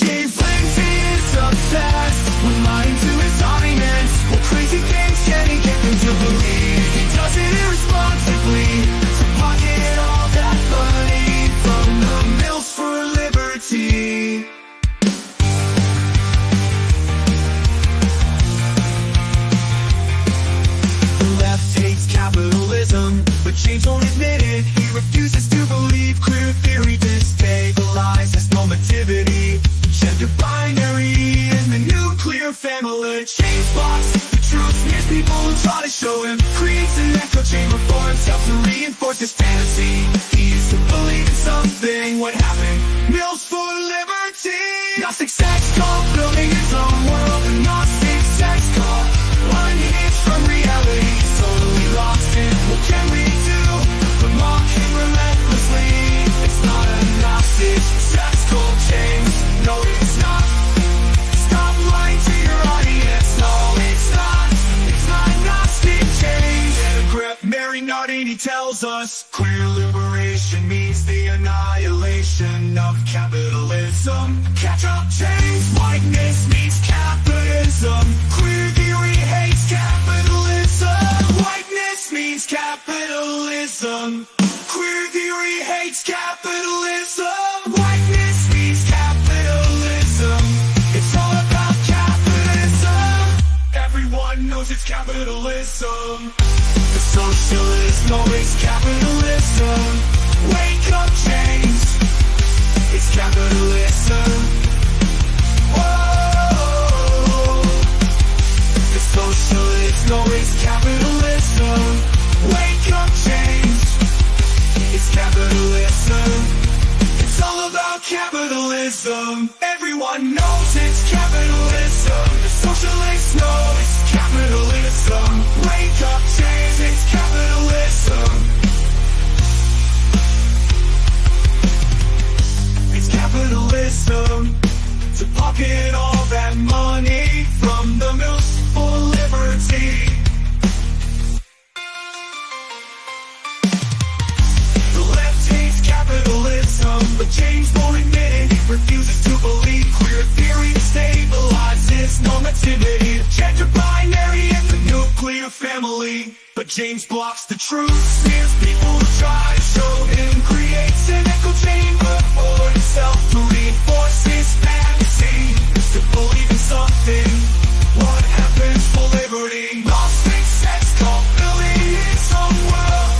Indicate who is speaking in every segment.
Speaker 1: Gave plenty is obsessed with lying to his audience. What crazy things can he get them to believe? He does it irresponsibly to pocket all that money from the mills for liberty. The left hates capitalism, but James won't admit it. He refuses to believe queer theory destabilizes normativity, gender binary, and the nuclear family. James blocks the truth, smears people who try to show him, creates an echo chamber for himself to reinforce his fantasy. He used to believe in something, what happened? Mills for liberty. Gnostic sex cult, building his own world. A Gnostic sex cult, unhinged from reality. He's totally lost in what can we do but mock him relentlessly. It's not a Gnostic sex cult, James. No, it's not. Stop lying to your audience. No, it's not. It's not Gnostic, James. Mary Nardini tells us queer liberation means the annihilation of capitalism. Catch up, James. Whiteness means capitalism. Queer theory hates capitalism. Whiteness means capitalism. Queer theory hates capitalism. Whiteness means capitalism. It's all about capitalism. Everyone knows it's capitalism. The socialists know it's capitalism. Wake up, James. It's capitalism. Whoa. The socialists know it's capitalism. Wake up, James. It's capitalism. It's all about capitalism. Everyone knows it's capitalism. The socialists know it's capitalism. Wake up, James. It's capitalism. It's capitalism. To pocket all that money from the mills for liberty. The left hates capitalism, but James won't admit it. He refuses to believe queer theory stabilizes normativity, gender binary, and the nuclear family. But James blocks the truth, smears people who try to show him, creates an echo chamber for himself to reinforce his fantasy. Used to believe in something, what happens for liberty? Gnostic sex cult, building his own world.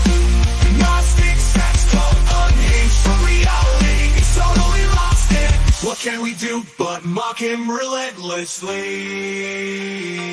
Speaker 1: Gnostic sex cult, unhinged from reality. He's totally lost it. What can we do but mock him relentlessly?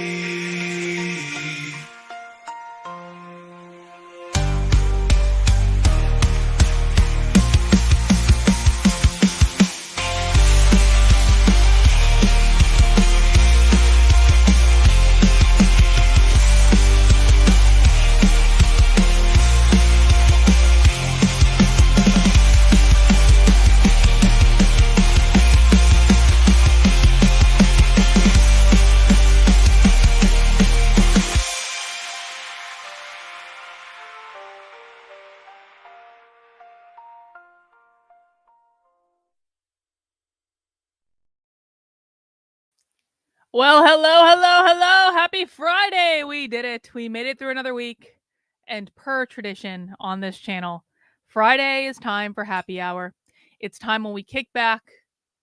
Speaker 2: Well, hello. Happy Friday. We did it. We made it through another week. And per tradition on this channel, Friday is time for happy hour. It's time when we kick back,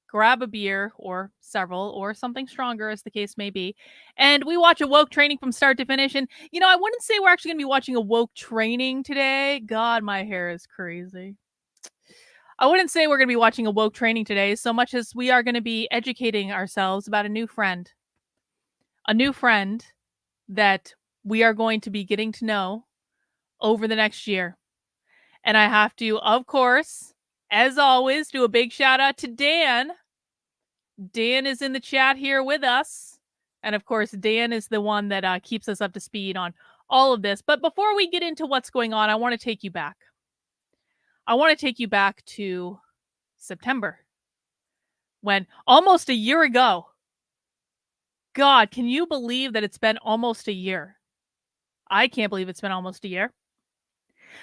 Speaker 2: grab a beer or several or something stronger as the case may be, and we watch Awoke training from start to finish. And, I wouldn't say we're actually going to be watching Awoke training today. God, my hair is crazy. I wouldn't say we're going to be watching Awoke training today so much as we are going to be educating ourselves about a new friend. A new friend that we are going to be getting to know over the next year. And I have to, of course, as always, do a big shout out to Dan. Dan is in the chat here with us. And of course, Dan is the one that keeps us up to speed on all of this. But before we get into what's going on, I want to take you back. I want to take you back to September, when almost a year ago, God, can you believe that it's been almost a year? I can't believe it's been almost a year.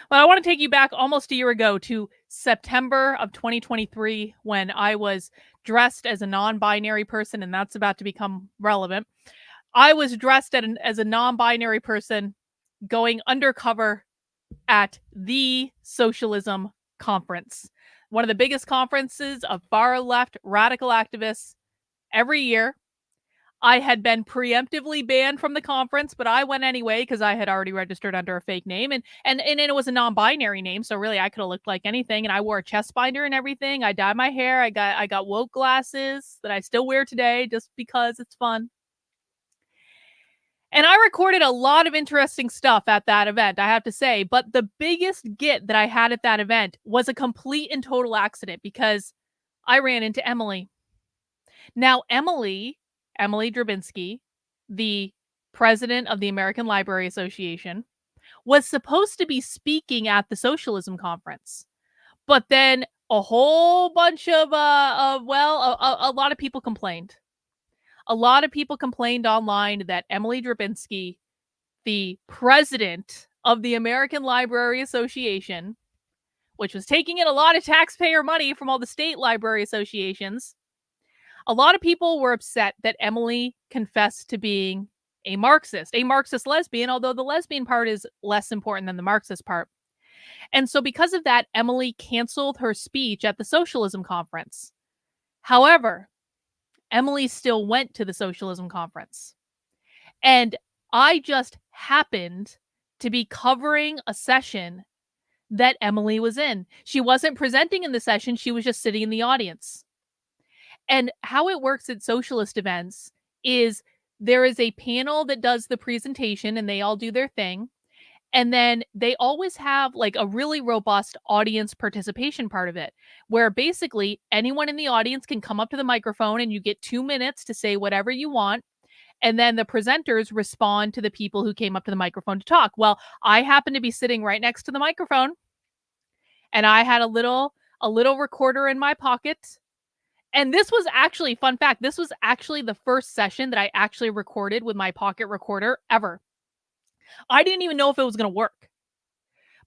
Speaker 2: Well, I want to take you back almost a year ago to September of 2023, when I was dressed as a non-binary person, and that's about to become relevant. I was dressed as a non-binary person going undercover at the socialism conference, one of the biggest conferences of far-left radical activists every year. I had been preemptively banned from the conference, but I went anyway because I had already registered under a fake name, and it was a non-binary name, so really I could have looked like anything. And I wore a chest binder and everything. I dyed my hair. I got woke glasses that I still wear today just because it's fun. And I recorded a lot of interesting stuff at that event, I have to say. But the biggest get that I had at that event was a complete and total accident because I ran into Emily. Now, Emily Drabinski, the president of the American Library Association, was supposed to be speaking at the socialism conference. But then a whole bunch of a lot of people complained. A lot of people complained online that Emily Drabinski, the president of the American Library Association, which was taking in a lot of taxpayer money from all the state library associations, a lot of people were upset that Emily confessed to being a Marxist lesbian, although the lesbian part is less important than the Marxist part. And so because of that, Emily canceled her speech at the socialism conference. However, Emily still went to the socialism conference. And I just happened to be covering a session that Emily was in. She wasn't presenting in the session, she was just sitting in the audience. And how it works at socialist events is there is a panel that does the presentation and they all do their thing. And then they always have like a really robust audience participation part of it, where basically anyone in the audience can come up to the microphone and you get 2 minutes to say whatever you want. And then the presenters respond to the people who came up to the microphone to talk. Well, I happened to be sitting right next to the microphone and I had a little recorder in my pocket. And this was actually, fun fact, this was actually the first session that I actually recorded with my pocket recorder ever. I didn't even know if it was going to work.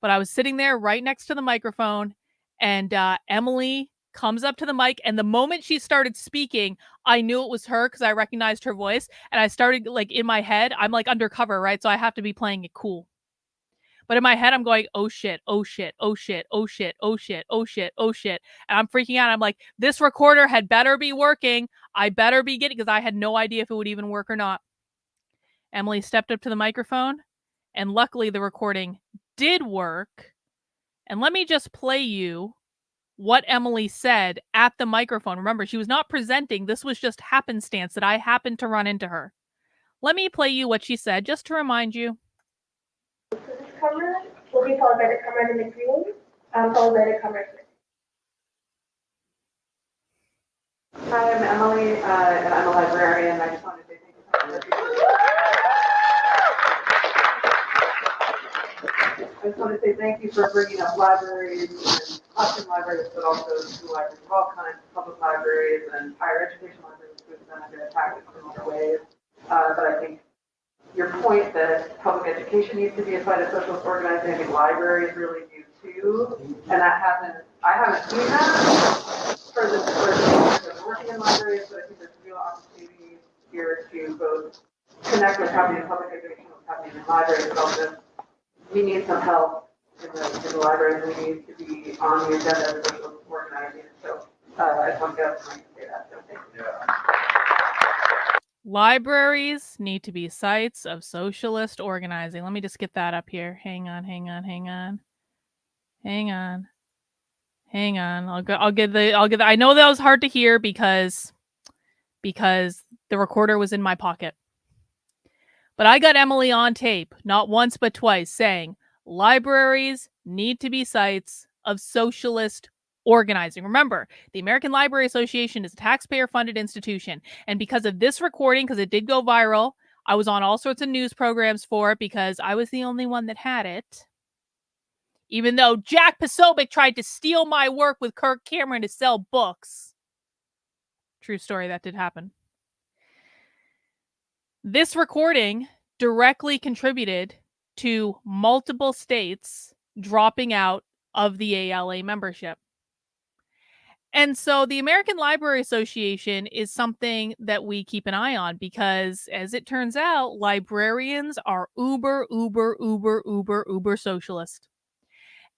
Speaker 2: But I was sitting there right next to the microphone, and Emily comes up to the mic, and the moment she started speaking, I knew it was her because I recognized her voice, and I started, like, in my head, I'm, like, undercover, right? So I have to be playing it cool. But in my head, I'm going, oh shit, oh shit, oh shit, oh shit, oh shit, oh shit, oh shit. And I'm freaking out. I'm like, this recorder had better be working. I better be getting, because I had no idea if it would even work or not. Emily stepped up to the microphone, and luckily the recording did work. And let me just play you what Emily said at the microphone. Remember, she was not presenting. This was just happenstance that I happened to run into her. Let me play you what she said, just to remind you.
Speaker 3: So this camera will be followed by the camera in the green, followed by the camera here.
Speaker 4: Hi, I'm Emily, and I'm a librarian. I just wanted to say thank you. I just want to say thank you for bringing up libraries and option libraries, but also school libraries of all kinds, public libraries and higher education libraries, which have been attacked in similar ways. But I think your point that public education needs to be a site of socialist organizing, I think libraries really do too. And that hasn't, I haven't seen that for the working in libraries, but I think there's real opportunity here to both connect what's happening in public education, what's happening in libraries, but also we need some help in the libraries. We need to be on the agenda of social organizing. So I just want to get up and say that. So thank you.
Speaker 2: Libraries need to be sites of socialist organizing. Let me just get that up here. Hang on. I'll get the. I know that was hard to hear because the recorder was in my pocket. But I got Emily on tape, not once but twice, saying libraries need to be sites of socialist organizing. Remember, the American Library Association is a taxpayer-funded institution. And because of this recording, because it did go viral, I was on all sorts of news programs for it because I was the only one that had it. Even though Jack Posobiec tried to steal my work with Kirk Cameron to sell books. True story, that did happen. This recording directly contributed to multiple states dropping out of the ALA membership. And so the American Library Association is something that we keep an eye on because, as it turns out, librarians are uber socialist.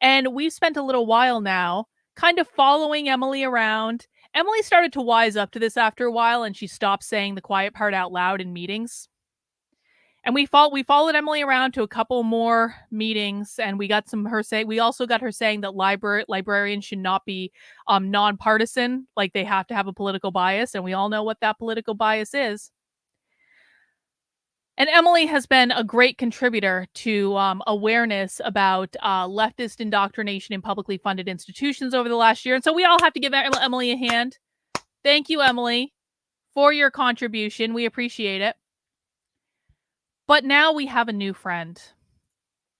Speaker 2: And we've spent a little while now kind of following Emily around. Emily started to wise up to this after a while, and she stopped saying the quiet part out loud in meetings. And we followed Emily around to a couple more meetings, and we got we also got her saying that librarians should not be nonpartisan, like they have to have a political bias, and we all know what that political bias is. And Emily has been a great contributor to awareness about leftist indoctrination in publicly funded institutions over the last year. And so we all have to give Emily a hand. Thank you, Emily, for your contribution. We appreciate it. But now we have a new friend.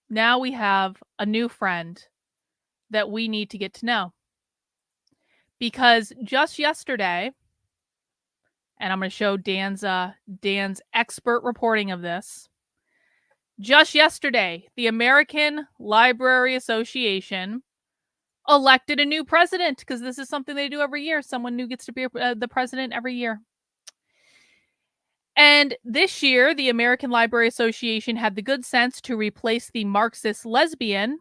Speaker 2: Now we have a new friend that we need to get to know. Because just yesterday, and I'm going to show Dan's expert reporting of this. Just yesterday, the American Library Association elected a new president, because this is something they do every year. Someone new gets to be the president every year. And this year, the American Library Association had the good sense to replace the Marxist lesbian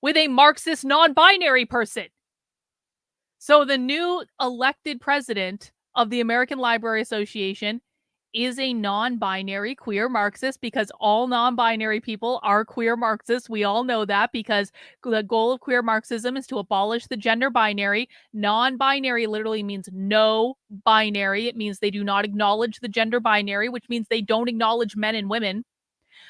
Speaker 2: with a Marxist non-binary person. So the new elected president of the American Library Association is a non-binary queer Marxist, because all non-binary people are queer Marxists. We all know that, because the goal of queer Marxism is to abolish the gender binary. Non-binary literally means no binary. It means they do not acknowledge the gender binary, which means they don't acknowledge men and women.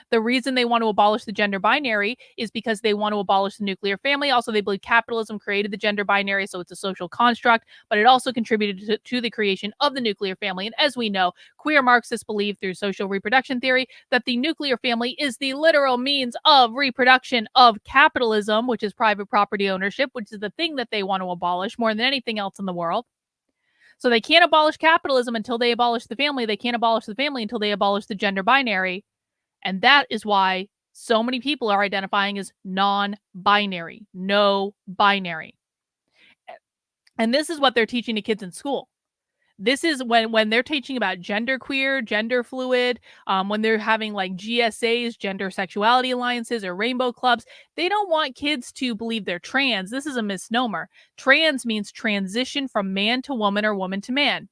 Speaker 2: The reason they want to abolish the gender binary is because they want to abolish the nuclear family. Also, they believe capitalism created the gender binary, so it's a social construct, but it also contributed to the creation of the nuclear family. And as we know, queer Marxists believe through social reproduction theory that the nuclear family is the literal means of reproduction of capitalism, which is private property ownership, which is the thing that they want to abolish more than anything else in the world. So they can't abolish capitalism until they abolish the family. They can't abolish the family until they abolish the gender binary. And that is why so many people are identifying as non-binary, no binary. And this is what they're teaching to kids in school. This is when they're teaching about gender queer, gender fluid, when they're having like GSAs, gender sexuality alliances, or rainbow clubs, they don't want kids to believe they're trans. This is a misnomer. Trans means transition from man to woman or woman to man.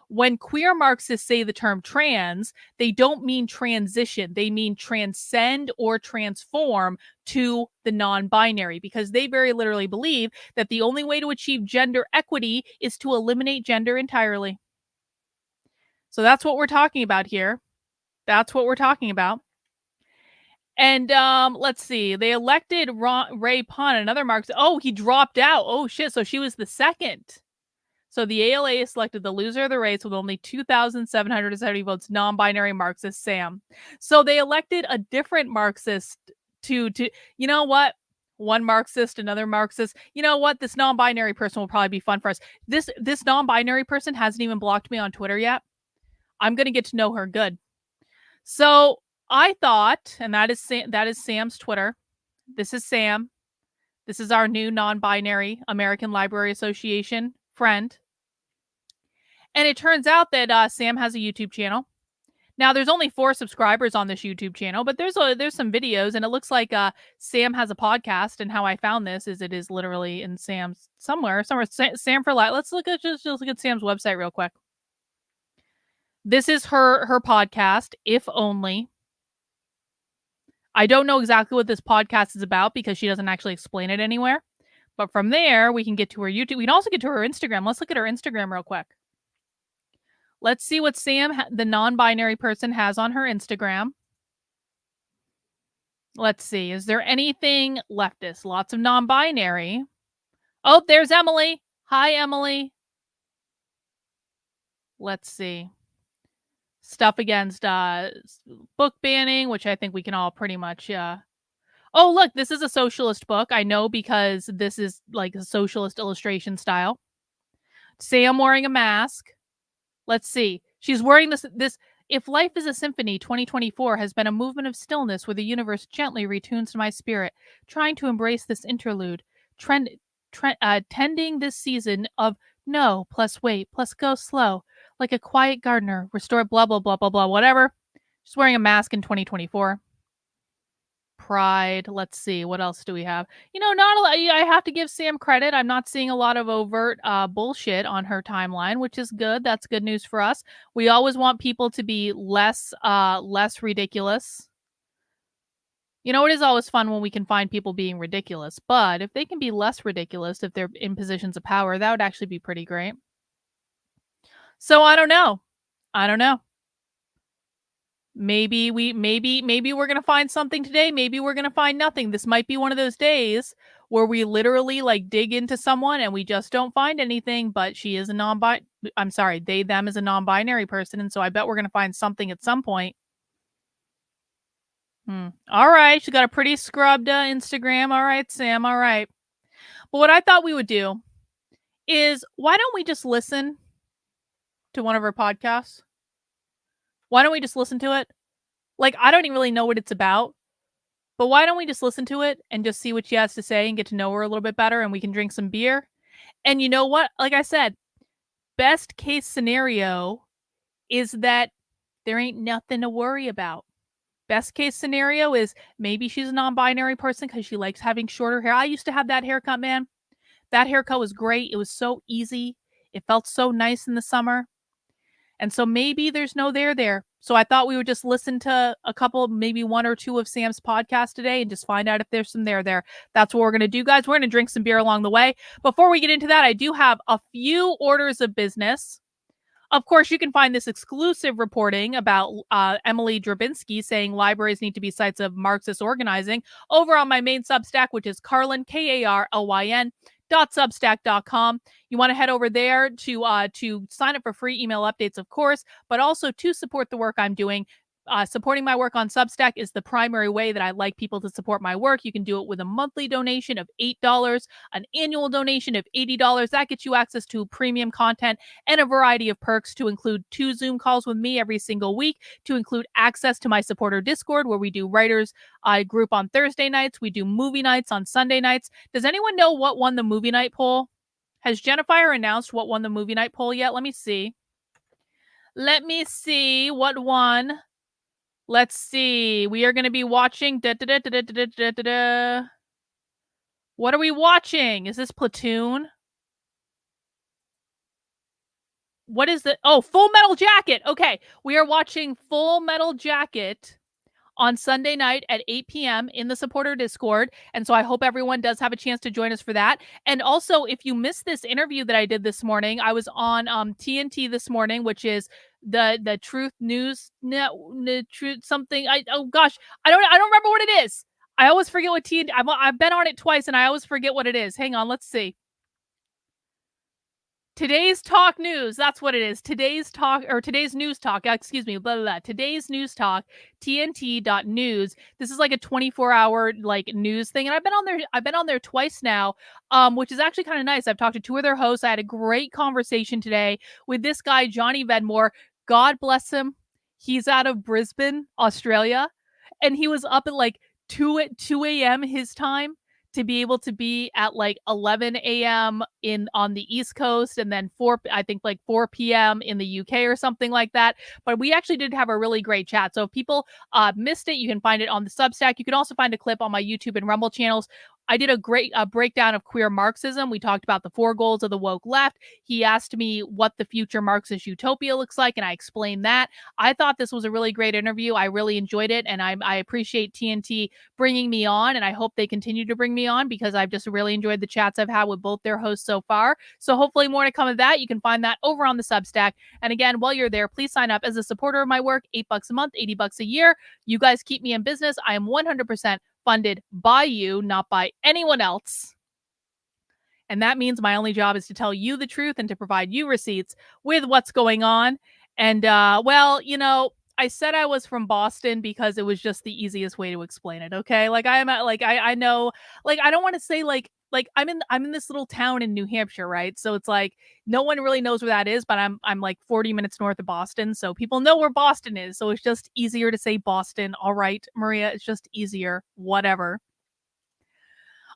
Speaker 2: When queer Marxists say the term trans, they don't mean transition. They mean transcend or transform to the non-binary, because they very literally believe that the only way to achieve gender equity is to eliminate gender entirely. So that's what we're talking about here. That's what we're talking about. And let's see. They elected Ray Pun, another Marxist. Oh, he dropped out. Oh, shit. So she was the second. So the ALA selected the loser of the race with only 2,770 votes, non-binary Marxist Sam. So they elected a different Marxist to you know what? One Marxist, another Marxist. You know what? This non-binary person will probably be fun for us. This non-binary person hasn't even blocked me on Twitter yet. I'm going to get to know her good. So I thought, and that is Sam's Twitter. This is Sam. This is our new non-binary American Library Association friend. And it turns out that Sam has a YouTube channel. Now, there's only 4 subscribers on this YouTube channel, but there's some videos, and it looks like Sam has a podcast. And how I found this is it is literally in Sam's somewhere. Sam for Life. Let's look at just look at Sam's website real quick. This is her podcast, If Only. I don't know exactly what this podcast is about because she doesn't actually explain it anywhere. But from there, we can get to her YouTube. We can also get to her Instagram. Let's look at her Instagram real quick. Let's see what Sam, the non-binary person, has on her Instagram. Let's see. Is there anything leftist? Lots of non-binary. Oh, there's Emily. Hi, Emily. Let's see. Stuff against book banning, which I think we can all pretty much... Oh, look, this is a socialist book. I know because this is like a socialist illustration style. Sam wearing a mask. Let's see. She's wearing this. If Life is a Symphony 2024 has been a movement of stillness where the universe gently retunes to my spirit, trying to embrace this interlude, tending this season of no plus wait plus go slow, like a quiet gardener, restore blah, blah, blah, blah, blah, whatever. She's wearing a mask in 2024. Pride. Let's see. What else do we have? Not a lot. I have to give Sam credit. I'm not seeing a lot of overt bullshit on her timeline, which is good. That's good news for us. We always want people to be less ridiculous. It is always fun when we can find people being ridiculous, but if they can be less ridiculous, if they're in positions of power, that would actually be pretty great. So I don't know. Maybe we're going to find something today. Maybe we're going to find nothing. This might be one of those days where we literally dig into someone and we just don't find anything, but she is a they, them is a non-binary person. And so I bet we're going to find something at some point. All right. She's got a pretty scrubbed Instagram. All right, Sam. All right. But what I thought we would do is, why don't we just listen to one of her podcasts? Why don't we just listen to it? I don't even really know what it's about, but why don't we just listen to it and just see what she has to say and get to know her a little bit better, and we can drink some beer. And you know what? Like I said, best case scenario is that there ain't nothing to worry about. Best case scenario is maybe she's a non-binary person because she likes having shorter hair. I used to have that haircut, man. That haircut was great. It was so easy. It felt so nice in the summer. And so maybe there's no there. So I thought we would just listen to a couple, maybe one or two of Sam's podcasts today and just find out if there's some there. That's what we're going to do, guys. We're going to drink some beer along the way. Before we get into that, I do have a few orders of business. Of course, you can find this exclusive reporting about Emily Drabinski saying libraries need to be sites of Marxist organizing over on my main Substack, which is Carlyn, Karlyn, .substack.com. You want to head over there to sign up for free email updates, of course, but also to support the work I'm doing. Supporting my work on Substack is the primary way that I like people to support my work. You can do it with a monthly donation of $8, an annual donation of $80. That gets you access to premium content and a variety of perks, to include 2 Zoom calls with me every single week, to include access to my supporter Discord, where we do writers group on Thursday nights. We do movie nights on Sunday nights. Does anyone know what won the movie night poll? Has Jennifer announced what won the movie night poll yet? Let me see what won. Let's see. We are going to be watching. What are we watching? Is this Platoon? What is it? Oh, Full Metal Jacket. Okay. We are watching Full Metal Jacket on Sunday night at 8 p.m. in the supporter Discord. And so I hope everyone does have a chance to join us for that. And also, if you missed this interview that I did this morning, I was on TNT this morning, which is the Truth News Truth something. Oh gosh, I don't remember what it is. I always forget what TNT. I've been on it twice and I always forget what it is. Hang on, let's see. Today's Talk News. That's what it is. Today's News Talk. Excuse me. Blah, blah, blah. Today's News Talk. TNT.news. This is like a 24-hour news thing, and I've been on there twice now, which is actually kind of nice. I've talked to 2 of their hosts. I had a great conversation today with this guy, Johnny Vedmore. God bless him. He's out of Brisbane, Australia, and he was up at 2 a.m. his time to be able to be at 11 a.m. on the East Coast, and then 4 p.m. in the UK or something like that. But we actually did have a really great chat. So if people missed it, you can find it on the Substack. You can also find a clip on my YouTube and Rumble channels. I did a great breakdown of queer Marxism. We talked about the 4 goals of the woke left. He asked me what the future Marxist utopia looks like, and I explained that. I thought this was a really great interview. I really enjoyed it, and I appreciate TNT bringing me on, and I hope they continue to bring me on, because I've just really enjoyed the chats I've had with both their hosts so far. So hopefully more to come of that. You can find that over on the Substack. And again, while you're there, please sign up as a supporter of my work. $8 a month, $80 a year. You guys keep me in business. I am 100% funded by you, not by anyone else. And that means my only job is to tell you the truth and to provide you receipts with what's going on. And, I said I was from Boston because it was just the easiest way to explain it. Okay. I know, I don't want to say I'm in this little town in New Hampshire, right? So it's no one really knows where that is, but I'm 40 minutes north of Boston. So people know where Boston is. So it's just easier to say Boston. All right, Maria, it's just easier, whatever.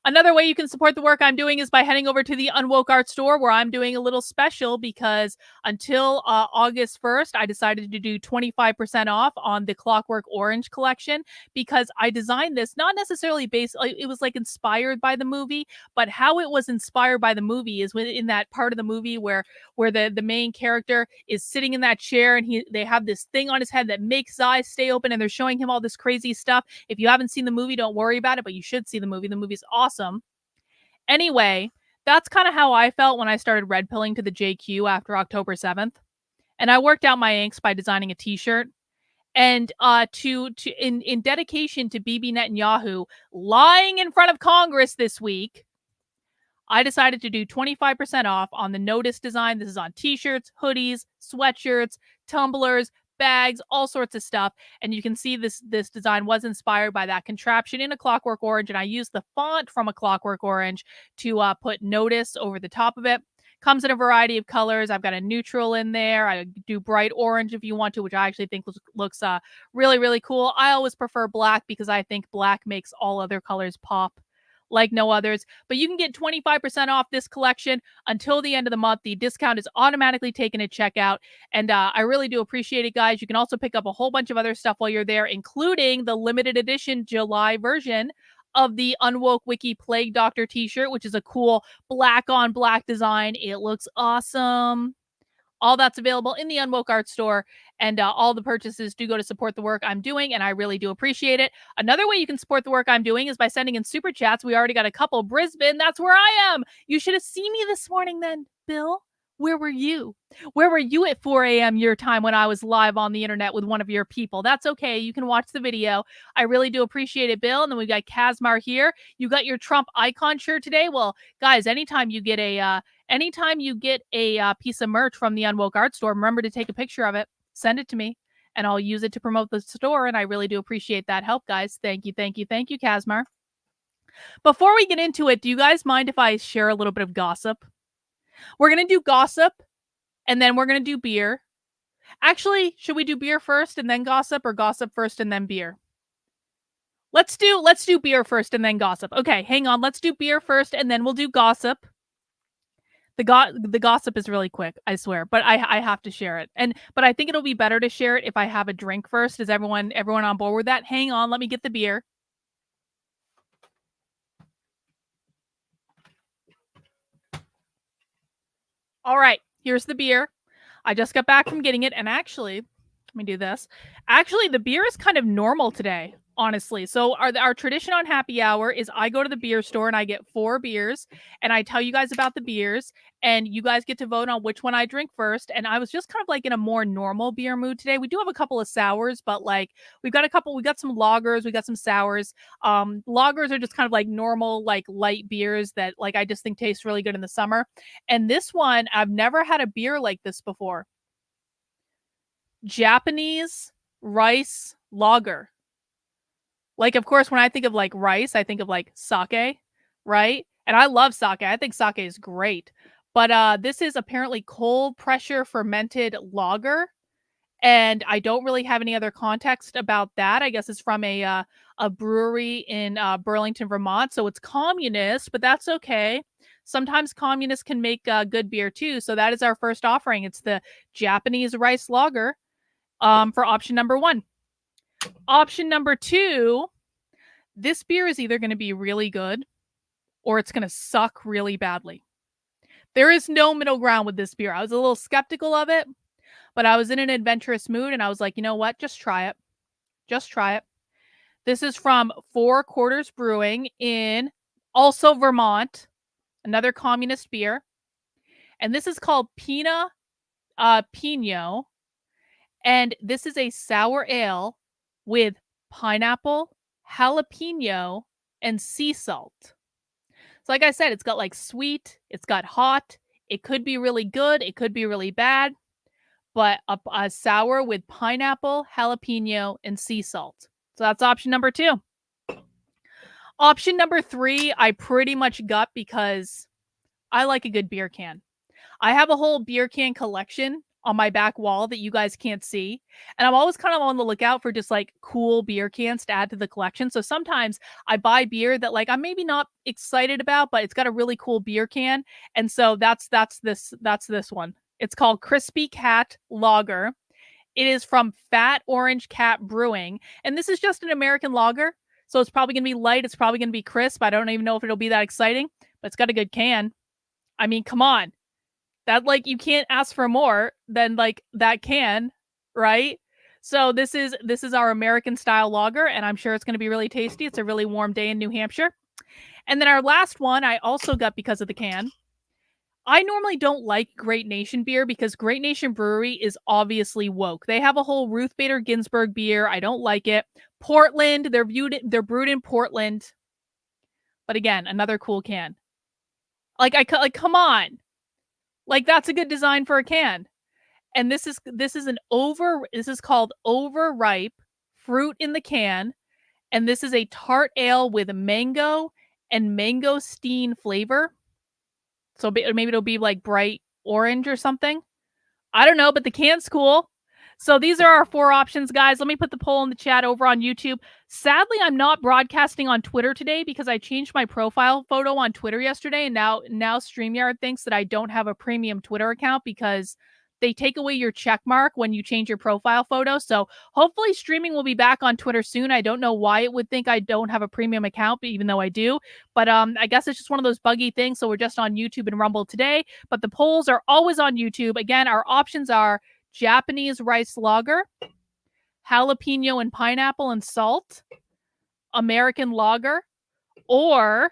Speaker 2: Another way you can support the work I'm doing is by heading over to the Unwoke art store, where I'm doing a little special because until August 1st, I decided to do 25% off on the Clockwork Orange collection, because I designed this not necessarily based, it was like inspired by the movie, but how it was inspired by the movie is in that part of the movie where the main character is sitting in that chair and they have this thing on his head that makes his eyes stay open, and they're showing him all this crazy stuff. If you haven't seen the movie, don't worry about it, but you should see the movie. The movie's awesome. Anyway, that's kind of how I felt when I started red pilling to the JQ after October 7th. And I worked out my angst by designing a t-shirt. And in dedication to Bibi Netanyahu lying in front of Congress this week, I decided to do 25% off on the Notice design. This is on t-shirts, hoodies, sweatshirts, tumblers, bags, all sorts of stuff. And you can see this design was inspired by that contraption in a Clockwork Orange, and I used the font from a Clockwork Orange to put Notice over the top of it. Comes in a variety of colors. I've got a neutral in there. I do bright orange if you want to, which I actually think looks really, really cool. I always prefer black because I think black makes all other colors pop like no others. But you can get 25% off this collection until the end of the month. The discount is automatically taken at checkout, and I really do appreciate it, guys. You can also pick up a whole bunch of other stuff while you're there, including the limited edition July version of the Unwoke Wiki Plague Doctor t-shirt, which is a cool black on black design. It looks awesome. All that's available in the Unwoke art store, and all the purchases do go to support the work I'm doing, and I really do appreciate it. Another way you can support the work I'm doing is by sending in super chats. We already got a couple. Brisbane, that's where I am. You should have seen me this morning then, Bill. Where were you? Where were you at 4 a.m. your time when I was live on the internet with one of your people? That's okay. You can watch the video. I really do appreciate it, Bill. And then we got Kazmar here. You got your Trump icon shirt today. Well, guys, anytime you get a piece of merch from the Unwoke art store, remember to take a picture of it, send it to me, and I'll use it to promote the store. And I really do appreciate that help, guys. Thank you, thank you, thank you, Kazmar. Before we get into it, do you guys mind if I share a little bit of gossip? We're going to do gossip, and then we're going to do beer. Actually, should we do beer first and then gossip, or gossip first and then beer? Let's do beer first and then gossip. Okay, hang on. Let's do beer first, and then we'll do gossip. The gossip is really quick, I swear, but I have to share it. But I think it'll be better to share it if I have a drink first. Is everyone on board with that? Hang on, let me get the beer. All right, here's the beer. I just got back from getting it, and actually, let me do this. Actually, the beer is kind of normal today, honestly. So our tradition on happy hour is I go to the beer store and I get 4 beers, and I tell you guys about the beers, and you guys get to vote on which one I drink first. And I was just kind of like in a more normal beer mood today. We do have a couple of sours, but like we got some lagers, we got some sours. Lagers are just kind of like normal, like light beers that like I just think taste really good in the summer. And this one, I've never had a beer like this before. Japanese rice lager. Like, of course, when I think of like rice, I think of like sake, right? And I love sake. I think sake is great. But this is apparently cold pressure fermented lager. And I don't really have any other context about that. I guess it's from a brewery in Burlington, Vermont. So it's communist, but that's okay. Sometimes communists can make good beer too. So that is our first offering. It's the Japanese rice lager for option number 1. Option number 2, this beer is either going to be really good or it's going to suck really badly. There is no middle ground with this beer. I was a little skeptical of it, but I was in an adventurous mood and I was like, you know what? Just try it. Just try it. This is from 4 Quarters Brewing in also Vermont, another communist beer. And this is called Pinot. And this is a sour ale with pineapple, jalapeno, and sea salt. So like I said, it's got like sweet, it's got hot, it could be really good, it could be really bad, but a sour with pineapple, jalapeno, and sea salt. So that's option number 2. Option number 3, I pretty much got because I like a good beer can. I have a whole beer can collection on my back wall that you guys can't see. And I'm always kind of on the lookout for just like cool beer cans to add to the collection. So sometimes I buy beer that like I'm maybe not excited about, but it's got a really cool beer can. And so that's this one. It's called Crispy Cat Lager. It is from Fat Orange Cat Brewing. And this is just an American lager. So it's probably going to be light. It's probably going to be crisp. I don't even know if it'll be that exciting, but it's got a good can. I mean, come on. That like you can't ask for more than like that can, right? So this is our American style lager, and I'm sure it's going to be really tasty. It's a really warm day in New Hampshire. And then our last one I also got because of the can. I normally don't like Great Nation beer because Great Nation Brewery is obviously woke. They have a whole Ruth Bader Ginsburg beer. I don't like it. Portland, they're brewed in Portland. But again, another cool can. Like come on. Like that's a good design for a can. And this is called Overripe Fruit in the Can, and this is a tart ale with mango and mangosteen flavor. So maybe it'll be like bright orange or something. I don't know, but the can's cool. So these are our 4 options, guys. Let me put the poll in the chat over on YouTube. Sadly, I'm not broadcasting on Twitter today because I changed my profile photo on Twitter yesterday, and now StreamYard thinks that I don't have a premium Twitter account because they take away your check mark when you change your profile photo. So hopefully streaming will be back on Twitter soon. I don't know why it would think I don't have a premium account, even though I do. But I guess it's just one of those buggy things. So we're just on YouTube and Rumble today. But the polls are always on YouTube. Again, our options are Japanese rice lager, jalapeno and pineapple and salt, American lager, or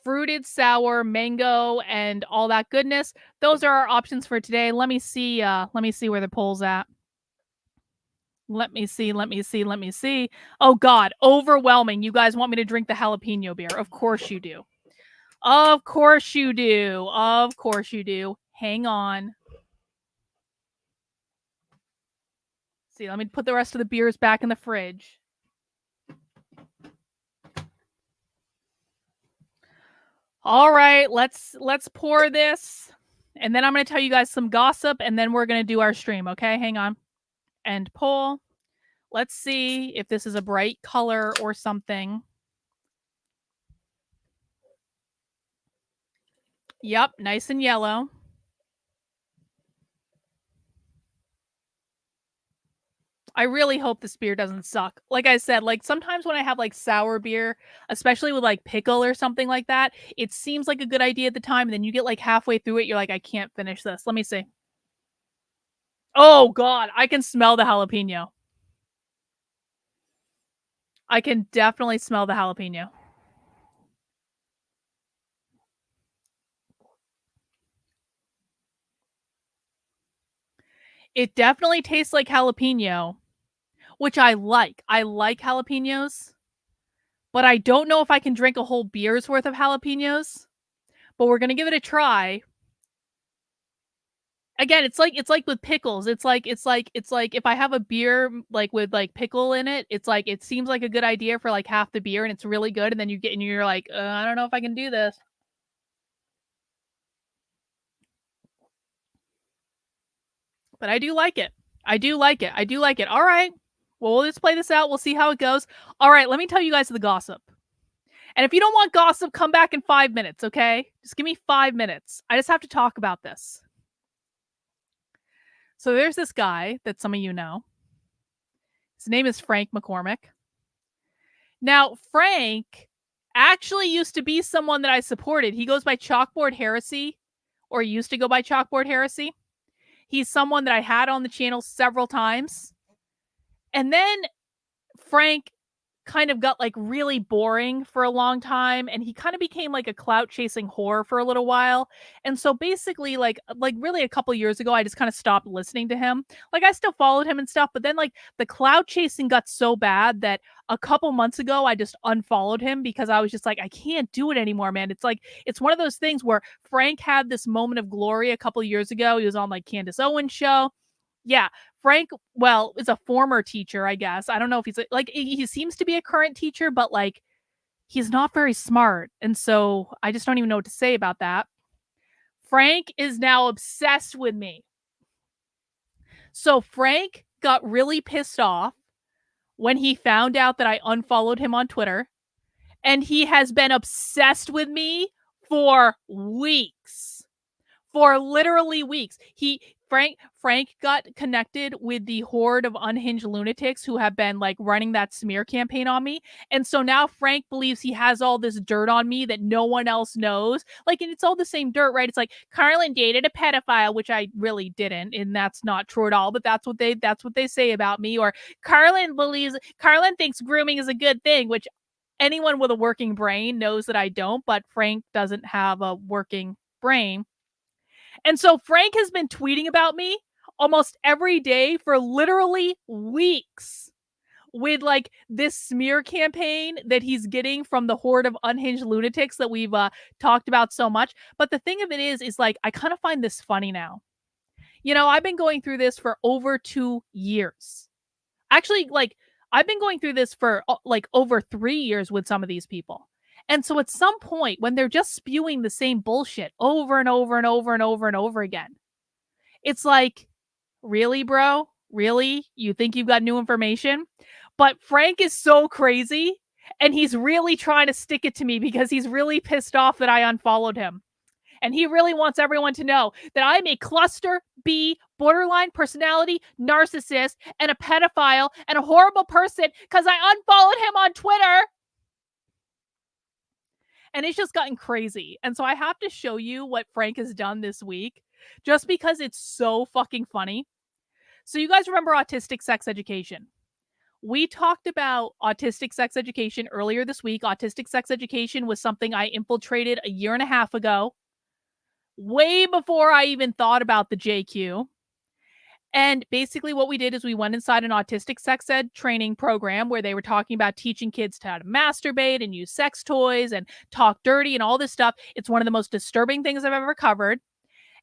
Speaker 2: fruited sour mango and all that goodness. Those are our options for today. Let me see where the poll's at. Let me see. Oh God, overwhelming. You guys want me to drink the jalapeno beer. Of course you do. Of course you do. Of course you do. Hang on. See, let me put the rest of the beers back in the fridge. All right, let's pour this. And then I'm going to tell you guys some gossip, and then we're going to do our stream, okay? Hang on. End poll. Let's see if this is a bright color or something. Yep, nice and yellow. I really hope this beer doesn't suck. Like I said, like sometimes when I have like sour beer, especially with like pickle or something like that, it seems like a good idea at the time. And then you get like halfway through it, you're like, I can't finish this. Let me see. Oh God, I can smell the jalapeno. I can definitely smell the jalapeno. It definitely tastes like jalapeno, which I like. I like jalapenos, but I don't know if I can drink a whole beer's worth of jalapenos. But we're gonna give it a try. Again, it's like with pickles. It's like if I have a beer like with like pickle in it, it's like it seems like a good idea for like half the beer, and it's really good, and then you're like, I don't know if I can do this. But I do like it. I do like it. All right. Well, we'll just play this out. We'll see how it goes. All right, let me tell you guys the gossip. And if you don't want gossip, come back in 5 minutes, okay? Just give me 5 minutes. I just have to talk about this. So there's this guy that some of you know. His name is Frank McCormick. Now, Frank actually used to be someone that I supported. He goes by Chalkboard Heresy, or he used to go by Chalkboard Heresy. He's someone that I had on the channel several times. And then Frank kind of got like really boring for a long time, and he kind of became like a clout chasing whore for a little while. And so basically like really a couple years ago, I just kind of stopped listening to him. Like I still followed him and stuff, but then like the clout chasing got so bad that a couple months ago I just unfollowed him because I was just like, I can't do it anymore, man. It's like it's one of those things where Frank had this moment of glory a couple years ago. He was on like Candace Owens' show. Yeah, Frank, well, is a former teacher, I guess. I don't know if he's like he seems to be a current teacher, but like he's not very smart. And so I just don't even know what to say about that. Frank is now obsessed with me. So Frank got really pissed off when he found out that I unfollowed him on Twitter, and he has been obsessed with me for weeks. For literally weeks. Frank got connected with the horde of unhinged lunatics who have been like running that smear campaign on me. And so now Frank believes he has all this dirt on me that no one else knows. Like, and it's all the same dirt, right? It's like Carlin dated a pedophile, which I really didn't, and that's not true at all, but that's what they say about me. Or Carlin thinks grooming is a good thing, which anyone with a working brain knows that I don't, but Frank doesn't have a working brain. And so Frank has been tweeting about me almost every day for literally weeks with like this smear campaign that he's getting from the horde of unhinged lunatics that we've talked about so much. But the thing of it is like, I kind of find this funny now. You know, I've been going through this for over 2 years. Actually, like, I've been going through this for like over 3 years with some of these people. And so at some point when they're just spewing the same bullshit over and over and over and over and over again, it's like, really, bro? Really? You think you've got new information? But Frank is so crazy, and he's really trying to stick it to me because he's really pissed off that I unfollowed him. And he really wants everyone to know that I'm a cluster B borderline personality narcissist and a pedophile and a horrible person because I unfollowed him on Twitter. And it's just gotten crazy. And so I have to show you what Frank has done this week just because it's so fucking funny. So you guys remember autistic sex education? We talked about autistic sex education earlier this week. Autistic sex education was something I infiltrated a year and a half ago, way before I even thought about the JQ. And basically what we did is we went inside an autistic sex ed training program where they were talking about teaching kids how to masturbate and use sex toys and talk dirty and all this stuff. It's one of the most disturbing things I've ever covered.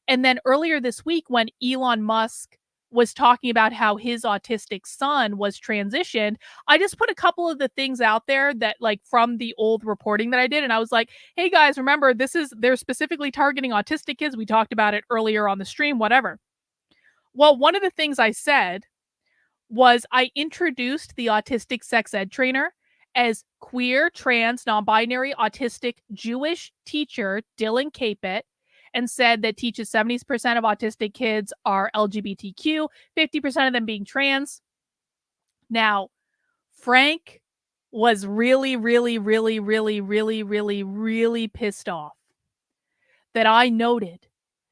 Speaker 2: And then earlier this week, when Elon Musk was talking about how his autistic son was transitioned, I just put a couple of the things out there that like from the old reporting that I did. And I was like, hey guys, remember they're specifically targeting autistic kids. We talked about it earlier on the stream, whatever. Well, one of the things I said was I introduced the autistic sex ed trainer as queer, trans, non-binary, autistic, Jewish teacher Dylan Capet, and said that teaches 70% of autistic kids are LGBTQ, 50% of them being trans. Now, Frank was really, really, really, really, really, really, really pissed off that I noted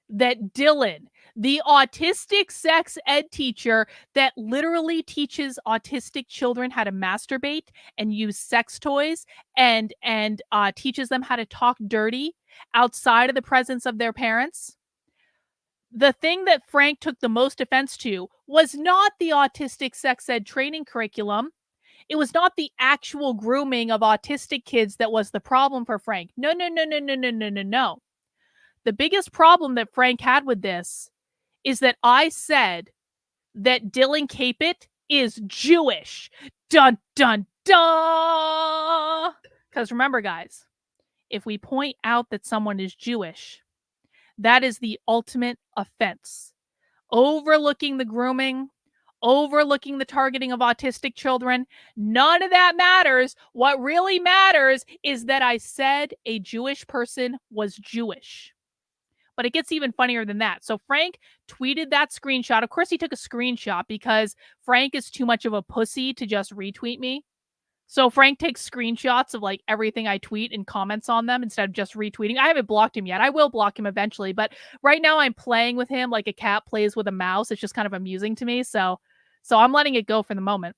Speaker 2: that Dylan, the autistic sex ed teacher that literally teaches autistic children how to masturbate and use sex toys and teaches them how to talk dirty outside of the presence of their parents. The thing that Frank took the most offense to was not the autistic sex ed training curriculum. It was not the actual grooming of autistic kids that was the problem for Frank. No. The biggest problem that Frank had with this is that I said that Dylan Capet is Jewish. Dun, dun, dun. Because remember, guys, if we point out that someone is Jewish, that is the ultimate offense. Overlooking the grooming, overlooking the targeting of autistic children, none of that matters. What really matters is that I said a Jewish person was Jewish. But it gets even funnier than that. So Frank tweeted that screenshot. Of course, he took a screenshot because Frank is too much of a pussy to just retweet me. So Frank takes screenshots of like everything I tweet and comments on them instead of just retweeting. I haven't blocked him yet. I will block him eventually. But right now I'm playing with him like a cat plays with a mouse. It's just kind of amusing to me. So I'm letting it go for the moment.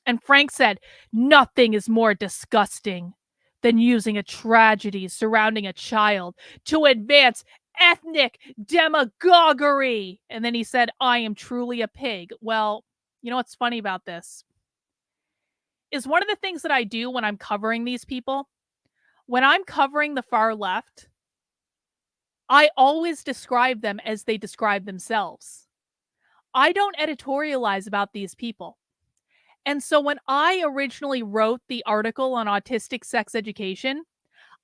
Speaker 2: And Frank said, nothing is more disgusting than using a tragedy surrounding a child to advance ethnic demagoguery. And then he said, I am truly a pig. Well, you know what's funny about this? Is one of the things that I do when I'm covering these people, when I'm covering the far left, I always describe them as they describe themselves. I don't editorialize about these people. And so when I originally wrote the article on autistic sex education,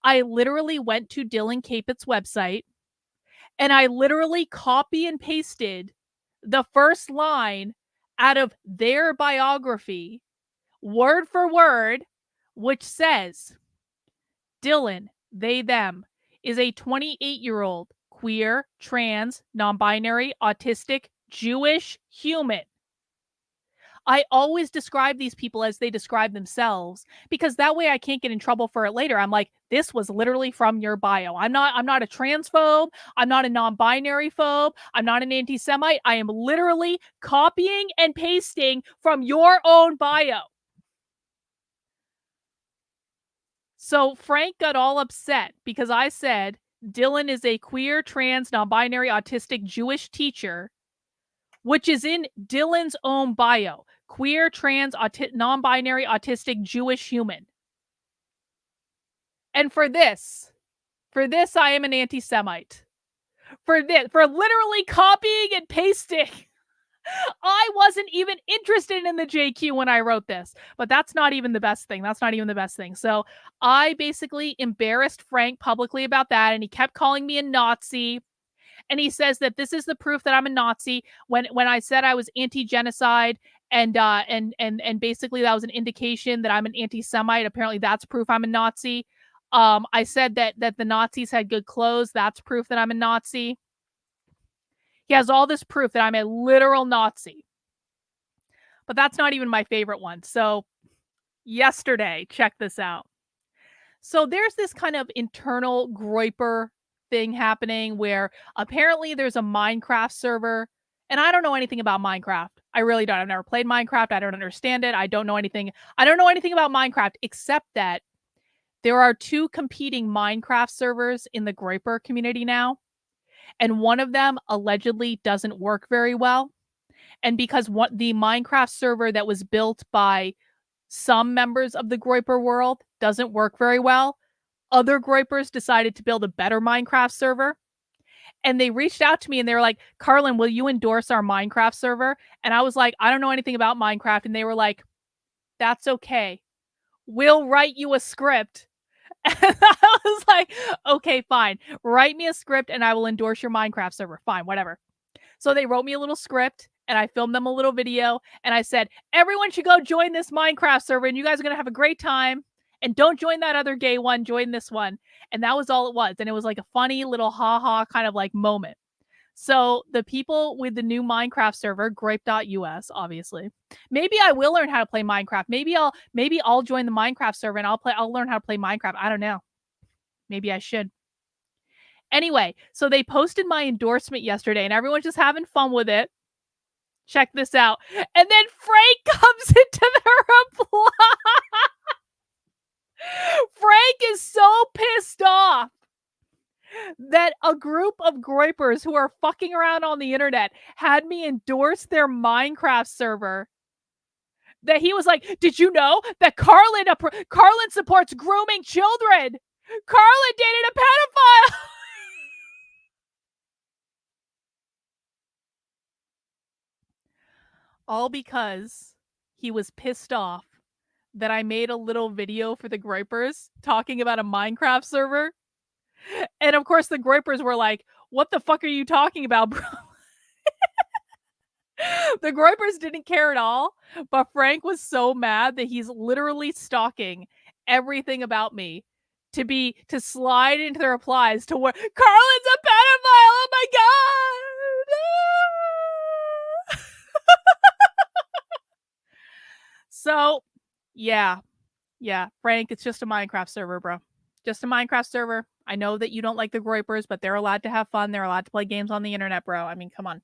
Speaker 2: I literally went to Dylan Capet's website and I literally copy and pasted the first line out of their biography, word for word, which says, Dylan, they, them, is a 28-year-old queer, trans, non-binary, autistic, Jewish human. I always describe these people as they describe themselves, because that way I can't get in trouble for it later. I'm like, this was literally from your bio. I'm not a transphobe. I'm not a non-binary phobe. I'm not an anti-Semite. I am literally copying and pasting from your own bio. So Frank got all upset because I said Dylan is a queer, trans, non-binary, autistic, Jewish teacher, which is in Dylan's own bio. Queer, trans, non-binary, autistic, Jewish human. And for this, I am an anti-Semite. For literally copying and pasting. I wasn't even interested in the JQ when I wrote this, but that's not even the best thing. So I basically embarrassed Frank publicly about that, and he kept calling me a Nazi. And he says that this is the proof that I'm a Nazi when I said I was anti-genocide and basically that was an indication that I'm an anti-Semite. Apparently that's proof I'm a Nazi. I said that the Nazis had good clothes. That's proof that I'm a Nazi. He has all this proof that I'm a literal Nazi. But that's not even my favorite one. So yesterday, check this out. So there's this kind of internal Groyper thing happening where apparently there's a Minecraft server, and I don't know anything about Minecraft. I really don't. I've never played Minecraft. I don't understand it. I don't know anything about Minecraft except that there are two competing Minecraft servers in the Groyper community now, and one of them allegedly doesn't work very well. And because the Minecraft server that was built by some members of the Groyper world doesn't work very well, other Groypers decided to build a better Minecraft server. And they reached out to me and they were like, Carlin, will you endorse our Minecraft server? And I was like, I don't know anything about Minecraft. And they were like, that's okay. We'll write you a script. And I was like, okay, fine. Write me a script and I will endorse your Minecraft server. Fine, whatever. So they wrote me a little script and I filmed them a little video. And I said, everyone should go join this Minecraft server and you guys are going to have a great time. And don't join that other gay one, join this one. And that was all it was. And it was like a funny little ha-ha kind of like moment. So the people with the new Minecraft server, grape.us, obviously. Maybe I will learn how to play Minecraft. Maybe I'll join the Minecraft server and I'll learn how to play Minecraft. I don't know. Maybe I should. Anyway, so they posted my endorsement yesterday and everyone's just having fun with it. Check this out. And then Frank comes into the reply. Frank is so pissed off that a group of Groypers who are fucking around on the internet had me endorse their Minecraft server. That he was like, did you know that Carlin supports grooming children? Carlin dated a pedophile. All because he was pissed off that I made a little video for the Groypers talking about a Minecraft server. And of course the Groypers were like, what the fuck are you talking about, bro? The Groypers didn't care at all, but Frank was so mad that he's literally stalking everything about me to slide into the replies to where Carlin's a pedophile. Oh my god. So, yeah, Frank, it's just a Minecraft server, bro. Just a Minecraft server. I know that you don't like the Groypers, but they're allowed to have fun. They're allowed to play games on the internet, bro. I mean, come on.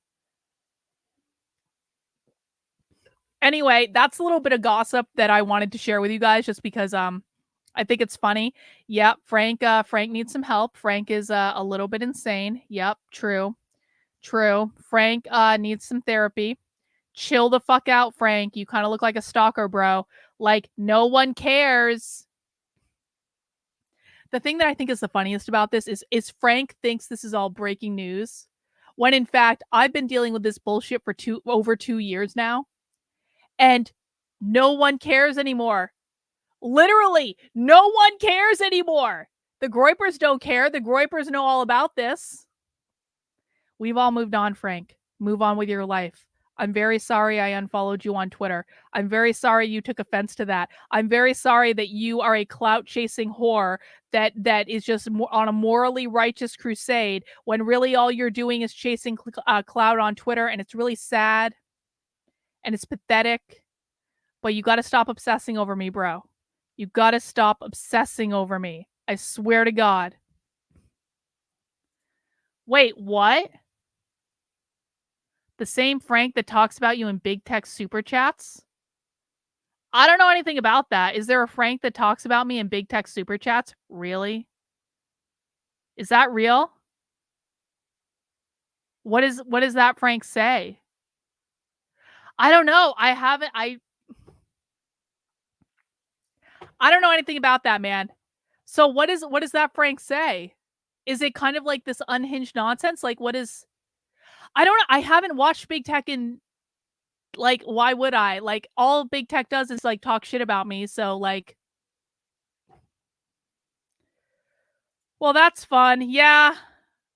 Speaker 2: Anyway, that's a little bit of gossip that I wanted to share with you guys just because I think it's funny. Yep, Frank needs some help. Frank is a little bit insane. Yep, true. Frank needs some therapy. Chill the fuck out, Frank. You kind of look like a stalker, bro. Like, no one cares. The thing that I think is the funniest about this is Frank thinks this is all breaking news, when in fact, I've been dealing with this bullshit for over 2 years now, and no one cares anymore. Literally, no one cares anymore. The Groypers don't care. The Groypers know all about this. We've all moved on, Frank. Move on with your life. I'm very sorry I unfollowed you on Twitter. I'm very sorry you took offense to that. I'm very sorry that you are a clout-chasing whore that is just on a morally righteous crusade when really all you're doing is chasing clout on Twitter, and it's really sad and it's pathetic. But you got to stop obsessing over me, bro. You got to stop obsessing over me. I swear to God. Wait, what? The same Frank that talks about you in big tech super chats? I don't know anything about that. Is there a Frank that talks about me in big tech super chats? Really? Is that real? What does that Frank say? I don't know. I don't know anything about that, man. So what does that Frank say? Is it kind of like this unhinged nonsense? Like what is I don't know. I haven't watched big tech in like why would I? Like all big tech does is like talk shit about me. So like well, that's fun. Yeah.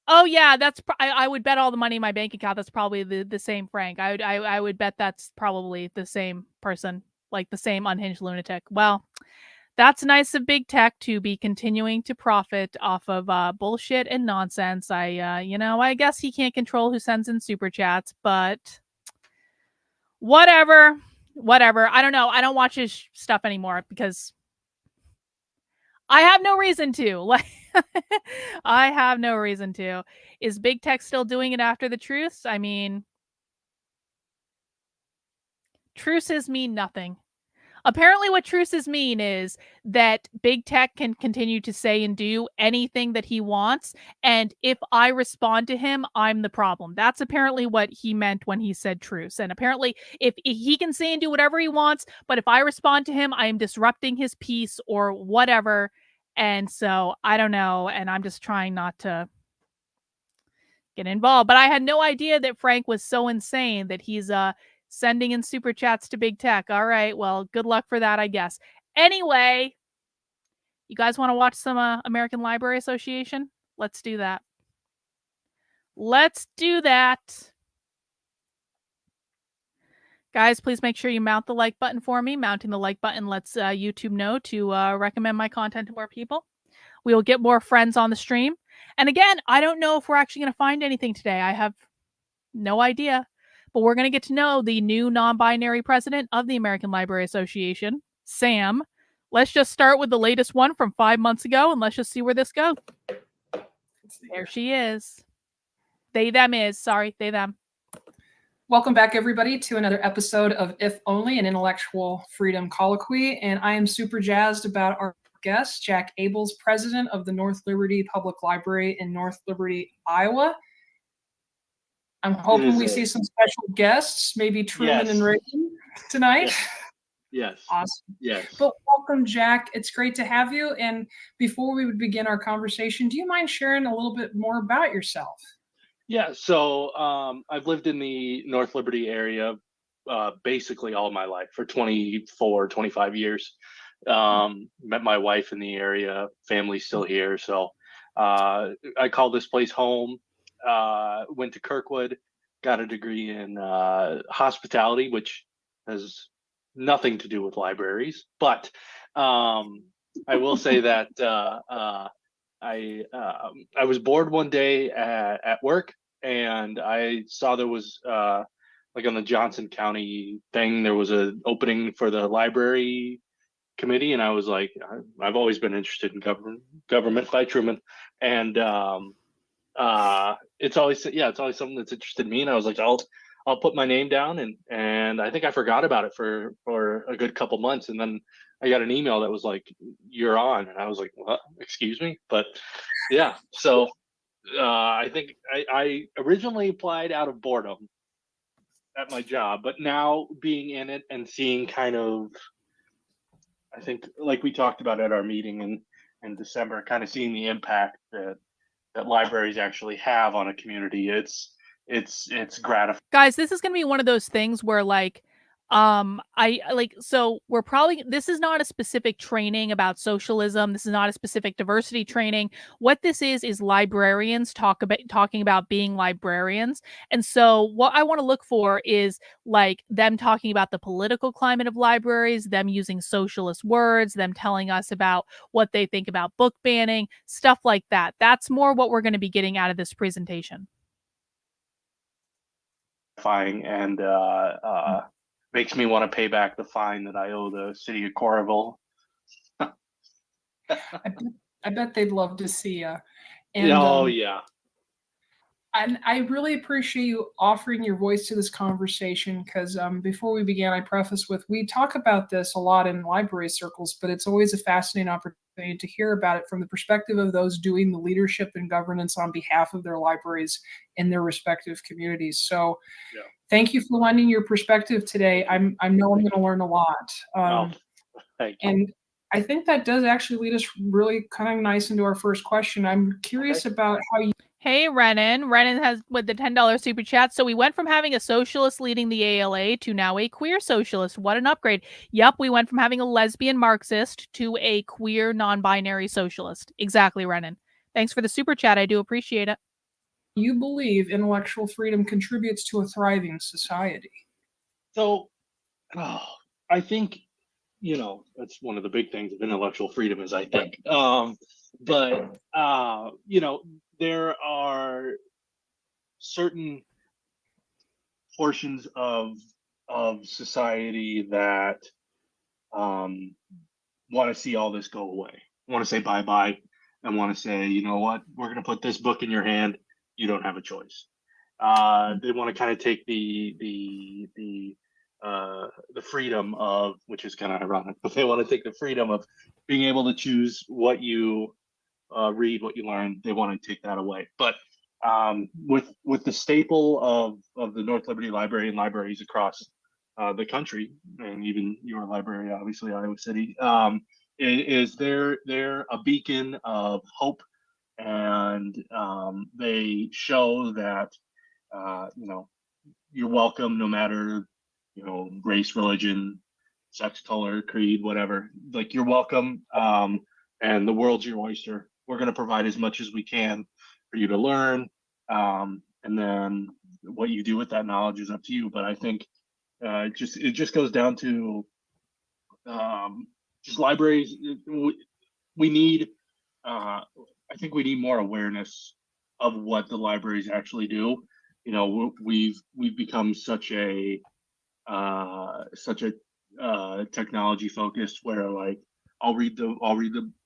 Speaker 2: Oh yeah, that's I would bet all the money in my bank account that's probably the same Frank. I would bet that's probably the same person, like the same unhinged lunatic. Well, that's nice of big tech to be continuing to profit off of bullshit and nonsense. I guess he can't control who sends in super chats, but whatever. I don't know. I don't watch his stuff anymore because I have no reason to. Like I have no reason to. Is big tech still doing it after the truce? I mean, truces mean nothing. Apparently what truces mean is that big tech can continue to say and do anything that he wants, and if I respond to him, I'm the problem. That's apparently what he meant when he said truce. And apparently if he can say and do whatever he wants, but if I respond to him, I am disrupting his peace or whatever. And so I don't know, and I'm just trying not to get involved. But I had no idea that Frank was so insane that he's sending in super chats to big tech. All right, well, good luck for that, I guess. Anyway, you guys want to watch some American Library Association? Let's do that. Let's do that. Guys, please make sure you mount the like button for me. Mounting the like button lets YouTube know to recommend my content to more people. We will get more friends on the stream. And again, I don't know if we're actually going to find anything today. I have no idea. But we're going to get to know the new non-binary president of the American Library Association, Sam. Let's just start with the latest one from 5 months ago, and let's just see where this goes. There she is. They, them is. Sorry, they, them.
Speaker 5: Welcome back, everybody, to another episode of If Only, an Intellectual Freedom Colloquy. And I am super jazzed about our guest, Jack Abels, president of the North Liberty Public Library in North Liberty, Iowa. I'm hoping we see some special guests, maybe Truman and Reagan tonight.
Speaker 6: Yes.
Speaker 5: Awesome.
Speaker 6: Yes.
Speaker 5: But welcome, Jack. It's great to have you. And before we would begin our conversation, do you mind sharing a little bit more about yourself?
Speaker 6: Yeah. So I've lived in the North Liberty area basically all my life for 24, 25 years. Met my wife in the area, family's still here. So I call this place home. Went to Kirkwood, got a degree in hospitality, which has nothing to do with libraries. But I will say that I was bored one day at work, and I saw there was like on the Johnson County thing, there was an opening for the library committee, and I was like, I've always been interested in government by Truman, and it's always something that's interested me, and I was like, I'll put my name down, and I think I forgot about it for a good couple months, and then I got an email that was like, you're on, and I was like, what? Excuse me? But yeah, so I think I originally applied out of boredom at my job, but now being in it and seeing kind of, I think like we talked about at our meeting in December, kind of seeing the impact that libraries actually have on a community, it's gratifying.
Speaker 2: Guys, this is going to be one of those things where like So we're probably, this is not a specific training about socialism. This is not a specific diversity training. What this is librarians talking about being librarians. And so what I want to look for is like them talking about the political climate of libraries, them using socialist words, them telling us about what they think about book banning, stuff like that. That's more what we're going to be getting out of this presentation.
Speaker 6: And makes me want to pay back the fine that I owe the city of Coralville.
Speaker 5: I bet they'd love to see you.
Speaker 6: Yeah.
Speaker 5: And I really appreciate you offering your voice to this conversation, because before we began, I preface with, we talk about this a lot in library circles, but it's always a fascinating opportunity to hear about it from the perspective of those doing the leadership and governance on behalf of their libraries in their respective communities. So thank you for lending your perspective today. I know I'm going to learn a lot.
Speaker 6: Thank you.
Speaker 5: And I think that does actually lead us really kind of nice into our first question. I'm curious about how you...
Speaker 2: Hey, Renan. Renan has with the $10 super chat. So we went from having a socialist leading the ALA to now a queer socialist. What an upgrade. Yep, we went from having a lesbian Marxist to a queer non-binary socialist. Exactly, Renan. Thanks for the super chat. I do appreciate it.
Speaker 5: You believe intellectual freedom contributes to a thriving society?
Speaker 6: So I think, that's one of the big things of intellectual freedom is, I think. There are certain portions of society that want to see all this go away, want to say bye-bye, and want to say, you know what, we're going to put this book in your hand. You don't have a choice. They want to kind of take the freedom of, which is kind of ironic, but they want to take the freedom of being able to choose what you read, what you learn. They want to take that away. But with the staple of the North Liberty Library and libraries across the country, and even your library, obviously Iowa City, is they're a beacon of hope, and they show that you're welcome no matter race, religion, sex, color, creed, whatever. Like, you're welcome, and the world's your oyster. We're going to provide as much as we can for you to learn, and then what you do with that knowledge is up to you. But I think it just goes down to just libraries. We need I think we need more awareness of what the libraries actually do. We've become such a technology focused, where like I'll read a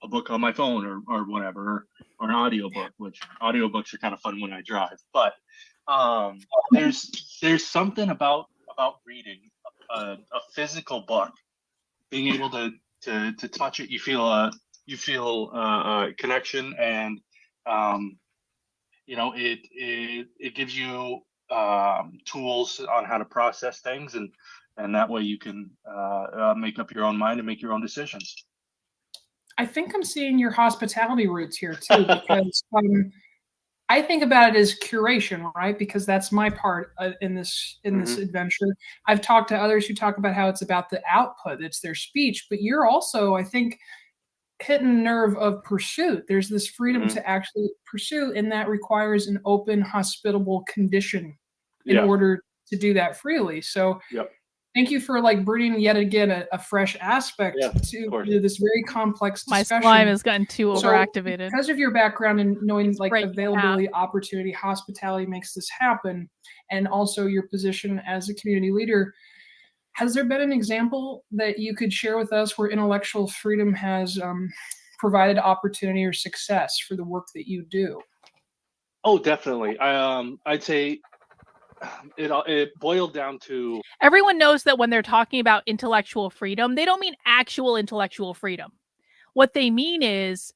Speaker 6: book on my phone or whatever, or an audiobook, which audiobooks are kind of fun when I drive. But there's something about reading a physical book, being able to touch it. You feel a connection, and it gives you tools on how to process things, and that way you can make up your own mind and make your own decisions.
Speaker 5: I think I'm seeing your hospitality roots here too, because I think about it as curation, right? Because that's my part in this adventure. I've talked to others who talk about how it's about the output, it's their speech, but you're also, I think, hitting the nerve of pursuit. There's this freedom to actually pursue, and that requires an open, hospitable condition in order to do that freely. So thank you for bringing yet again a fresh aspect to this very complex discussion.
Speaker 2: My slime has gotten too overactivated.
Speaker 5: Because of your background and knowing availability, opportunity, hospitality makes this happen, and also your position as a community leader, has there been an example that you could share with us where intellectual freedom has provided opportunity or success for the work that you do?
Speaker 6: Oh, definitely. I'd say it boiled down to,
Speaker 2: everyone knows that when they're talking about intellectual freedom, they don't mean actual intellectual freedom. What they mean is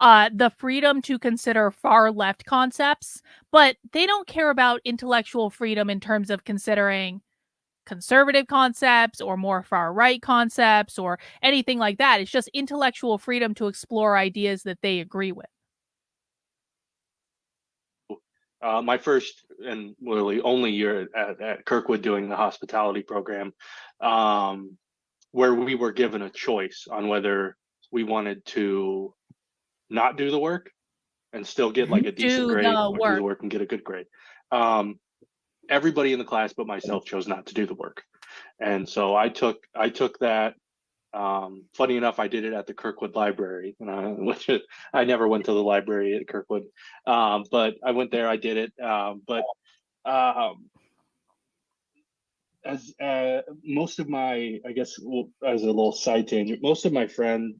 Speaker 2: the freedom to consider far left concepts, but they don't care about intellectual freedom in terms of considering conservative concepts or more far right concepts or anything like that. It's just intellectual freedom to explore ideas that they agree with.
Speaker 6: my first and literally only year at Kirkwood doing the hospitality program, where we were given a choice on whether we wanted to not do the work and still get like a decent
Speaker 2: Do
Speaker 6: grade,
Speaker 2: the
Speaker 6: or do
Speaker 2: work.
Speaker 6: the work and get a good grade. Everybody in the class but myself chose not to do the work, and so I took that. Funny enough, I did it at the Kirkwood Library, which I never went to the library at Kirkwood, but I went there. I did it, but as most of my, I guess, as a little side tangent, most of my friends,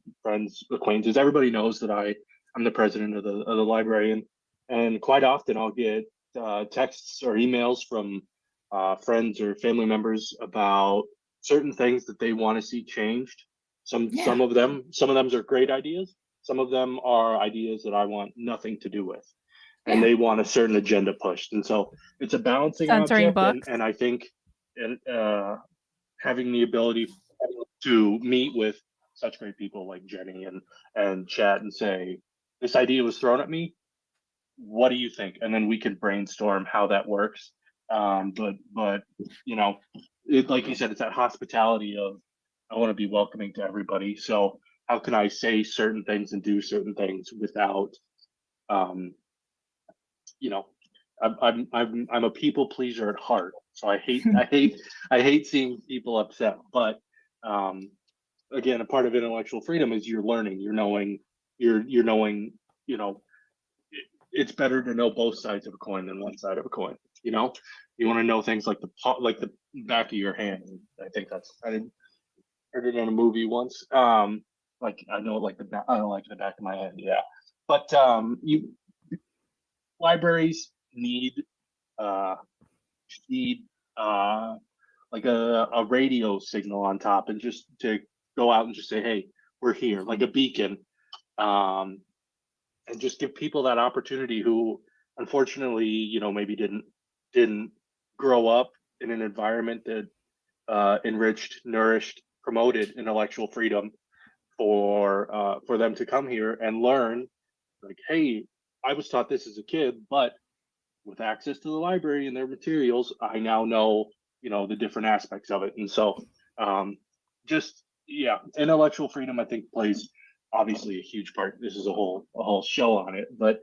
Speaker 6: acquaintances, everybody knows that I'm the president of the library, and quite often I'll get texts or emails from friends or family members about certain things that they want to see changed. Some of them are great ideas. Some of them are ideas that I want nothing to do with, and they want a certain agenda pushed. And so it's a balancing
Speaker 2: Censoring
Speaker 6: object,
Speaker 2: books.
Speaker 6: and I think having the ability to meet with such great people like Jenny and chat and say, this idea was thrown at me, what do you think? And then we can brainstorm how that works. But you know, like you said, it's that hospitality of, I want to be welcoming to everybody. So how can I say certain things and do certain things without, you know, I'm a people pleaser at heart. So I hate seeing people upset. But again, a part of intellectual freedom is you're learning, you're knowing, you know, it's better to know both sides of a coin than one side of a coin. You know, you want to know things like the back of your hand. I think I heard it in a movie once. Like I know like I don't like the back of my hand. Yeah, but libraries need like a radio signal on top, and just to go out and just say, hey, we're here, like a beacon, and just give people that opportunity who unfortunately, you know, maybe didn't grow up in an environment that enriched, nourished, promoted intellectual freedom, for them to come here and learn, like, hey, I was taught this as a kid, but with access to the library and their materials, I now know, you know, the different aspects of it. And so just, yeah, intellectual freedom, I think, plays obviously a huge part. This is a whole show on it, but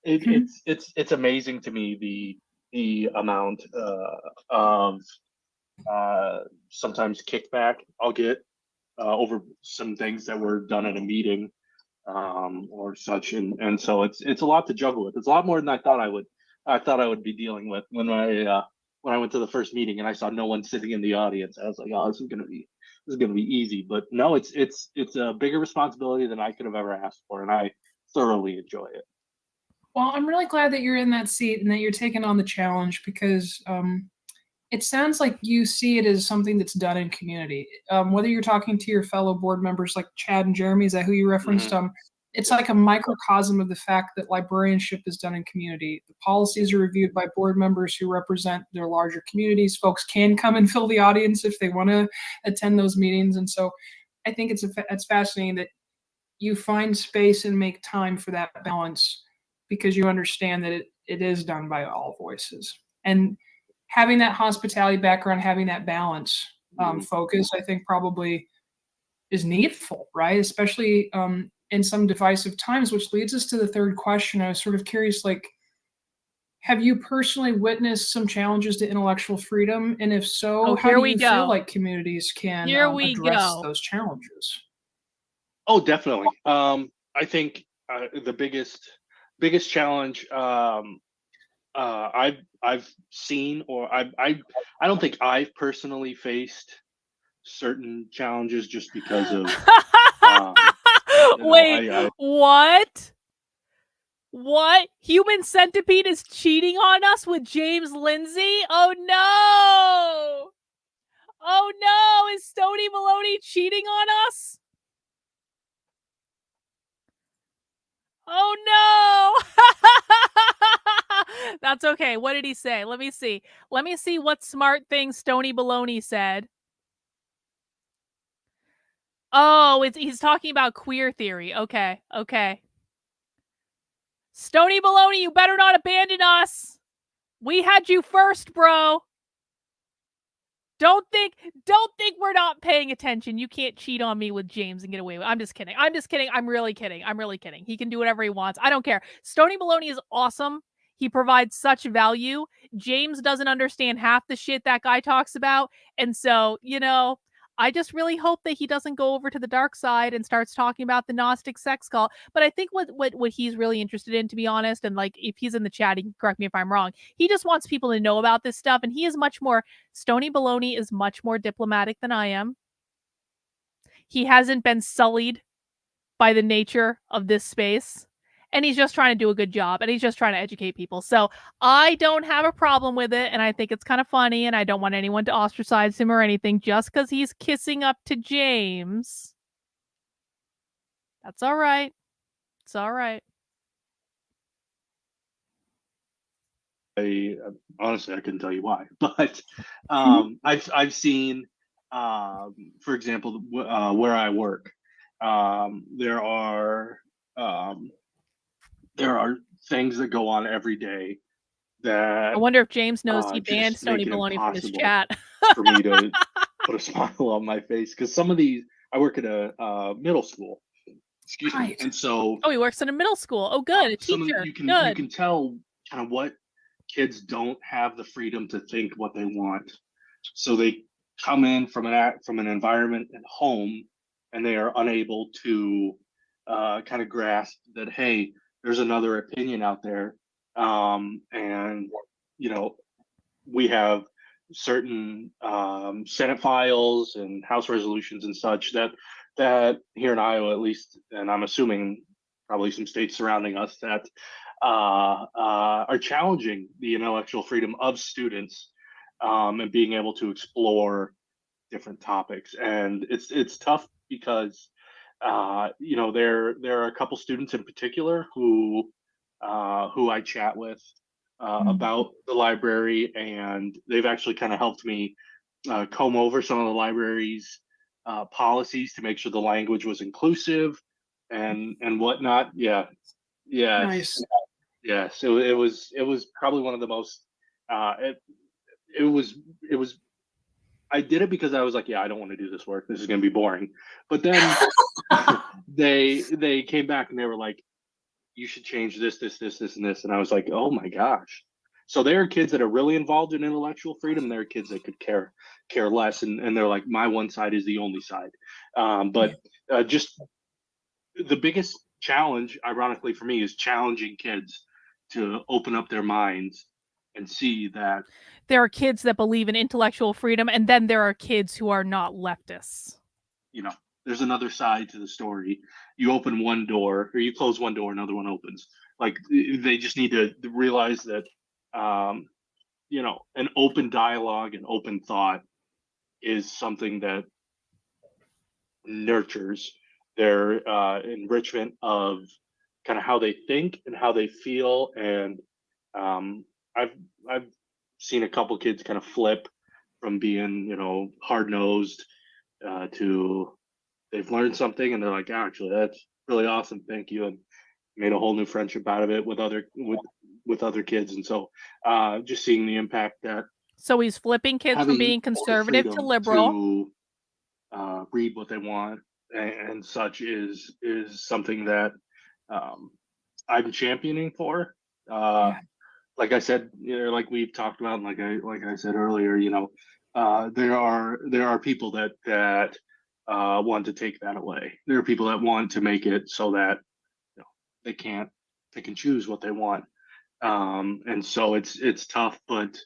Speaker 6: it's amazing to me the amount of sometimes kickback I'll get over some things that were done at a meeting, or such, and so it's a lot to juggle with. It's a lot more than I thought I would be dealing with when I went to the first meeting and I saw no one sitting in the audience. I was like, oh, this is gonna be easy. But no, it's a bigger responsibility than I could have ever asked for, and I thoroughly enjoy it.
Speaker 5: Well, I'm really glad that you're in that seat and that you're taking on the challenge, because it sounds like you see it as something that's done in community. Whether you're talking to your fellow board members like Chad and Jeremy, is that who you referenced?
Speaker 6: Mm-hmm.
Speaker 5: It's like a microcosm of the fact that librarianship is done in community. The policies are reviewed by board members who represent their larger communities. Folks can come and fill the audience if they want to attend those meetings. And so I think it's fascinating that you find space and make time for that balance, because you understand that it is done by all voices. And having that hospitality background, having that balance focus, I think probably is needful, right? Especially in some divisive times, which leads us to the third question. I was sort of curious, like, have you personally witnessed some challenges to intellectual freedom? And if so, how do you feel like communities can address those challenges?
Speaker 6: Oh, definitely. I think the biggest challenge I've seen, or I don't think I've personally faced certain challenges just because of
Speaker 2: wait, what? What? Human Centipede is cheating on us with James Lindsay? Oh no! Oh no! Is Stoney Maloney cheating on us? Oh no! That's okay. What did he say? Let me see. Let me see what smart thing Stoney Baloney said. Oh, he's talking about queer theory. Okay. Stoney Baloney, you better not abandon us. We had you first, bro. Don't think we're not paying attention. You can't cheat on me with James and get away with it. I'm just kidding. I'm really kidding. He can do whatever he wants. I don't care. Stony Maloney is awesome. He provides such value. James doesn't understand half the shit that guy talks about. And so, I just really hope that he doesn't go over to the dark side and starts talking about the Gnostic sex cult. But I think what he's really interested in, to be honest, and like if he's in the chat, he can correct me if I'm wrong. He just wants people to know about this stuff. And he is much more, Stony Baloney is much more diplomatic than I am. He hasn't been sullied by the nature of this space. And he's just trying to do a good job, and he's just trying to educate people. So I don't have a problem with it, and I think it's kind of funny, and I don't want anyone to ostracize him or anything just because he's kissing up to James. That's all right. It's all right.
Speaker 6: Honestly, I couldn't tell you why, but I've seen, for example, where I work, there are things that go on every day that
Speaker 2: I wonder if James knows he
Speaker 6: just
Speaker 2: banned Stony
Speaker 6: make it
Speaker 2: Baloney from his
Speaker 6: impossible
Speaker 2: chat.
Speaker 6: for me to put a smile on my face, because some of these, I work at a middle school, excuse me,
Speaker 5: Right.
Speaker 6: and so
Speaker 2: Oh, he works in a middle school. Oh, good. A
Speaker 6: some of
Speaker 2: teacher.
Speaker 6: you
Speaker 2: Good.
Speaker 6: can tell kind of what kids don't have the freedom to think what they want, so they come in from an environment at home, and they are unable to kind of grasp that, hey, there's another opinion out there, and we have certain Senate files and House resolutions and such that here in Iowa, at least, and I'm assuming probably some states surrounding us, that are challenging the intellectual freedom of students, and being able to explore different topics. And it's tough because there are a couple students in particular who I chat with about the library, and they've actually kind of helped me comb over some of the library's policies to make sure the language was inclusive and whatnot. Yeah, yes,
Speaker 5: Nice.
Speaker 6: yes. It was probably one of the most. It was. I did it because I was like, yeah, I don't want to do this work. This is going to be boring. But then they came back and they were like, you should change this, and this. And I was like, oh my gosh. So there are kids that are really involved in intellectual freedom. There are kids that could care less. And they're like, my one side is the only side. But just the biggest challenge, ironically for me, is challenging kids to open up their minds and see that
Speaker 2: There are kids that believe in intellectual freedom, and then there are kids who are not leftists.
Speaker 6: There's another side to the story. You open one door, or you close one door, another one opens. Like, they just need to realize that, an open dialogue and open thought is something that nurtures their enrichment of kind of how they think and how they feel. And I've seen a couple kids kind of flip from being hard nosed to they've learned something and they're like, actually, that's really awesome, thank you, and made a whole new friendship out of it with other kids. And so just seeing the impact that
Speaker 2: So he's flipping kids from being conservative to liberal.
Speaker 6: to read what they want and such is something that I'm championing for. Like I said, like we've talked about, and like I said earlier, there are people that want to take that away. There are people that want to make it so that they can't pick and choose what they want, and so it's tough. But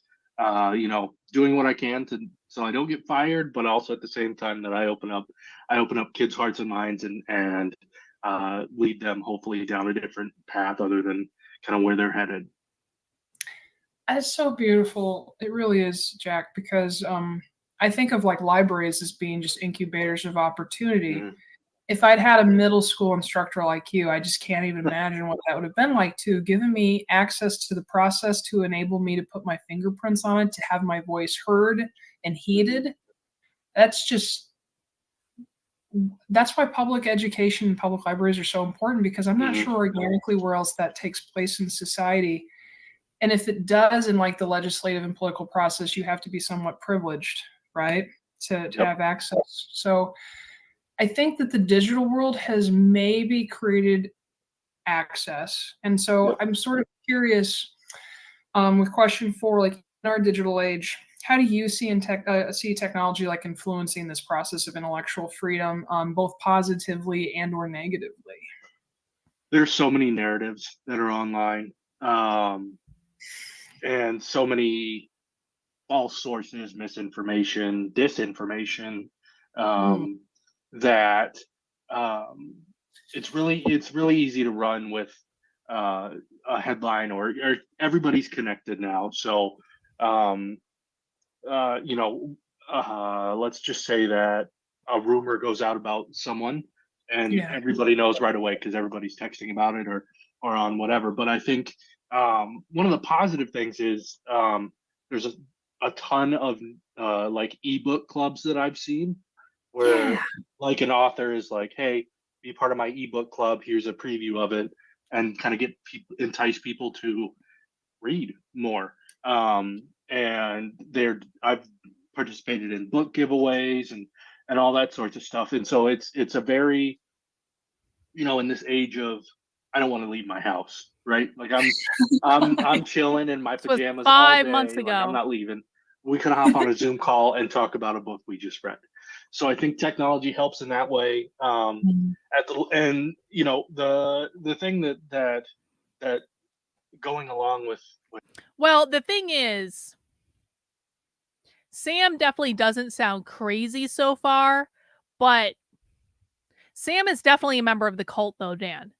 Speaker 6: doing what I can so I don't get fired, but also at the same time that I open up kids' hearts and minds and lead them hopefully down a different path other than kind of where they're headed.
Speaker 5: That's so beautiful. It really is, Jack, because I think of like libraries as being just incubators of opportunity.
Speaker 6: Mhm.
Speaker 5: If I'd had a middle school instructor like you, I just can't even imagine what that would have been like, too, giving me access to the process to enable me to put my fingerprints on it, to have my voice heard and heeded. That's why public education and public libraries are so important, because I'm not sure organically where else that takes place in society. And if it does in like the legislative and political process, you have to be somewhat privileged, right, to have access. So I think that the digital world has maybe created access. And so I'm sort of curious with question 4, like in our digital age, how do you see see technology like influencing this process of intellectual freedom, both positively and or negatively?
Speaker 6: There's so many narratives that are online, and so many false sources, misinformation, disinformation, that it's really easy to run with a headline, or everybody's connected now. So let's just say that a rumor goes out about someone, and everybody knows right away because everybody's texting about it, or on whatever. But I think one of the positive things is there's a ton of like ebook clubs that I've seen, where like an author is like, hey, be part of my ebook club, here's a preview of it, and kind of entice people to read more. And I've participated in book giveaways and all that sorts of stuff. And so it's a very, in this age of, I don't want to leave my house, right? Like I'm chilling in my pajamas all
Speaker 2: 5
Speaker 6: day.
Speaker 2: months
Speaker 6: Like,
Speaker 2: ago.
Speaker 6: I'm not leaving. We can hop on a Zoom call and talk about a book we just read. So I think technology helps in that way. The thing that going along with.
Speaker 2: Well, the thing is, Sam definitely doesn't sound crazy so far, but Sam is definitely a member of the cult, though, Dan.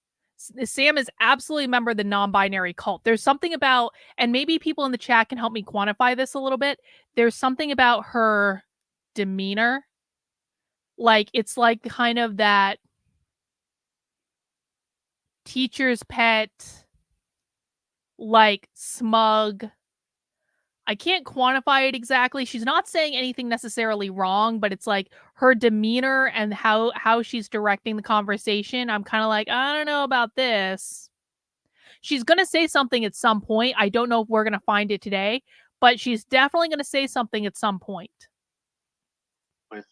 Speaker 2: Sam is absolutely a member of the non-binary cult. There's something about, and maybe people in the chat can help me quantify this a little bit. There's something about her demeanor. Like, it's like kind of that teacher's pet, like smug. I can't quantify it exactly. She's not saying anything necessarily wrong, but it's like her demeanor and how she's directing the conversation. I'm kind of like, I don't know about this. She's going to say something at some point. I don't know if we're going to find it today, but she's definitely going to say something at some point.
Speaker 6: With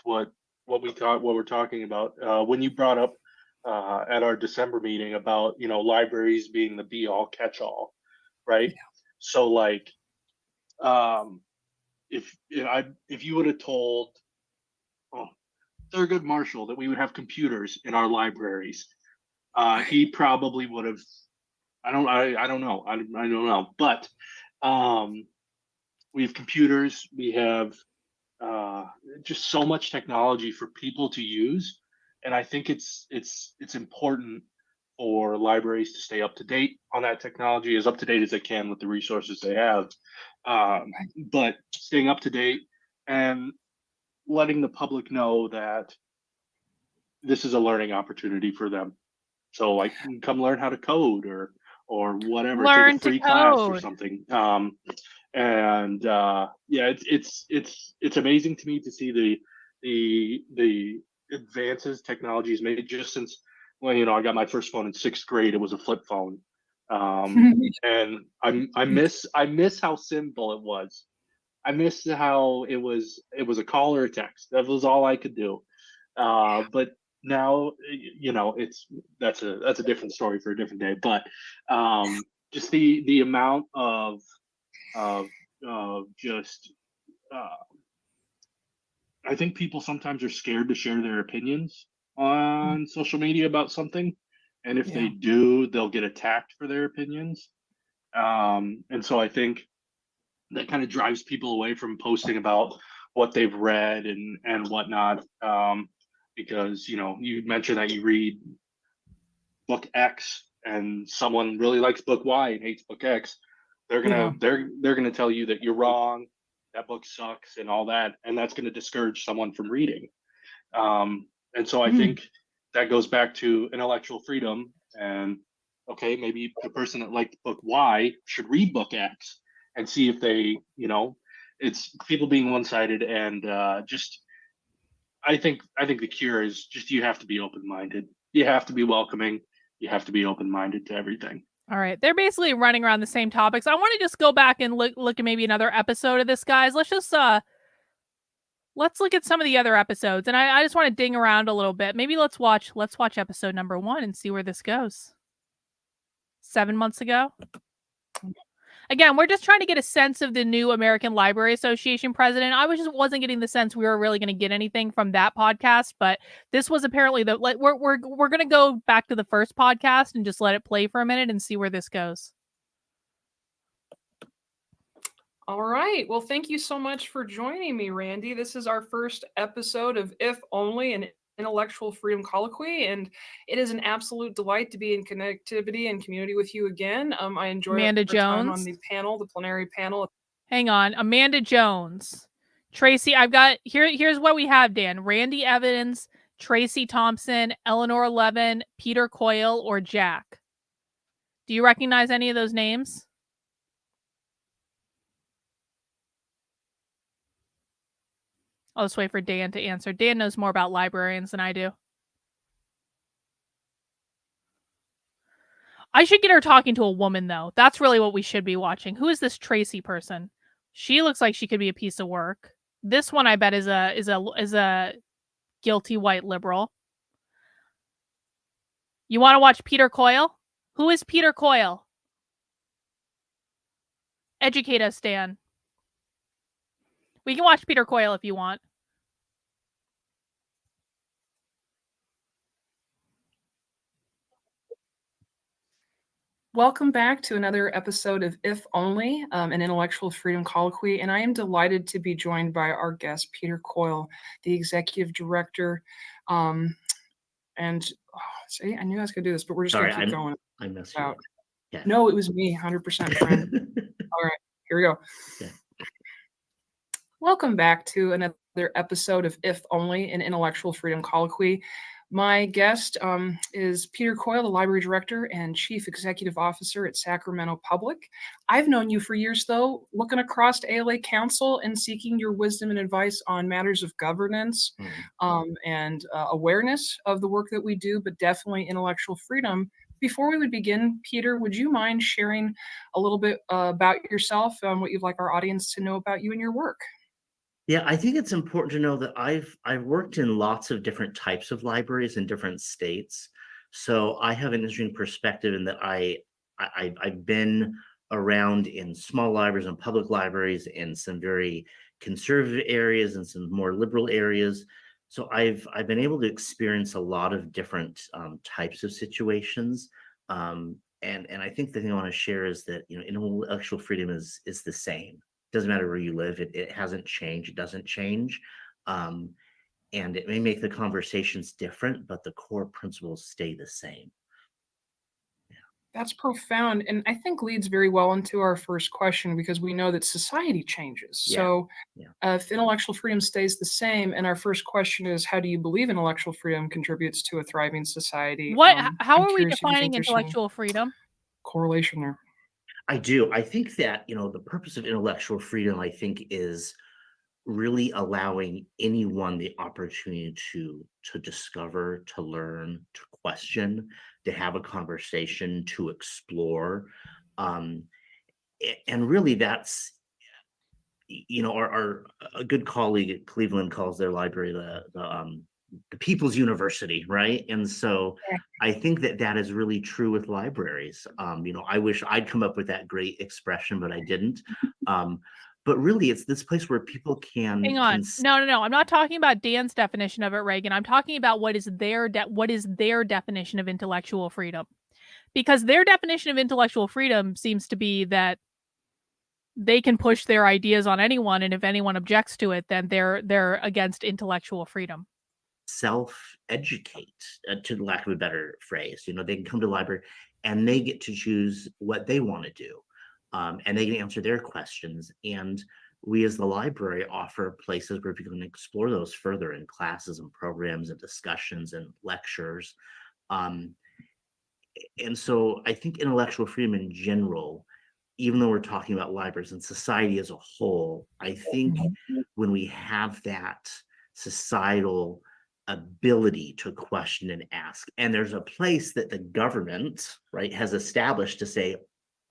Speaker 6: what we're talking about, when you brought up at our December meeting about, libraries being the be all catch all, right? Yeah. So like, if you would have told Thurgood Marshall that we would have computers in our libraries, he probably would have. I don't know. But we have computers. We have just so much technology for people to use, and I think it's important for libraries to stay up to date on that technology, as up to date as they can with the resources they have. But staying up to date and letting the public know that this is a learning opportunity for them. So like, come learn how to code or whatever, take a free class or something. It's amazing to me to see the advances technology has made just since, I got my first phone in 6th grade. It was a flip phone. And I miss how simple it was. I miss how it was a call or a text. That was all I could do. But now, that's a different story for a different day. But just the amount of just I think people sometimes are scared to share their opinions on social media about something, and if they do, they'll get attacked for their opinions. And so I think that kind of drives people away from posting about what they've read and whatnot. Because you mentioned that you read book X and someone really likes book Y and hates book X, they're gonna tell you that you're wrong, that book sucks and all that, and that's going to discourage someone from reading. And so I think that goes back to intellectual freedom. And okay, maybe the person that liked book Y should read book X and see if they, it's people being one-sided. And I think the cure is just, you have to be open-minded. You have to be welcoming. You have to be open-minded to everything.
Speaker 2: All right. They're basically running around the same topics. I want to just go back and look at maybe another episode of this, guys. Let's just let's look at some of the other episodes. And I just want to ding around a little bit. Maybe let's watch episode number 1 and see where this goes. 7 months ago. Again, we're just trying to get a sense of the new American Library Association president. I wasn't getting the sense we were really going to get anything from that podcast, but this was apparently we're going to go back to the first podcast and just let it play for a minute and see where this goes.
Speaker 5: All right. Well, thank you so much for joining me, Randy. This is our first episode of If Only, an Intellectual Freedom Colloquy, and it is an absolute delight to be in connectivity and community with you again. I enjoyed
Speaker 2: Amanda
Speaker 5: our time
Speaker 2: Jones.
Speaker 5: on the panel, the plenary panel.
Speaker 2: Hang on. Amanda Jones. Tracy, I've got here's what we have, Dan. Randy Evans, Tracy Thompson, Eleanor Levin, Peter Coyle, or Jack. Do you recognize any of those names? I'll just wait for Dan to answer. Dan knows more about librarians than I do. I should get her talking to a woman, though. That's really what we should be watching. Who is this Tracy person? She looks like she could be a piece of work. This one, I bet, is a guilty white liberal. You want to watch Peter Coyle? Who is Peter Coyle? Educate us, Dan. We can watch Peter Coyle if you want.
Speaker 5: Welcome back to another episode of If Only, an Intellectual Freedom Colloquy, and I am delighted to be joined by our guest, Peter Coyle, the Executive Director. See, I knew I was going to do this, but we're just going to keep going.
Speaker 7: I messed you up. Yeah.
Speaker 5: No, it was me, 100%, friend. All right, here we go.
Speaker 7: Yeah.
Speaker 5: Welcome back to another episode of If Only, an Intellectual Freedom Colloquy. My guest is Peter Coyle, the Library Director and Chief Executive Officer at Sacramento Public. I've known you for years, though, looking across ALA Council and seeking your wisdom and advice on matters of governance and awareness of the work that we do, but definitely intellectual freedom. Before we would begin, Peter, would you mind sharing a little bit about yourself and what you'd like our audience to know about you and your work?
Speaker 7: Yeah, I think it's important to know that I've worked in lots of different types of libraries in different states. So I have an interesting perspective in that I've been around in small libraries and public libraries in some very conservative areas and some more liberal areas. So I've been able to experience a lot of different types of situations. And I think the thing I want to share is that, you know, intellectual freedom is the same. Doesn't matter where you live, it hasn't changed, it doesn't change. And it may make the conversations different, but the core principles stay the same. Yeah.
Speaker 5: That's profound, and I think leads very well into our first question, because we know that society changes.
Speaker 7: Yeah.
Speaker 5: So
Speaker 7: Yeah.
Speaker 5: If intellectual freedom stays the same, and our first question is, how do you believe intellectual freedom contributes to a thriving society?
Speaker 2: How
Speaker 5: I'm
Speaker 2: are we
Speaker 5: curious if you think
Speaker 2: defining
Speaker 5: there's some
Speaker 2: intellectual freedom?
Speaker 5: correlation there.
Speaker 7: I do. I think that, you know, the purpose of intellectual freedom, I think, is really allowing anyone the opportunity to discover, to learn, to question, to have a conversation, to explore. And really that's, you know, a good colleague at Cleveland calls their library the People's University, right? And so
Speaker 5: Yeah.
Speaker 7: I think that is really true with libraries. You know, I wish I'd come up with that great expression, but I didn't. But really, it's this place where people can.
Speaker 2: Hang on. No. I'm not talking about Dan's definition of it, Reagan. I'm talking about what is their definition of intellectual freedom. Because their definition of intellectual freedom seems to be that they can push their ideas on anyone, and if anyone objects to it, then they're against intellectual freedom.
Speaker 7: Self-educate, to the lack of a better phrase. You know, they can come to the library and they get to choose what they want to do, and they can answer their questions. And we as the library offer places where people can explore those further in classes and programs and discussions and lectures. And so I think intellectual freedom in general, even though we're talking about libraries and society as a whole, I think when we have that societal ability to question and ask. And there's a place that the government, right, has established to say,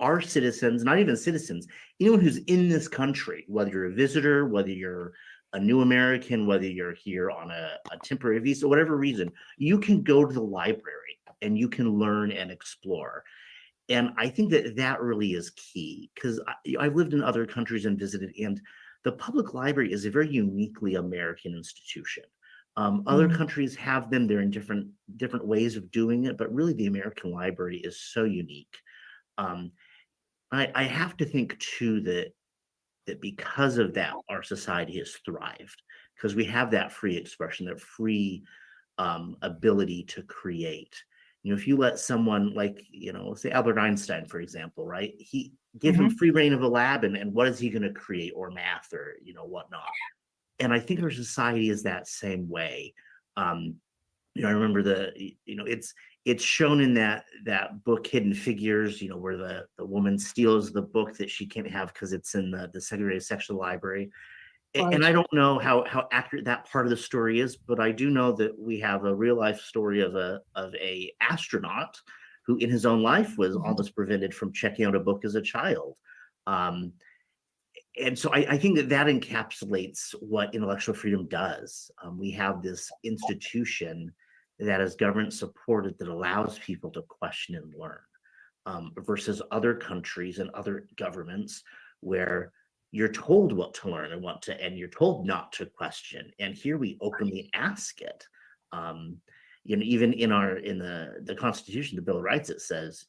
Speaker 7: our citizens, not even citizens, anyone who's in this country, whether you're a visitor, whether you're a new American, whether you're here on a temporary visa, whatever reason, you can go to the library and you can learn and explore. And I think that that really is key, because I've lived in other countries and visited, and the public library is a very uniquely American institution. Other countries have them; they're in different ways of doing it, but really, the American library is so unique. I have to think too that because of that, our society has thrived, because we have that free expression, that free ability to create. If you let someone like, say Albert Einstein, for example, right? He give him free reign of a lab, and what is he going to create, or math, or whatnot. And I think our society is that same way. I remember it's shown in that book Hidden Figures, where the woman steals the book that she can't have because it's in the segregated section of the library. And I don't know how accurate that part of the story is, but I do know that we have a real life story of a astronaut who in his own life was almost prevented from checking out a book as a child. And so I think that encapsulates what intellectual freedom does. We have this institution that is government supported, that allows people to question and learn, versus other countries and other governments where you're told what to learn and you're told not to question. And here we openly ask it. Even in the Constitution, the Bill of Rights, it says,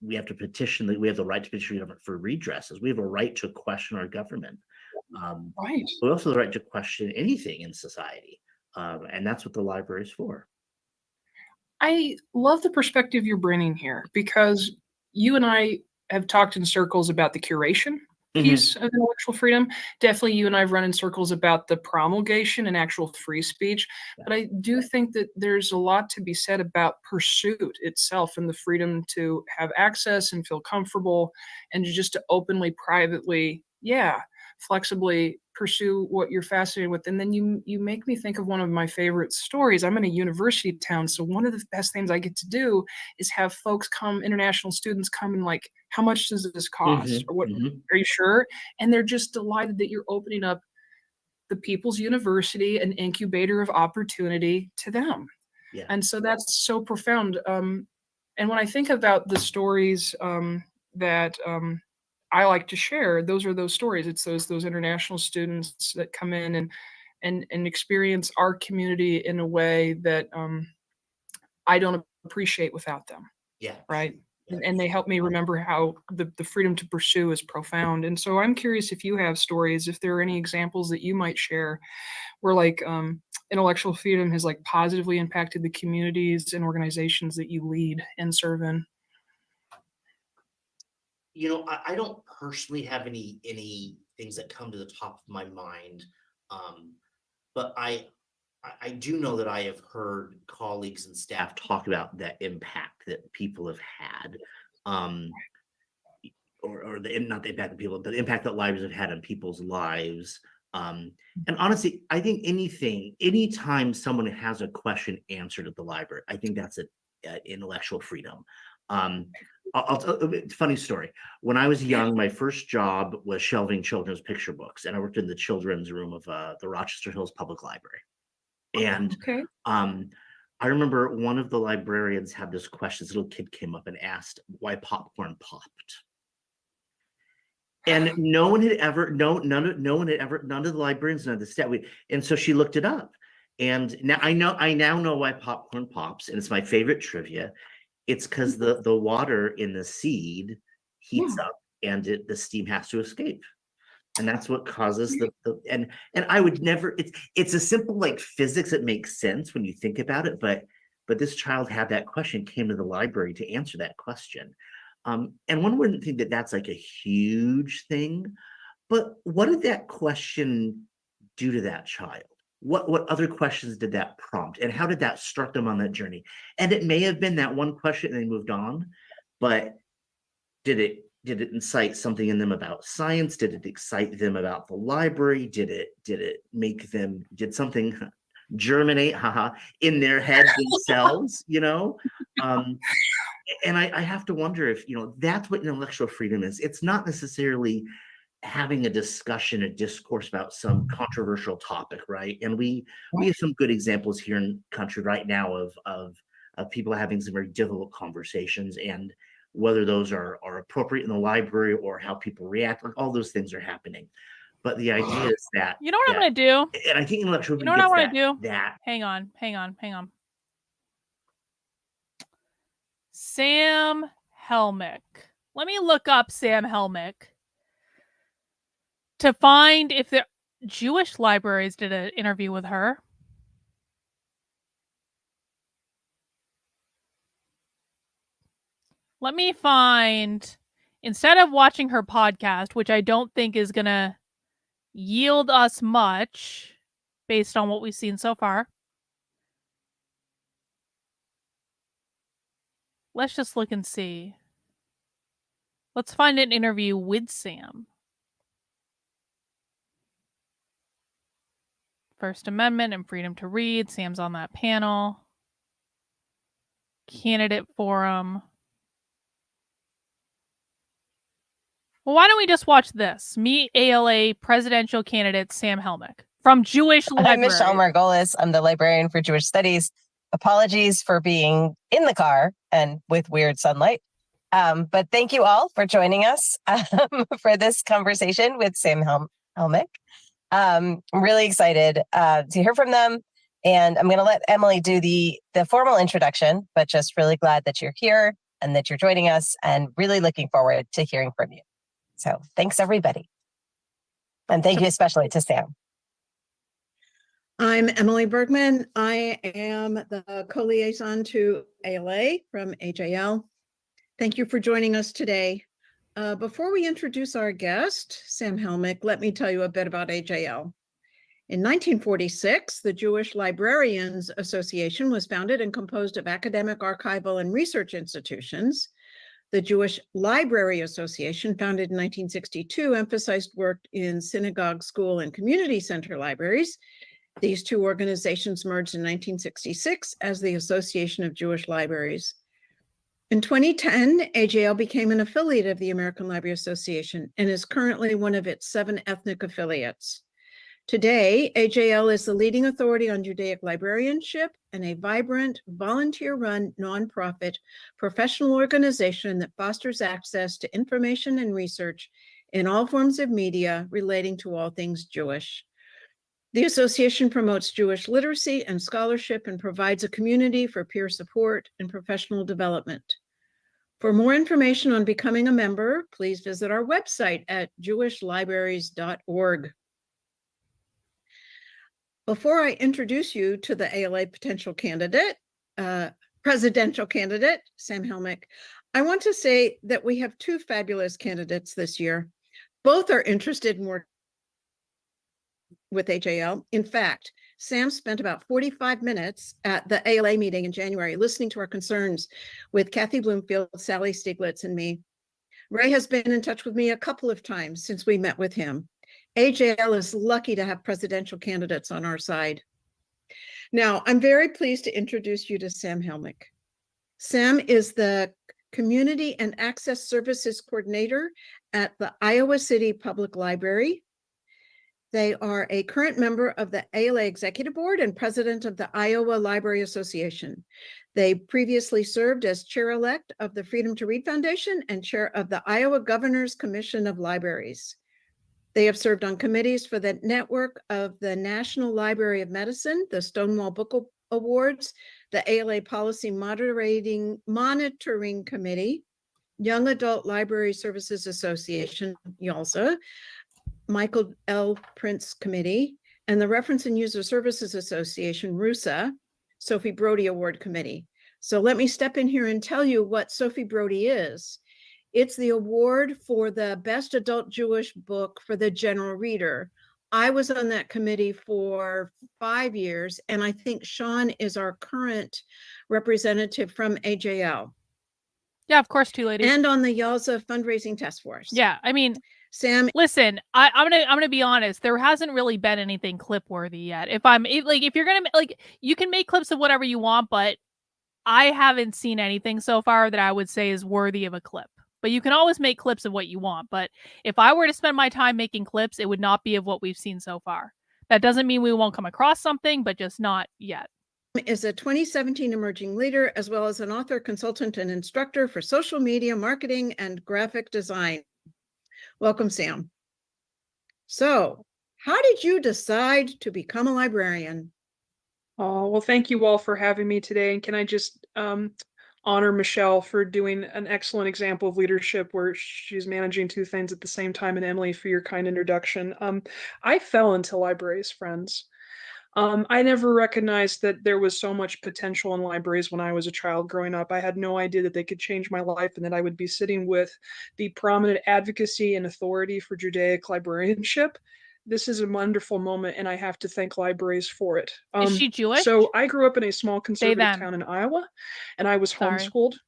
Speaker 7: we have to petition, we have the right to petition government for redresses. We have a right to question our government.
Speaker 5: Right.
Speaker 7: We also have the right to question anything in society. And that's what the library is for.
Speaker 5: I love the perspective you're bringing here, because you and I have talked in circles about the curation piece of intellectual freedom. Definitely you and I have run in circles about the promulgation and actual free speech. But I do think that there's a lot to be said about pursuit itself, and the freedom to have access and feel comfortable, and just to openly, privately, flexibly pursue what you're fascinated with. And then you make me think of one of my favorite stories. I'm in a university town, so one of the best things I get to do is have folks come, international students come, and like, how much does this cost? Or what, are you sure? And they're just delighted that you're opening up the People's University, an incubator of opportunity to them.
Speaker 7: Yeah.
Speaker 5: And so that's so profound. And when I think about the stories that I like to share, those are those stories. It's those international students that come in and experience our community in a way that I don't appreciate without them.
Speaker 7: Yeah.
Speaker 5: Right. And they help me remember how the freedom to pursue is profound. And so I'm curious if you have stories, if there are any examples that you might share where like intellectual freedom has like positively impacted the communities and organizations that you lead and serve in.
Speaker 7: I don't personally have any things that come to the top of my mind, but I do know that I have heard colleagues and staff talk about that impact that people have had, or not the impact of people, but the impact that libraries have had on people's lives. And honestly, I think anytime someone has a question answered at the library, I think that's an intellectual freedom. I'll tell a funny story. When I was young, my first job was shelving children's picture books, and I worked in the children's room of the Rochester Hills Public Library. And I remember one of the librarians had this question. This little kid came up and asked why popcorn popped. And none of the librarians, none of the staff. And so she looked it up. And now I now know why popcorn pops, and it's my favorite trivia. It's because the water in the seed heats up, and the steam has to escape, and that's what causes and I would never. It's a simple like physics that makes sense when you think about it, but this child had that question, came to the library to answer that question, and one wouldn't think that that's like a huge thing, but what did that question do to that child? What other questions did that prompt, and how did that start them on that journey? And it may have been that one question and they moved on, but did it incite something in them about science? Did it excite them about the library? Did something germinate, in their head themselves, you know? And I have to wonder if, you know, that's what intellectual freedom is. It's not necessarily having a discussion, a discourse about some controversial topic, right? And we have some good examples here in the country right now of people having some very difficult conversations, and whether those are appropriate in the library or how people react, like all those things are happening. But the idea is that
Speaker 2: You know what I'm going to do?
Speaker 7: and I think intellectual
Speaker 2: You know what I
Speaker 7: freedom
Speaker 2: want to do?
Speaker 7: that
Speaker 2: Hang on. Sam Helmick. Let me look up Sam Helmick to find if the Jewish libraries did an interview with her. Let me find, instead of watching her podcast, which I don't think is going to yield us much based on what we've seen so far. Let's just look and see. Let's find an interview with Sam. First Amendment and freedom to read. Sam's on that panel. Candidate forum. Well, why don't we just watch this? Meet ALA presidential candidate Sam Helmick from Jewish Library.
Speaker 8: I'm Michelle Margolis. I'm the librarian for Jewish Studies. Apologies for being in the car and with weird sunlight. But thank you all for joining us for this conversation with Sam Helmick. I'm really excited to hear from them. And I'm going to let Emily do the formal introduction, but just really glad that you're here and that you're joining us, and really looking forward to hearing from you. So thanks, everybody. And thank you especially to Sam.
Speaker 9: I'm Emily Bergman. I am the co-liaison to ALA from AJL. Thank you for joining us today. Before we introduce our guest, Sam Helmick, let me tell you a bit about AJL. In 1946, the Jewish Librarians Association was founded and composed of academic, archival, and research institutions. The Jewish Library Association, founded in 1962, emphasized work in synagogue, school, and community center libraries. These two organizations merged in 1966 as the Association of Jewish Libraries. In 2010, AJL became an affiliate of the American Library Association and is currently one of its 7 ethnic affiliates. Today, AJL is the leading authority on Judaic librarianship and a vibrant, volunteer-run, nonprofit professional organization that fosters access to information and research in all forms of media relating to all things Jewish. The association promotes Jewish literacy and scholarship and provides a community for peer support and professional development. For more information on becoming a member, please visit our website at jewishlibraries.org. Before I introduce you to the ALA potential candidate, presidential candidate, Sam Helmick, I want to say that we have 2 fabulous candidates this year. Both are interested in working with AJL. In fact, Sam spent about 45 minutes at the ALA meeting in January listening to our concerns with Kathy Bloomfield, Sally Stieglitz, and me. Ray has been in touch with me a couple of times since we met with him. AJL is lucky to have presidential candidates on our side. Now, I'm very pleased to introduce you to Sam Helmick. Sam is the Community and Access Services Coordinator at the Iowa City Public Library. They are a current member of the ALA Executive Board and president of the Iowa Library Association. They previously served as chair-elect of the Freedom to Read Foundation and chair of the Iowa Governor's Commission of Libraries. They have served on committees for the network of the National Library of Medicine, the Stonewall Book Awards, the ALA Policy Monitoring Committee, Young Adult Library Services Association, YALSA, Michael L. Prince Committee, and the Reference and User Services Association, RUSA, Sophie Brody Award Committee. So let me step in here and tell you what Sophie Brody is. It's the award for the best adult Jewish book for the general reader. I was on that committee for 5 years, and I think Sean is our current representative from AJL.
Speaker 2: Yeah, of course, 2 ladies.
Speaker 9: And on the YALSA fundraising task force.
Speaker 2: Yeah, I mean,
Speaker 9: Sam,
Speaker 2: Listen, I'm gonna be honest. There hasn't really been anything clip worthy yet. If you're gonna like, you can make clips of whatever you want, but I haven't seen anything so far that I would say is worthy of a clip. But you can always make clips of what you want. But if I were to spend my time making clips, it would not be of what we've seen so far. That doesn't mean we won't come across something, but just not yet.
Speaker 9: is a 2017 emerging leader, as well as an author, consultant, and instructor for social media marketing and graphic design. Welcome, Sam. So, how did you decide to become a librarian?
Speaker 5: Oh, well, thank you all for having me today. And can I just honor Michelle for doing an excellent example of leadership where she's managing two things at the same time, and Emily for your kind introduction. I fell into libraries, friends. I never recognized that there was so much potential in libraries when I was a child growing up. I had no idea that they could change my life and that I would be sitting with the prominent advocacy and authority for Judaic librarianship. This is a wonderful moment, and I have to thank libraries for it.
Speaker 2: Is she Jewish?
Speaker 5: So I grew up in a small conservative
Speaker 2: them.
Speaker 5: town in Iowa, and I was
Speaker 2: Sorry.
Speaker 5: homeschooled with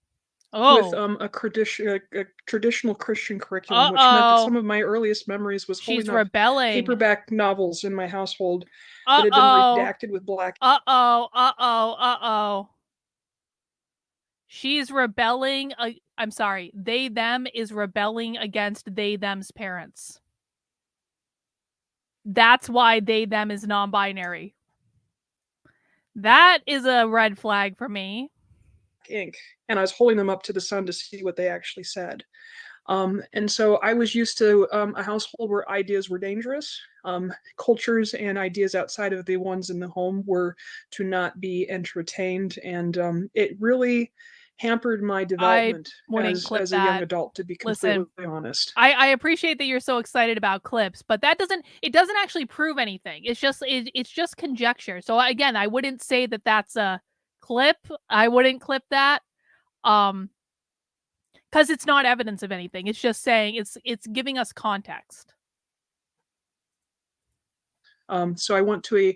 Speaker 2: Oh,
Speaker 5: a traditional Christian curriculum, which meant that some of my earliest memories was
Speaker 2: she's
Speaker 5: holding up
Speaker 2: rebelling.
Speaker 5: paperback novels in my household that had been redacted with black.
Speaker 2: She's rebelling. I'm sorry. They, them is rebelling against they, them's parents. That's why they, them is non-binary. That is a red flag for me.
Speaker 5: Ink, and I was holding them up to the sun to see what they actually said. And so I was used to a household where ideas were dangerous. Cultures and ideas outside of the ones in the home were to not be entertained. And it really hampered my development as a young adult, to be completely honest.
Speaker 2: I appreciate that you're so excited about clips, but it doesn't actually prove anything. It's just conjecture. So again, I wouldn't say that that's a clip. I wouldn't clip that. Because it's not evidence of anything. It's just saying it's giving us context.
Speaker 5: So I went to a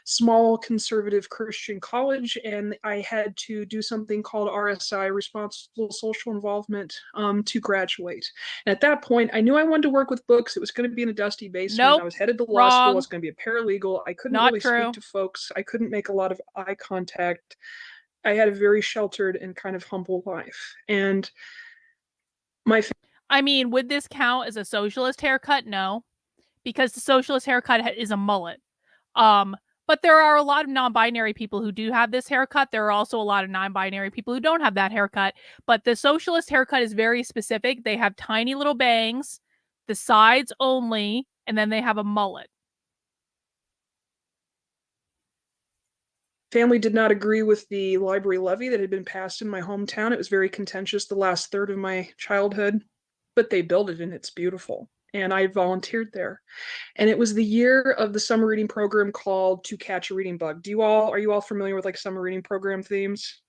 Speaker 5: small conservative Christian college, and I had to do something called RSI, Responsible Social Involvement, to graduate. And at that point, I knew I wanted to work with books. It was going to be in a dusty basement.
Speaker 2: Nope,
Speaker 5: I was headed to law school. I was going to be a paralegal. I couldn't really speak to folks. I couldn't make a lot of eye contact. I had a very sheltered and kind of humble life. And
Speaker 2: I mean, would this count as a socialist haircut? No, because the socialist haircut is a mullet. But there are a lot of non-binary people who do have this haircut. There are also a lot of non-binary people who don't have that haircut. But the socialist haircut is very specific. They have tiny little bangs, the sides only, and then they have a mullet.
Speaker 5: Family did not agree with the library levy that had been passed in my hometown. It was very contentious the last third of my childhood, but they built it and it's beautiful. And I volunteered there. And it was the year of the summer reading program called To Catch a Reading Bug. Are you all familiar with like summer reading program themes?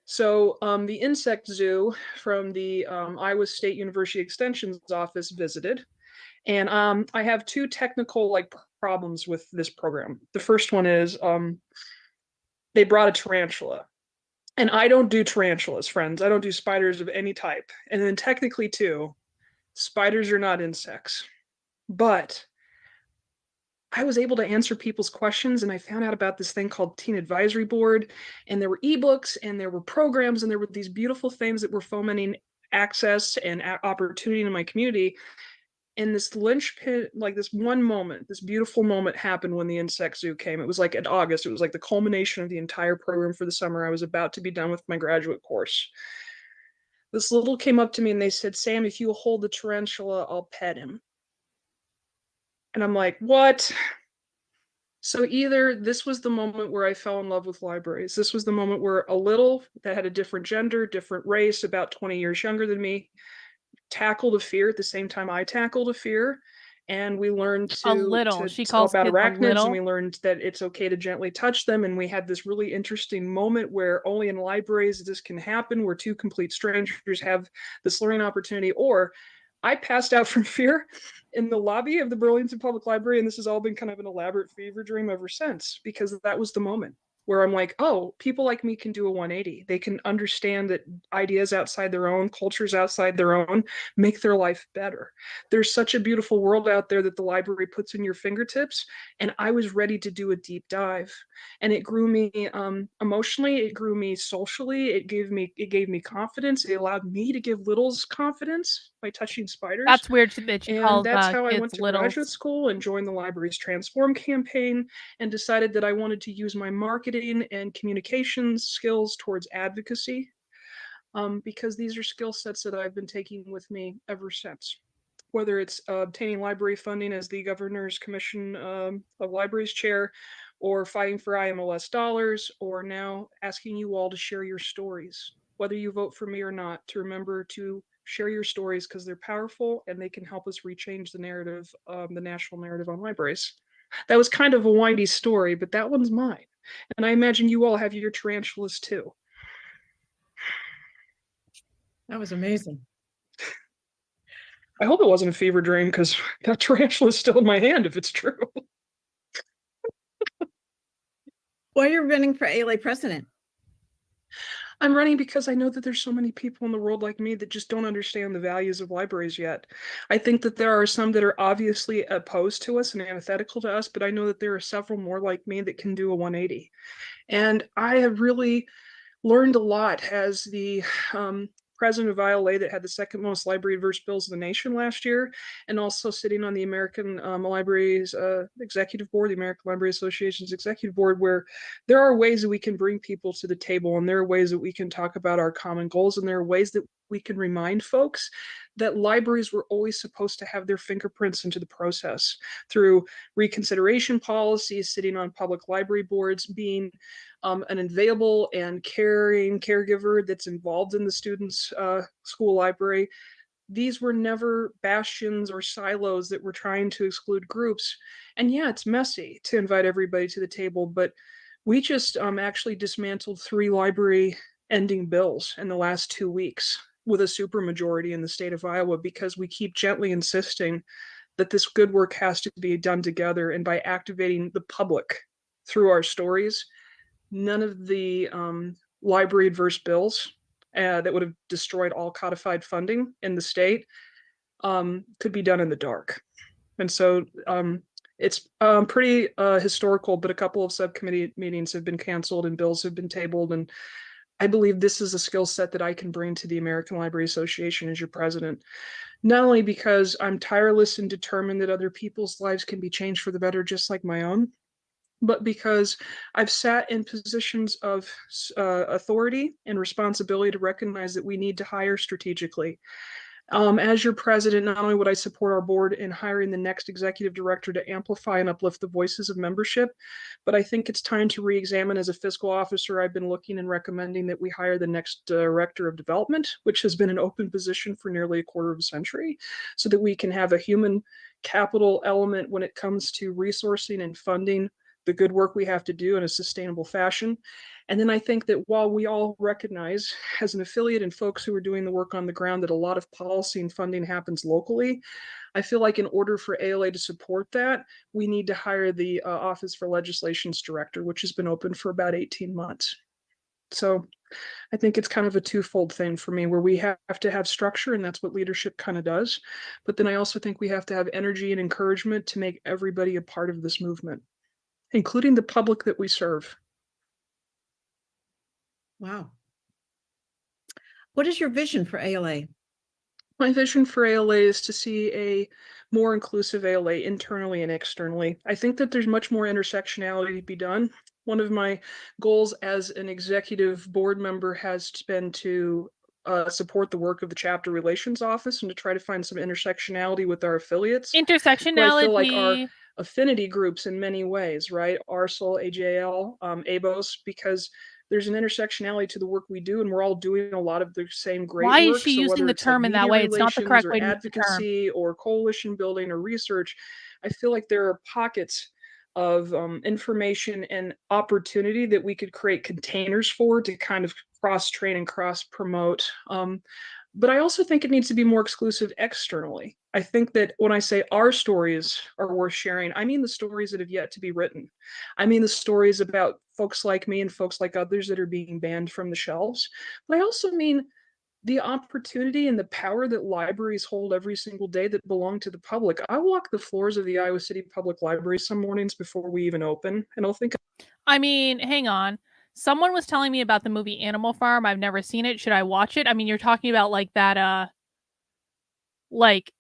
Speaker 5: So the insect zoo from the Iowa State University Extension's office visited. And I have two technical like problems with this program. The first one is they brought a tarantula. And I don't do tarantulas, friends. I don't do spiders of any type. And then technically too, spiders are not insects. But I was able to answer people's questions, and I found out about this thing called Teen Advisory Board, and there were ebooks and there were programs and there were these beautiful things that were fomenting access and opportunity in my community. And this linchpin, like this one moment, this beautiful moment happened when the insect zoo came. It was like in August. It was like the culmination of the entire program for the summer. I was about to be done with my graduate course. This little came up to me and they said, "Sam, if you hold the tarantula, I'll pet him." And I'm like, what? So either this was the moment where I fell in love with libraries. This was the moment where a little that had a different gender, different race, about 20 years younger than me, tackled a fear at the same time I tackled a fear. And we learned to tell about arachnids, and we learned that it's okay to gently touch them. And we had this really interesting moment where only in libraries this can happen, where two complete strangers have this learning opportunity. Or I passed out from fear in the lobby of the Burlington Public Library, and this has all been kind of an elaborate fever dream ever since, because that was the moment. where I'm like, oh, people like me can do a 180. They can understand that ideas outside their own, cultures outside their own, make their life better. There's such a beautiful world out there that the library puts in your fingertips, and I was ready to do a deep dive. And it grew me emotionally, it grew me socially, it gave me confidence. It allowed me to give littles confidence by touching spiders.
Speaker 2: That's weird that she
Speaker 5: And
Speaker 2: calls
Speaker 5: that's how I
Speaker 2: kids
Speaker 5: went to
Speaker 2: littles.
Speaker 5: graduate school and joined the library's Transform campaign, and decided that I wanted to use my marketing and communications skills towards advocacy, because these are skill sets that I've been taking with me ever since. Whether it's obtaining library funding as the Governor's Commission of Libraries chair, or fighting for IMLS dollars, or now asking you all to share your stories, whether you vote for me or not, to remember to share your stories, because they're powerful and they can help us rechange the narrative, the national narrative on libraries. That was kind of a windy story, but that one's mine. And I imagine you all have your tarantulas too.
Speaker 9: That was amazing.
Speaker 5: I hope it wasn't a fever dream, because that tarantula is still in my hand if it's true.
Speaker 9: Why are you running for ALA president?
Speaker 5: I'm running because I know that there's so many people in the world like me that just don't understand the values of libraries yet. I think that there are some that are obviously opposed to us and antithetical to us, but I know that there are several more like me that can do a 180. And I have really learned a lot as the president of ILA that had the second most library adverse bills in the nation last year, and also sitting on the American Libraries Executive Board, the American Library Association's Executive Board, where there are ways that we can bring people to the table, and there are ways that we can talk about our common goals, and there are ways that we can remind folks that libraries were always supposed to have their fingerprints into the process through reconsideration policies, sitting on public library boards, being an available and caring caregiver that's involved in the student's school library. These were never bastions or silos that were trying to exclude groups. And yeah, it's messy to invite everybody to the table, but we just actually dismantled 3 library ending bills in the last 2 weeks with a supermajority in the state of Iowa, because we keep gently insisting that this good work has to be done together. And by activating the public through our stories, none of the library adverse bills that would have destroyed all codified funding in the state could be done in the dark. And so it's pretty historical, but a couple of subcommittee meetings have been canceled and bills have been tabled. And I believe this is a skill set that I can bring to the American Library Association as your president, not only because I'm tireless and determined that other people's lives can be changed for the better, just like my own, but because I've sat in positions of authority and responsibility to recognize that we need to hire strategically. As your president, not only would I support our board in hiring the next executive director to amplify and uplift the voices of membership, but I think it's time to re-examine as a fiscal officer. I've been looking and recommending that we hire the next director of development, which has been an open position for nearly a quarter of a century, so that we can have a human capital element when it comes to resourcing and funding the good work we have to do in a sustainable fashion. And then I think that while we all recognize as an affiliate and folks who are doing the work on the ground that a lot of policy and funding happens locally, I feel like in order for ALA to support that, we need to hire the Office for Legislation's director, which has been open for about 18 months. So I think it's kind of a twofold thing for me, where we have to have structure, and that's what leadership kind of does. But then I also think we have to have energy and encouragement to make everybody a part of this movement, including the public that we serve.
Speaker 9: Wow. What is your vision for ALA?
Speaker 5: My vision for ALA is to see a more inclusive ALA internally and externally. I think that there's much more intersectionality to be done. One of my goals as an executive board member has been to support the work of the chapter relations office and to try to find some intersectionality with our affiliates.
Speaker 2: Intersectionality.
Speaker 5: I feel like our affinity groups in many ways, right? ARSL, AJL, ABOS, because there's an intersectionality to the work we do, and we're all doing a lot of the same great work.
Speaker 2: Why is she using the term in that way? It's not the correct way to use the term.
Speaker 5: Advocacy or coalition building or research, I feel like there are pockets of information and opportunity that we could create containers for to kind of cross-train and cross-promote. But I also think it needs to be more exclusive externally. I think that when I say our stories are worth sharing, I mean the stories that have yet to be written. I mean the stories about folks like me and folks like others that are being banned from the shelves, but I also mean the opportunity and the power that libraries hold every single day that belong to the public. I walk the floors of the Iowa City Public Library some mornings before we even open, and I'll think,
Speaker 2: I mean, hang on. Someone was telling me about the movie Animal Farm. I've never seen it. Should I watch it? I mean, you're talking about like that like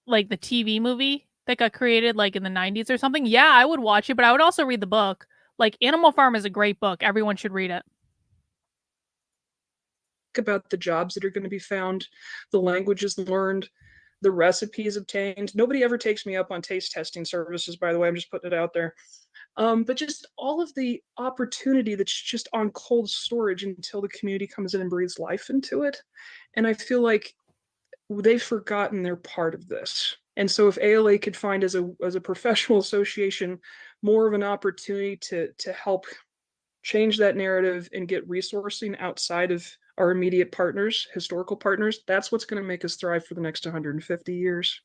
Speaker 2: the TV movie that got created like in the 90s or something. Yeah, I would watch it, but I would also read the book. Like Animal Farm is a great book. Everyone should read it.
Speaker 5: about the jobs that are going to be found, the languages learned, the recipes obtained. Nobody ever takes me up on taste testing services, by the way. I'm just putting it out there. But just all of the opportunity that's just on cold storage until the community comes in and breathes life into it. And I feel like they've forgotten they're part of this. And so if ALA could find as a professional association more of an opportunity to help change that narrative and get resourcing outside of our immediate partners, historical partners, that's what's going to make us thrive for the next 150 years.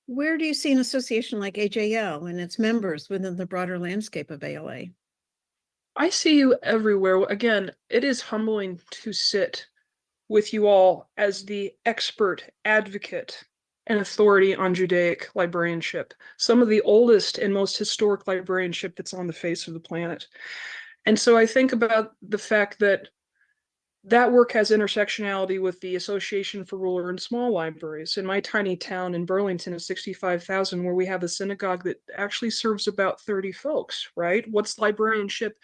Speaker 9: Where do you see an association like AJL and its members within the broader landscape of ALA?
Speaker 5: I see you everywhere. Again, it is humbling to sit with you all as the expert advocate and authority on Judaic librarianship, some of the oldest and most historic librarianship that's on the face of the planet. And so I think about the fact that that work has intersectionality with the Association for Rural and Small Libraries. In my tiny town in Burlington of 65,000, where we have a synagogue that actually serves about 30 folks, right? What's librarianship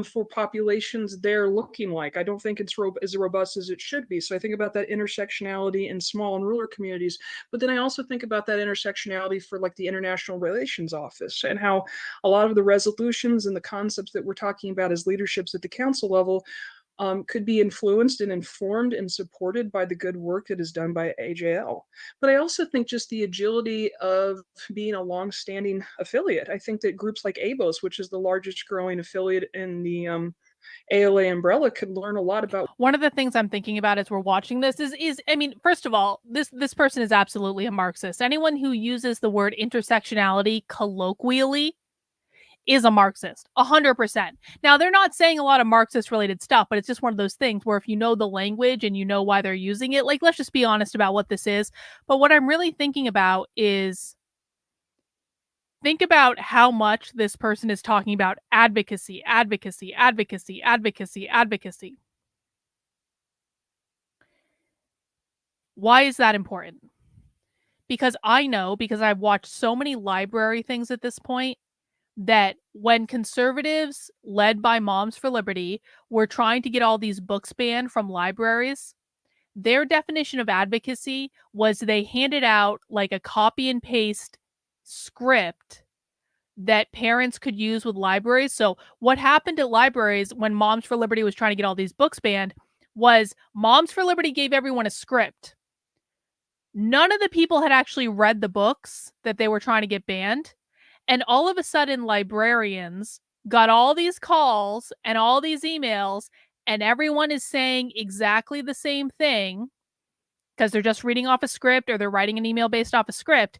Speaker 5: for populations there looking like? I don't think it's as robust as it should be. So I think about that intersectionality in small and rural communities. But then I also think about that intersectionality for like the International Relations Office and how a lot of the resolutions and the concepts that we're talking about as leaderships at the council level could be influenced and informed and supported by the good work that is done by AJL. But I also think just the agility of being a longstanding affiliate. I think that groups like ABOS, which is the largest growing affiliate in the ALA umbrella, could learn a lot about.
Speaker 2: One of the things I'm thinking about as we're watching this is I mean, first of all, this person is absolutely a Marxist. Anyone who uses the word intersectionality colloquially is a Marxist, 100%. Now, they're not saying a lot of Marxist related stuff, but it's just one of those things where if you know the language and you know why they're using it, like, let's just be honest about what this is. But what I'm really thinking about is think about how much this person is talking about advocacy, advocacy, advocacy, advocacy, advocacy. Why is that important? Because I know, because I've watched so many library things at this point, that when conservatives led by Moms for Liberty were trying to get all these books banned from libraries, their definition of advocacy was they handed out like a copy and paste script that parents could use with libraries. So what happened at libraries when Moms for Liberty was trying to get all these books banned was Moms for Liberty gave everyone a script. None of the people had actually read the books that they were trying to get banned. And all of a sudden, librarians got all these calls and all these emails, and everyone is saying exactly the same thing because they're just reading off a script or they're writing an email based off a script.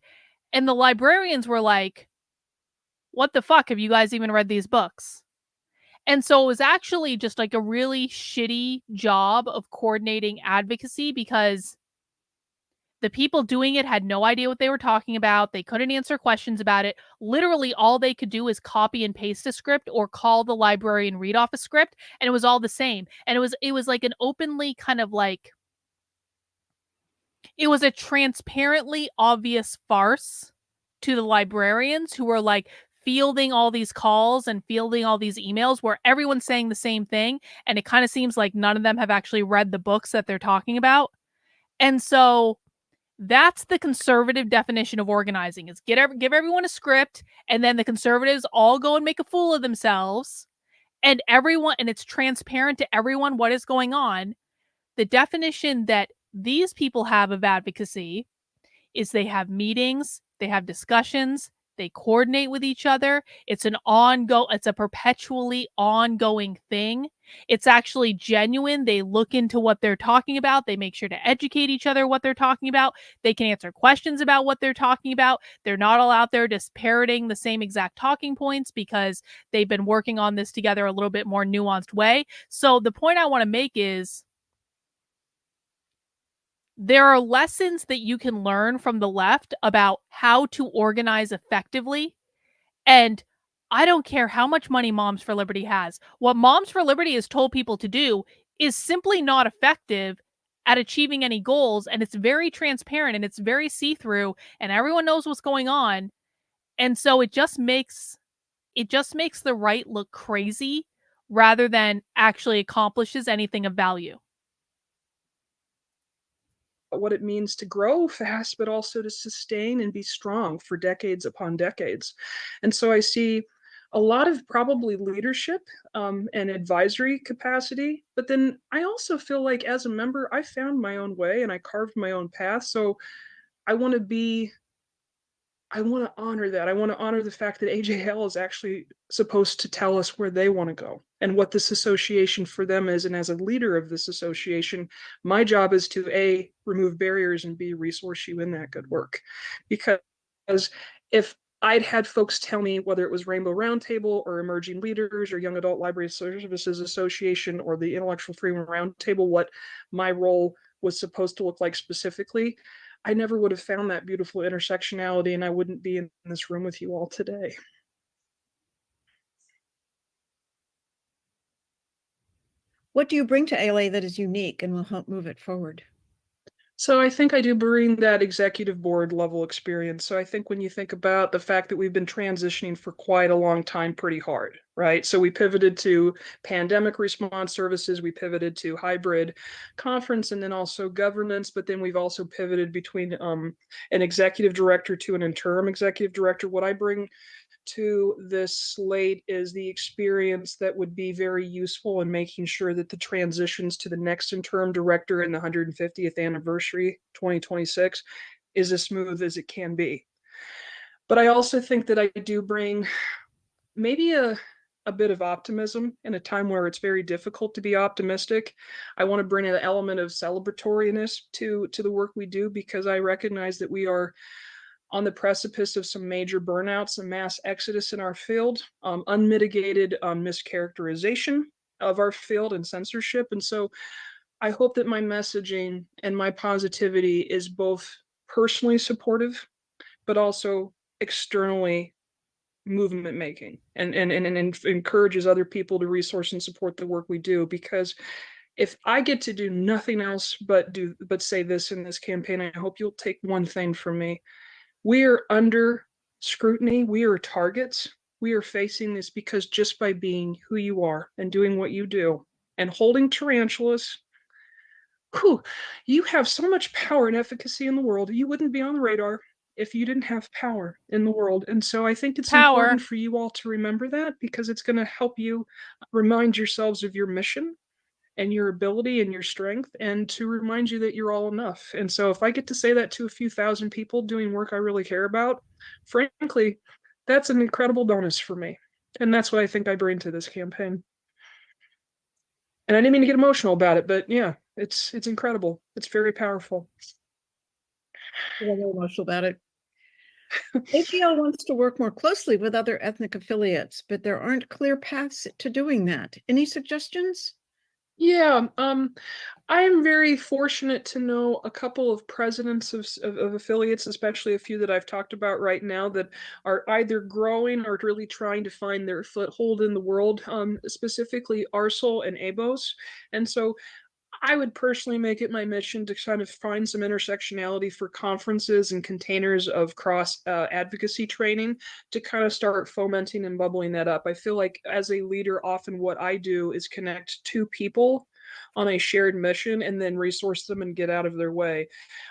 Speaker 2: And the librarians were like, what the fuck? Have you guys even read these books? And so it was actually just like a really shitty job of coordinating advocacy because the people doing it had no idea what they were talking about. They couldn't answer questions about it. Literally, all they could do is copy and paste a script or call the library and read off a script, and it was all the same. And it was like an openly kind of like, it was a transparently obvious farce to the librarians who were like fielding all these calls and fielding all these emails where everyone's saying the same thing, and it kind of seems like none of them have actually read the books that they're talking about. And so that's the conservative definition of organizing is give everyone a script, and then the conservatives all go and make a fool of themselves, and it's transparent to everyone what is going on. The definition that these people have of advocacy is they have meetings, they have discussions, they coordinate with each other. It's a perpetually ongoing thing. It's actually genuine. They look into what they're talking about. They make sure to educate each other what they're talking about. They can answer questions about what they're talking about. They're not all out there just parroting the same exact talking points because they've been working on this together a little bit more nuanced way. So the point I want to make is there are lessons that you can learn from the left about how to organize effectively. And I don't care how much money Moms for Liberty has. What Moms for Liberty has told people to do is simply not effective at achieving any goals. And it's very transparent and it's very see-through and everyone knows what's going on. And so it just makes the right look crazy rather than actually accomplishes anything of value.
Speaker 10: What it means to grow fast, but also to sustain and be strong for decades upon decades. And so I see a lot of probably leadership and advisory capacity, but then I also feel like as a member, I found my own way and I carved my own path. So I want to honor that. I want to honor the fact that AJL is actually supposed to tell us where they want to go and what this association for them is. And as a leader of this association, my job is to A, remove barriers and B, resource you in that good work. Because if I'd had folks tell me, whether it was Rainbow Roundtable or Emerging Leaders or Young Adult Library Services Association or the Intellectual Freedom Roundtable, what my role was supposed to look like specifically, I never would have found that beautiful intersectionality and I wouldn't be in this room with you all today.
Speaker 9: What do you bring to ALA that is unique and will help move it forward?
Speaker 10: So I think I do bring that executive board level experience. So I think when you think about the fact that we've been transitioning for quite a long time pretty hard, right? So we pivoted to pandemic response services, we pivoted to hybrid conference and then also governance, but then we've also pivoted between an executive director to an interim executive director. What I bring to this slate is the experience that would be very useful in making sure that the transitions to the next interim director in the 150th anniversary 2026 is as smooth as it can be. But I also think that I do bring maybe a bit of optimism in a time where it's very difficult to be optimistic. I want to bring an element of celebratoriness to the work we do because I recognize that we are on the precipice of some major burnouts and mass exodus in our field, unmitigated mischaracterization of our field and censorship. And so I hope that my messaging and my positivity is both personally supportive, but also externally movement making and encourages other people to resource and support the work we do. Because if I get to do nothing else but say this in this campaign, I hope you'll take one thing from me. We are under scrutiny. We are targets. We are facing this because just by being who you are and doing what you do and holding tarantulas, you have so much power and efficacy in the world. You wouldn't be on the radar if you didn't have power in the world. And so I think it's important for you all to remember that because it's going to help you remind yourselves of your mission and your ability and your strength and to remind you that you're all enough. And so if I get to say that to a few thousand people doing work I really care about, frankly, that's an incredible bonus for me. And that's what I think I bring to this campaign. And I didn't mean to get emotional about it, but yeah, it's incredible. It's very powerful.
Speaker 9: I'm very emotional about it. AGL wants to work more closely with other ethnic affiliates, but there aren't clear paths to doing that. Any suggestions?
Speaker 10: Yeah, I am very fortunate to know a couple of presidents of affiliates, especially a few that I've talked about right now that are either growing or really trying to find their foothold in the world, specifically ARSL and ABOS. And so I would personally make it my mission to kind of find some intersectionality for conferences and containers of cross advocacy training to kind of start fomenting and bubbling that up. I feel like as a leader, often what I do is connect two people on a shared mission and then resource them and get out of their way.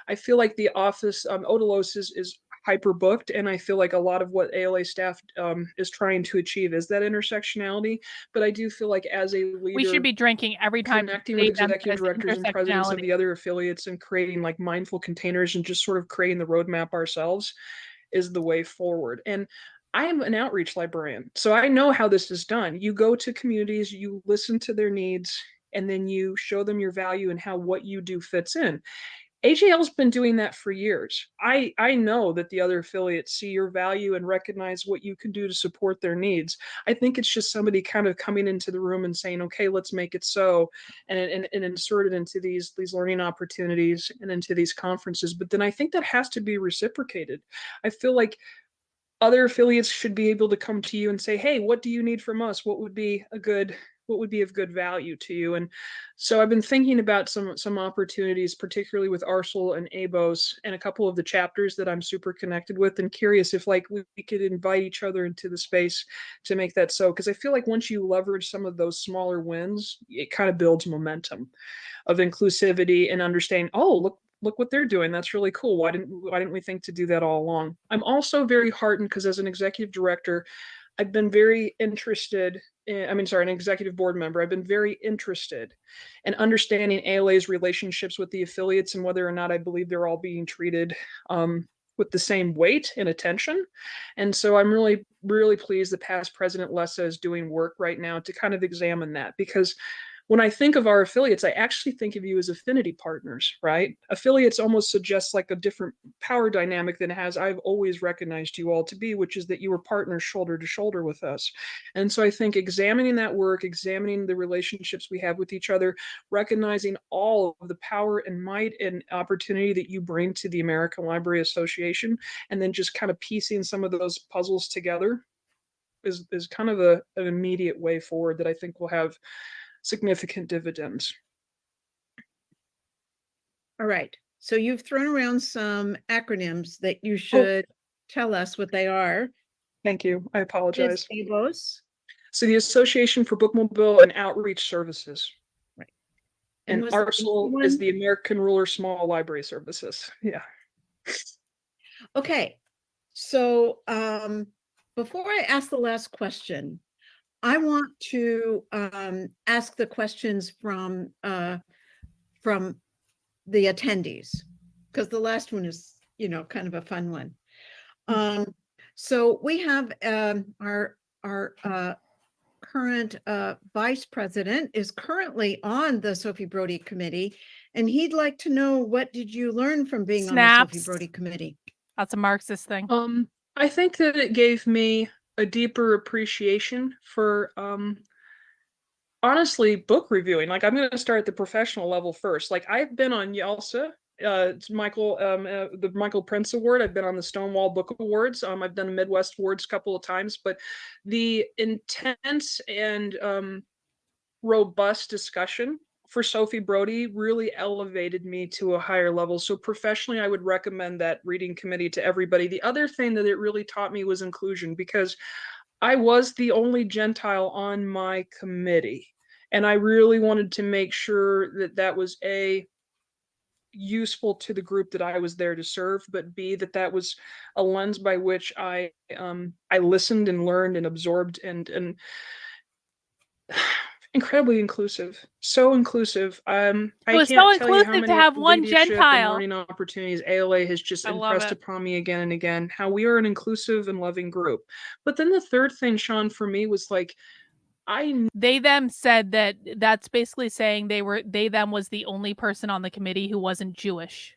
Speaker 10: I feel like the office, Odelos is hyper booked, and I feel like a lot of what ALA staff is trying to achieve is that intersectionality. But I do feel like as a leader,
Speaker 2: we should be drinking every time
Speaker 10: connecting with executive directors and presidents of the other affiliates and creating like mindful containers and just sort of creating the roadmap ourselves is the way forward. And I am an outreach librarian, so I know how this is done. You go to communities, you listen to their needs, and then you show them your value and how what you do fits in. AJL's been doing that for years. I know that the other affiliates see your value and recognize what you can do to support their needs. I think it's just somebody kind of coming into the room and saying, okay, let's make it so, and insert it into these learning opportunities and into these conferences. But then I think that has to be reciprocated. I feel like other affiliates should be able to come to you and say, hey, what do you need from us? What would be of good value to you? And so I've been thinking about some opportunities, particularly with Arcel and ABOS and a couple of the chapters that I'm super connected with, and curious if like we could invite each other into the space to make that so. Because I feel like once you leverage some of those smaller wins, it kind of builds momentum of inclusivity and understanding, oh, look what they're doing. That's really cool. Why didn't we think to do that all along? I'm also very heartened because as an executive director, I've been very interested in, an executive board member. I've been very interested in understanding ALA's relationships with the affiliates and whether or not I believe they're all being treated with the same weight and attention. And so I'm really, really pleased that past President Lessa is doing work right now to kind of examine that, because when I think of our affiliates, I actually think of you as affinity partners, right? Affiliates almost suggest like a different power dynamic than I've always recognized you all to be, which is that you were partners shoulder to shoulder with us. And so I think examining that work, examining the relationships we have with each other, recognizing all of the power and might and opportunity that you bring to the American Library Association, and then just kind of piecing some of those puzzles together is kind of an immediate way forward that I think will have significant dividends.
Speaker 9: All right. So you've thrown around some acronyms that you should tell us what they are.
Speaker 10: Thank you. I apologize.
Speaker 9: ABOS.
Speaker 10: So the Association for Bookmobile and Outreach Services.
Speaker 9: Right.
Speaker 10: And Arcel is the American Rural Small Library Services. Yeah.
Speaker 9: Okay. So before I ask the last question, I want to ask the questions from the attendees, because the last one is, kind of a fun one. So we have our current vice president is currently on the Sophie Brody committee, and he'd like to know, what did you learn from being on the Sophie Brody committee?
Speaker 2: That's a Marxist thing.
Speaker 10: I think that it gave me a deeper appreciation for honestly book reviewing. Like, I'm going to start at the professional level first. Like, I've been on YALSA, it's the Michael Prince Award. I've been on the Stonewall Book Awards. I've done the Midwest Awards a couple of times, but the intense and robust discussion for Sophie Brody really elevated me to a higher level. So professionally, I would recommend that reading committee to everybody. The other thing that it really taught me was inclusion, because I was the only Gentile on my committee. And I really wanted to make sure that that was A, useful to the group that I was there to serve, but B, that was a lens by which I listened and learned and absorbed, and incredibly inclusive. So inclusive. I can't tell you how many
Speaker 2: to have one
Speaker 10: leadership and
Speaker 2: Gentile
Speaker 10: learning opportunities ALA has just impressed upon me again and again, how we are an inclusive and loving group. But then the third thing, Sean, for me was like,
Speaker 2: they them said that's basically saying they them was the only person on the committee who wasn't Jewish.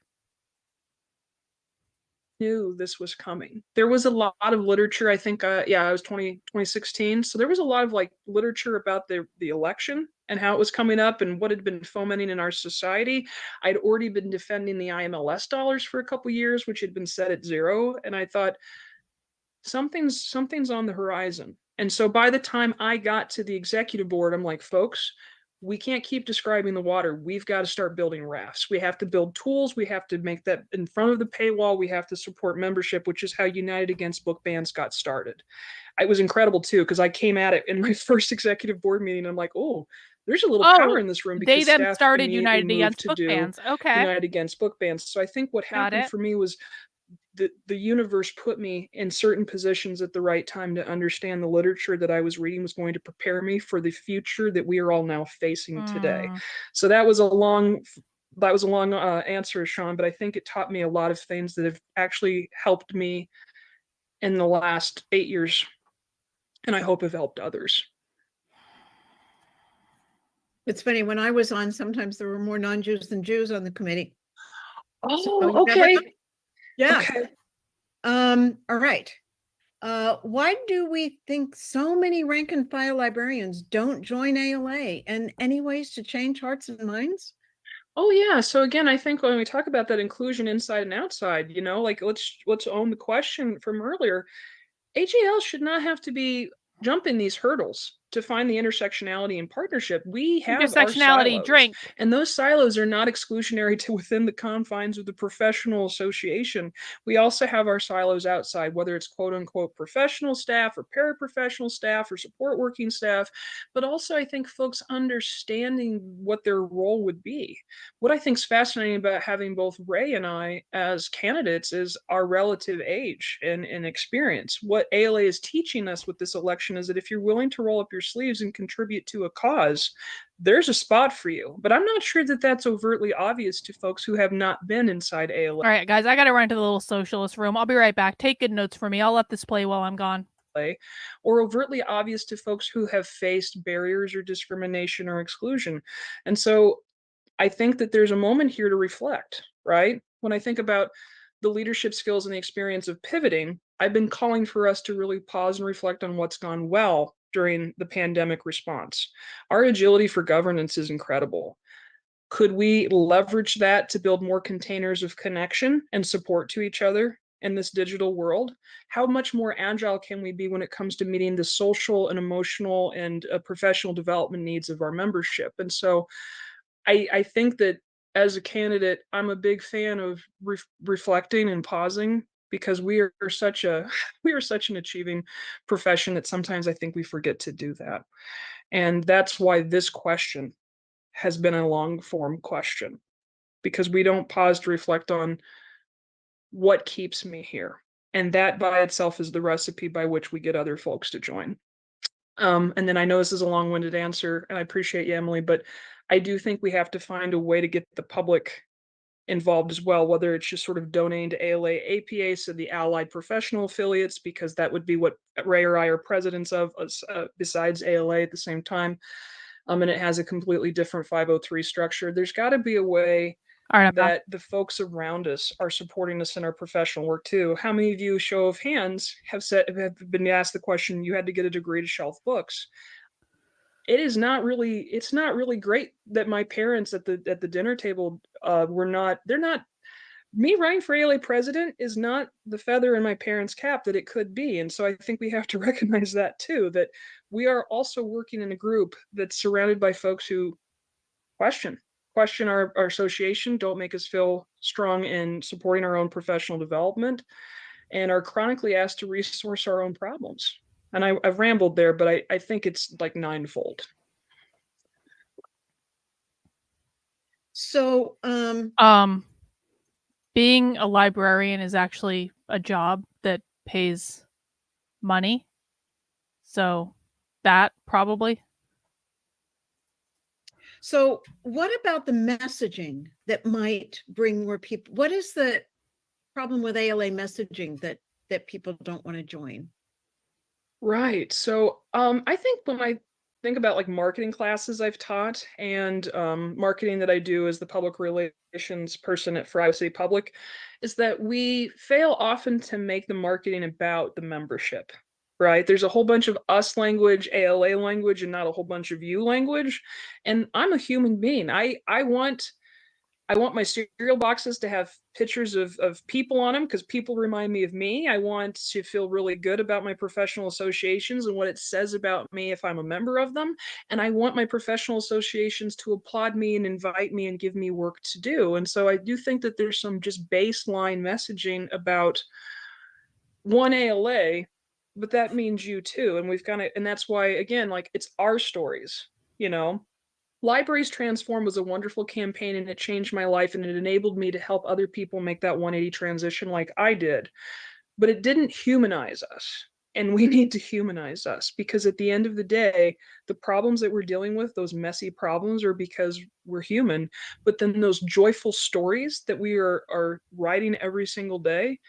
Speaker 10: Knew this was coming. There was a lot of literature. I think, I was 2016. So there was a lot of like literature about the election and how it was coming up and what had been fomenting in our society. I'd already been defending the IMLS dollars for a couple years, which had been set at 0. And I thought, something's on the horizon. And so by the time I got to the executive board, I'm like, folks, we can't keep describing the water. We've got to start building rafts. We have to build tools. We have to make that in front of the paywall. We have to support membership, which is how United Against Book Bans got started. It was incredible too, because I came at it in my first executive board meeting. I'm like, oh, there's a little power in this room, because
Speaker 2: they them
Speaker 10: staff
Speaker 2: started United Against Book Bans. Okay.
Speaker 10: United Against Book Bans. So I think what happened for me was the universe put me in certain positions at the right time to understand the literature that I was reading was going to prepare me for the future that we are all now facing today. So that was a long answer, Sean, but I think it taught me a lot of things that have actually helped me in the last 8 years, and I hope have helped others.
Speaker 9: It's funny, when I was on, sometimes there were more non-Jews than Jews on the committee.
Speaker 10: Oh,
Speaker 9: So you never
Speaker 10: okay.
Speaker 9: know. Yeah.
Speaker 10: Okay.
Speaker 9: All right. Why do we think so many rank and file librarians don't join ALA? And any ways to change hearts and minds?
Speaker 10: Oh yeah. So again, I think when we talk about that inclusion inside and outside, you know, like let's own the question from earlier. AGL should not have to be jumping these hurdles to find the intersectionality and partnership. We have our
Speaker 2: Intersectionality,
Speaker 10: silos,
Speaker 2: drink.
Speaker 10: and those silos are not exclusionary to within the confines of the professional association. We also have our silos outside, whether it's quote unquote professional staff or paraprofessional staff or support working staff, but also I think folks understanding what their role would be. What I think is fascinating about having both Ray and I as candidates is our relative age and experience. What ALA is teaching us with this election is that if you're willing to roll up your sleeves and contribute to a cause, there's a spot for you. But I'm not sure that that's overtly obvious to folks who have not been inside ALA.
Speaker 2: All right, guys, I got to run to the little socialist room. I'll be right back. Take good notes for me. I'll let this play while I'm gone.
Speaker 10: Or overtly obvious to folks who have faced barriers or discrimination or exclusion. And so I think that there's a moment here to reflect, right? When I think about the leadership skills and the experience of pivoting, I've been calling for us to really pause and reflect on what's gone well during the pandemic response. Our agility for governance is incredible. Could we leverage that to build more containers of connection and support to each other in this digital world? How much more agile can we be when it comes to meeting the social and emotional and professional development needs of our membership? And so I think that as a candidate, I'm a big fan of reflecting and pausing, because we are such an achieving profession that sometimes I think we forget to do that. And that's why this question has been a long form question, because we don't pause to reflect on what keeps me here. And that by itself is the recipe by which we get other folks to join. And then I know this is a long-winded answer, and I appreciate you, Emily, but I do think we have to find a way to get the public involved as well, whether it's just sort of donating to ALA, APA, so the allied professional affiliates, because that would be what Ray or I are presidents of, besides ALA at the same time. And it has a completely different 503 structure. There's got to be a way that the folks around us are supporting us in our professional work too. How many of you, show of hands, have been asked the question, you had to get a degree to shelf books? It's not really great that my parents at the dinner table they're not, me running for ALA president is not the feather in my parents' cap that it could be. And so I think we have to recognize that too, that we are also working in a group that's surrounded by folks who question our association, don't make us feel strong in supporting our own professional development, and are chronically asked to resource our own problems. And I've rambled there, but I think it's like ninefold.
Speaker 9: So,
Speaker 2: being a librarian is actually a job that pays money. So that probably.
Speaker 9: So what about the messaging that might bring more people? What is the problem with ALA messaging that people don't want to join?
Speaker 10: Right. So I think when I think about like marketing classes I've taught and marketing that I do as the public relations person at Iowa City Public, is that we fail often to make the marketing about the membership. Right. There's a whole bunch of us language, ALA language, and not a whole bunch of you language. And I'm a human being. I want my cereal boxes to have pictures of people on them, because people remind me of me. I want to feel really good about my professional associations and what it says about me if I'm a member of them. And I want my professional associations to applaud me and invite me and give me work to do. And so I do think that there's some just baseline messaging about one ALA, but that means you too. And we've got to, and that's why, again, like, it's our stories, you know. Libraries Transform was a wonderful campaign, and it changed my life, and it enabled me to help other people make that 180 transition like I did. But it didn't humanize us, and we need to humanize us, because at the end of the day, the problems that we're dealing with, those messy problems, are because we're human. But then those joyful stories that we are writing every single day,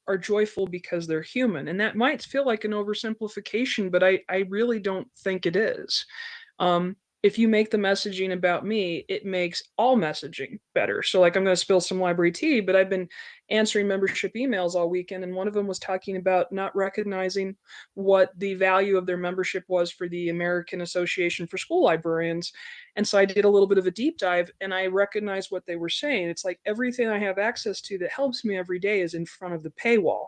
Speaker 10: are joyful because they're human. And that might feel like an oversimplification, but I really don't think it is. If you make the messaging about me, it makes all messaging better. So like, I'm going to spill some library tea, but I've been answering membership emails all weekend, and one of them was talking about not recognizing what the value of their membership was for the American Association for School Librarians. And so I did a little bit of a deep dive, and I recognized what they were saying. It's like everything I have access to that helps me every day is in front of the paywall.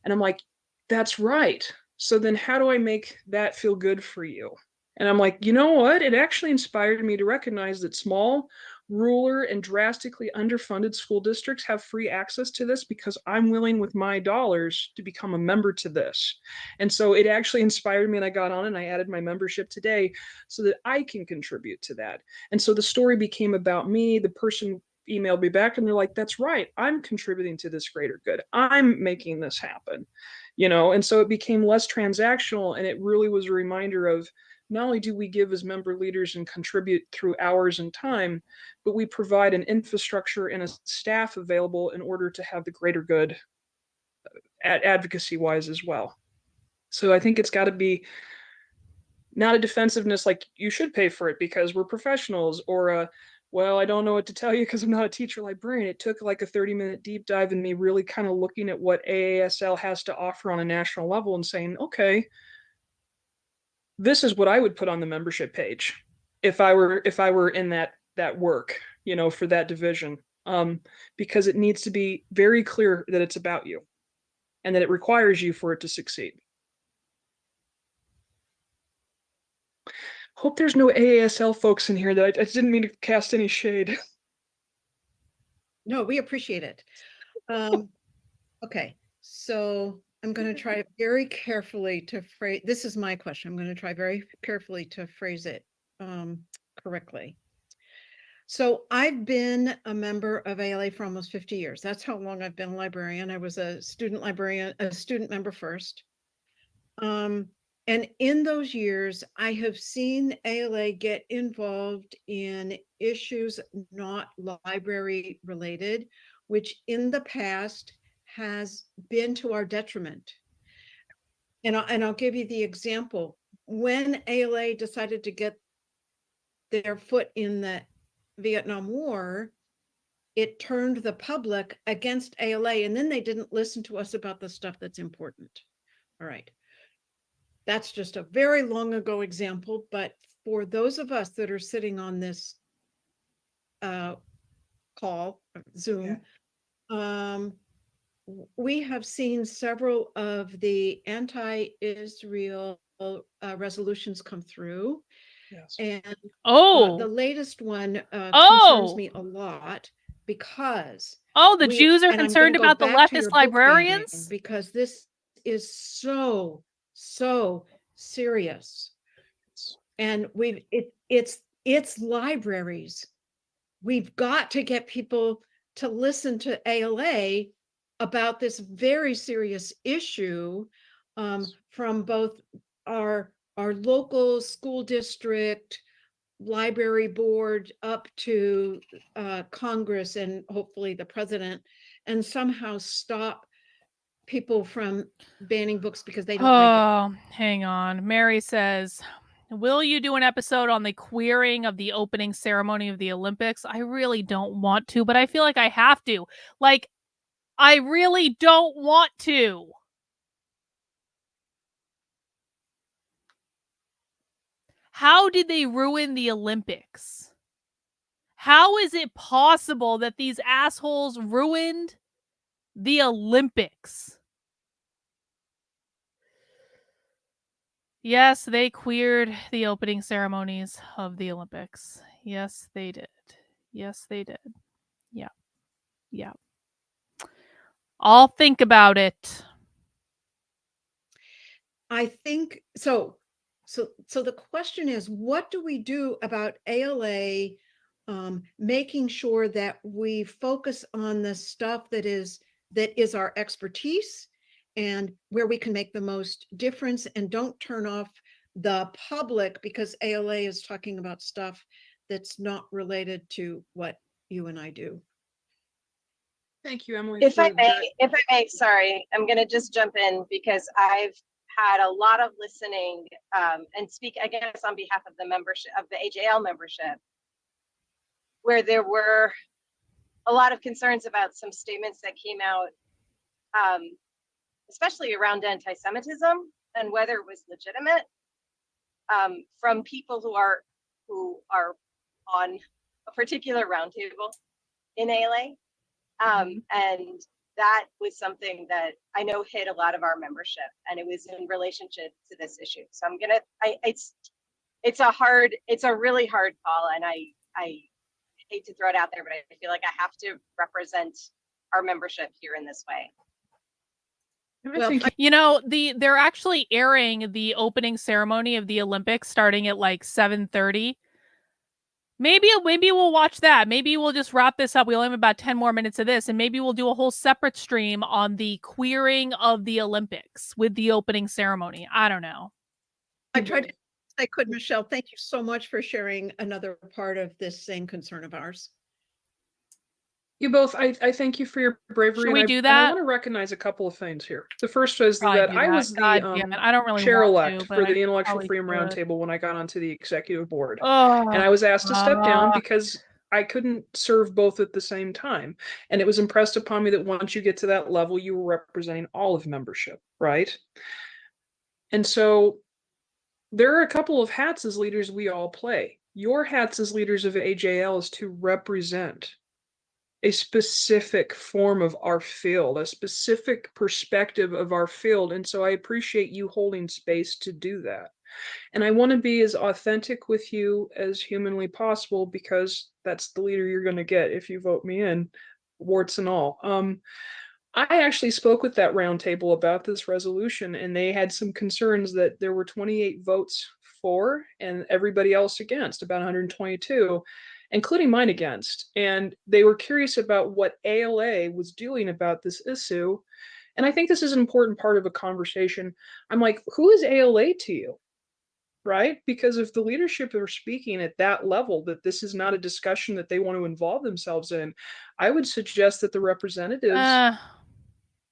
Speaker 10: And I'm like, that's right. So then how do I make that feel good for you? And I'm like, you know what? It actually inspired me to recognize that small, rural, and drastically underfunded school districts have free access to this because I'm willing with my dollars to become a member to this. And so it actually inspired me, and I got on and I added my membership today so that I can contribute to that. And so the story became about me. The person emailed me back and they're like, that's right. I'm contributing to this greater good. I'm making this happen, you know? And so it became less transactional, and it really was a reminder of, not only do we give as member leaders and contribute through hours and time, but we provide an infrastructure and a staff available in order to have the greater good advocacy wise as well. So I think it's got to be not a defensiveness like you should pay for it because we're professionals, or a, well, I don't know what to tell you because I'm not a teacher librarian. It took like a 30-minute deep dive in me really kind of looking at what AASL has to offer on a national level and saying, okay, this is what I would put on the membership page if I were in that work, you know, for that division, because it needs to be very clear that it's about you and that it requires you for it to succeed. Hope there's no AASL folks in here. That I didn't mean to cast any shade.
Speaker 9: No, we appreciate it. Okay, so I'm going to try very carefully to phrase, this is my question. I'm going to try very carefully to phrase it correctly. So I've been a member of ALA for almost 50 years. That's how long I've been a librarian. I was a student librarian, a student member first. And in those years, I have seen ALA get involved in issues not library related, which in the past has been to our detriment. And I'll give you the example. When ALA decided to get their foot in the Vietnam War, it turned the public against ALA, and then they didn't listen to us about the stuff that's important. All right. That's just a very long ago example, but for those of us that are sitting on this call, Zoom, we have seen several of the anti-Israel resolutions come through.
Speaker 10: Yes.
Speaker 9: And
Speaker 2: Oh,
Speaker 9: the latest one concerns me a lot because
Speaker 2: the Jews are concerned about the leftist librarians?
Speaker 9: Because this is so serious. And it's libraries. We've got to get people to listen to ALA about this very serious issue, from both our local school district, library board, up to Congress and hopefully the president, and somehow stop people from banning books because they don't like it.
Speaker 2: Hang on. Mary says, will you do an episode on the queering of the opening ceremony of the Olympics? I really don't want to, but I feel like I have to. Like, I really don't want to. How did they ruin the Olympics? How is it possible that these assholes ruined the Olympics? Yes, they queered the opening ceremonies of the Olympics. Yes, they did. Yes, they did. Yeah. Yeah. I'll think about it.
Speaker 9: I think so. So the question is, what do we do about ALA making sure that we focus on the stuff that is our expertise and where we can make the most difference, and don't turn off the public because ALA is talking about stuff that's not related to what you and I do?
Speaker 10: Thank you, Emily.
Speaker 8: If
Speaker 10: for
Speaker 8: I
Speaker 10: that.
Speaker 8: may, sorry, I'm going to just jump in because I've had a lot of listening and speak, I guess, on behalf of the membership, of the AJL membership, where there were a lot of concerns about some statements that came out, especially around anti-Semitism and whether it was legitimate, from people who are on a particular roundtable in ALA. And that was something that I know hit a lot of our membership, and it was in relationship to this issue. So I'm gonna, it's a really hard call, and I hate to throw it out there, but I feel like I have to represent our membership here in this way.
Speaker 10: Well,
Speaker 2: You know, they're actually airing the opening ceremony of the Olympics starting at like 7:30. Maybe we'll watch that. Maybe we'll just wrap this up. We only have about 10 more minutes of this, and maybe we'll do a whole separate stream on the queering of the Olympics with the opening ceremony. I don't know.
Speaker 9: I tried to, I could, Michelle. Thank you so much for sharing another part of this same concern of ours.
Speaker 10: You both, I thank you for your bravery.
Speaker 2: Should we
Speaker 10: and
Speaker 2: do
Speaker 10: I
Speaker 2: that?
Speaker 10: want to recognize a couple of things here. The first is
Speaker 2: Probably
Speaker 10: that
Speaker 2: do
Speaker 10: I
Speaker 2: that.
Speaker 10: was
Speaker 2: God
Speaker 10: the
Speaker 2: damn it. I don't really
Speaker 10: chair-elect
Speaker 2: want to,
Speaker 10: for
Speaker 2: but
Speaker 10: the
Speaker 2: I
Speaker 10: Intellectual
Speaker 2: probably
Speaker 10: Freedom
Speaker 2: should.
Speaker 10: Roundtable when I got onto the executive board.
Speaker 2: Oh,
Speaker 10: And I was asked to step down because I couldn't serve both at the same time. And it was impressed upon me that once you get to that level, you were representing all of membership, right? And so there are a couple of hats as leaders we all play. Your hats as leaders of AJL is to represent a specific form of our field, a specific perspective of our field. And so I appreciate you holding space to do that. And I want to be as authentic with you as humanly possible because that's the leader you're going to get if you vote me in, warts and all. I actually spoke with that roundtable about this resolution, and they had some concerns that there were 28 votes for and everybody else against, about 122, including mine against. And they were curious about what ALA was doing about this issue. And I think this is an important part of a conversation. I'm like, who is ALA to you? Right? Because if the leadership are speaking at that level, that this is not a discussion that they want to involve themselves in, I would suggest that the representatives,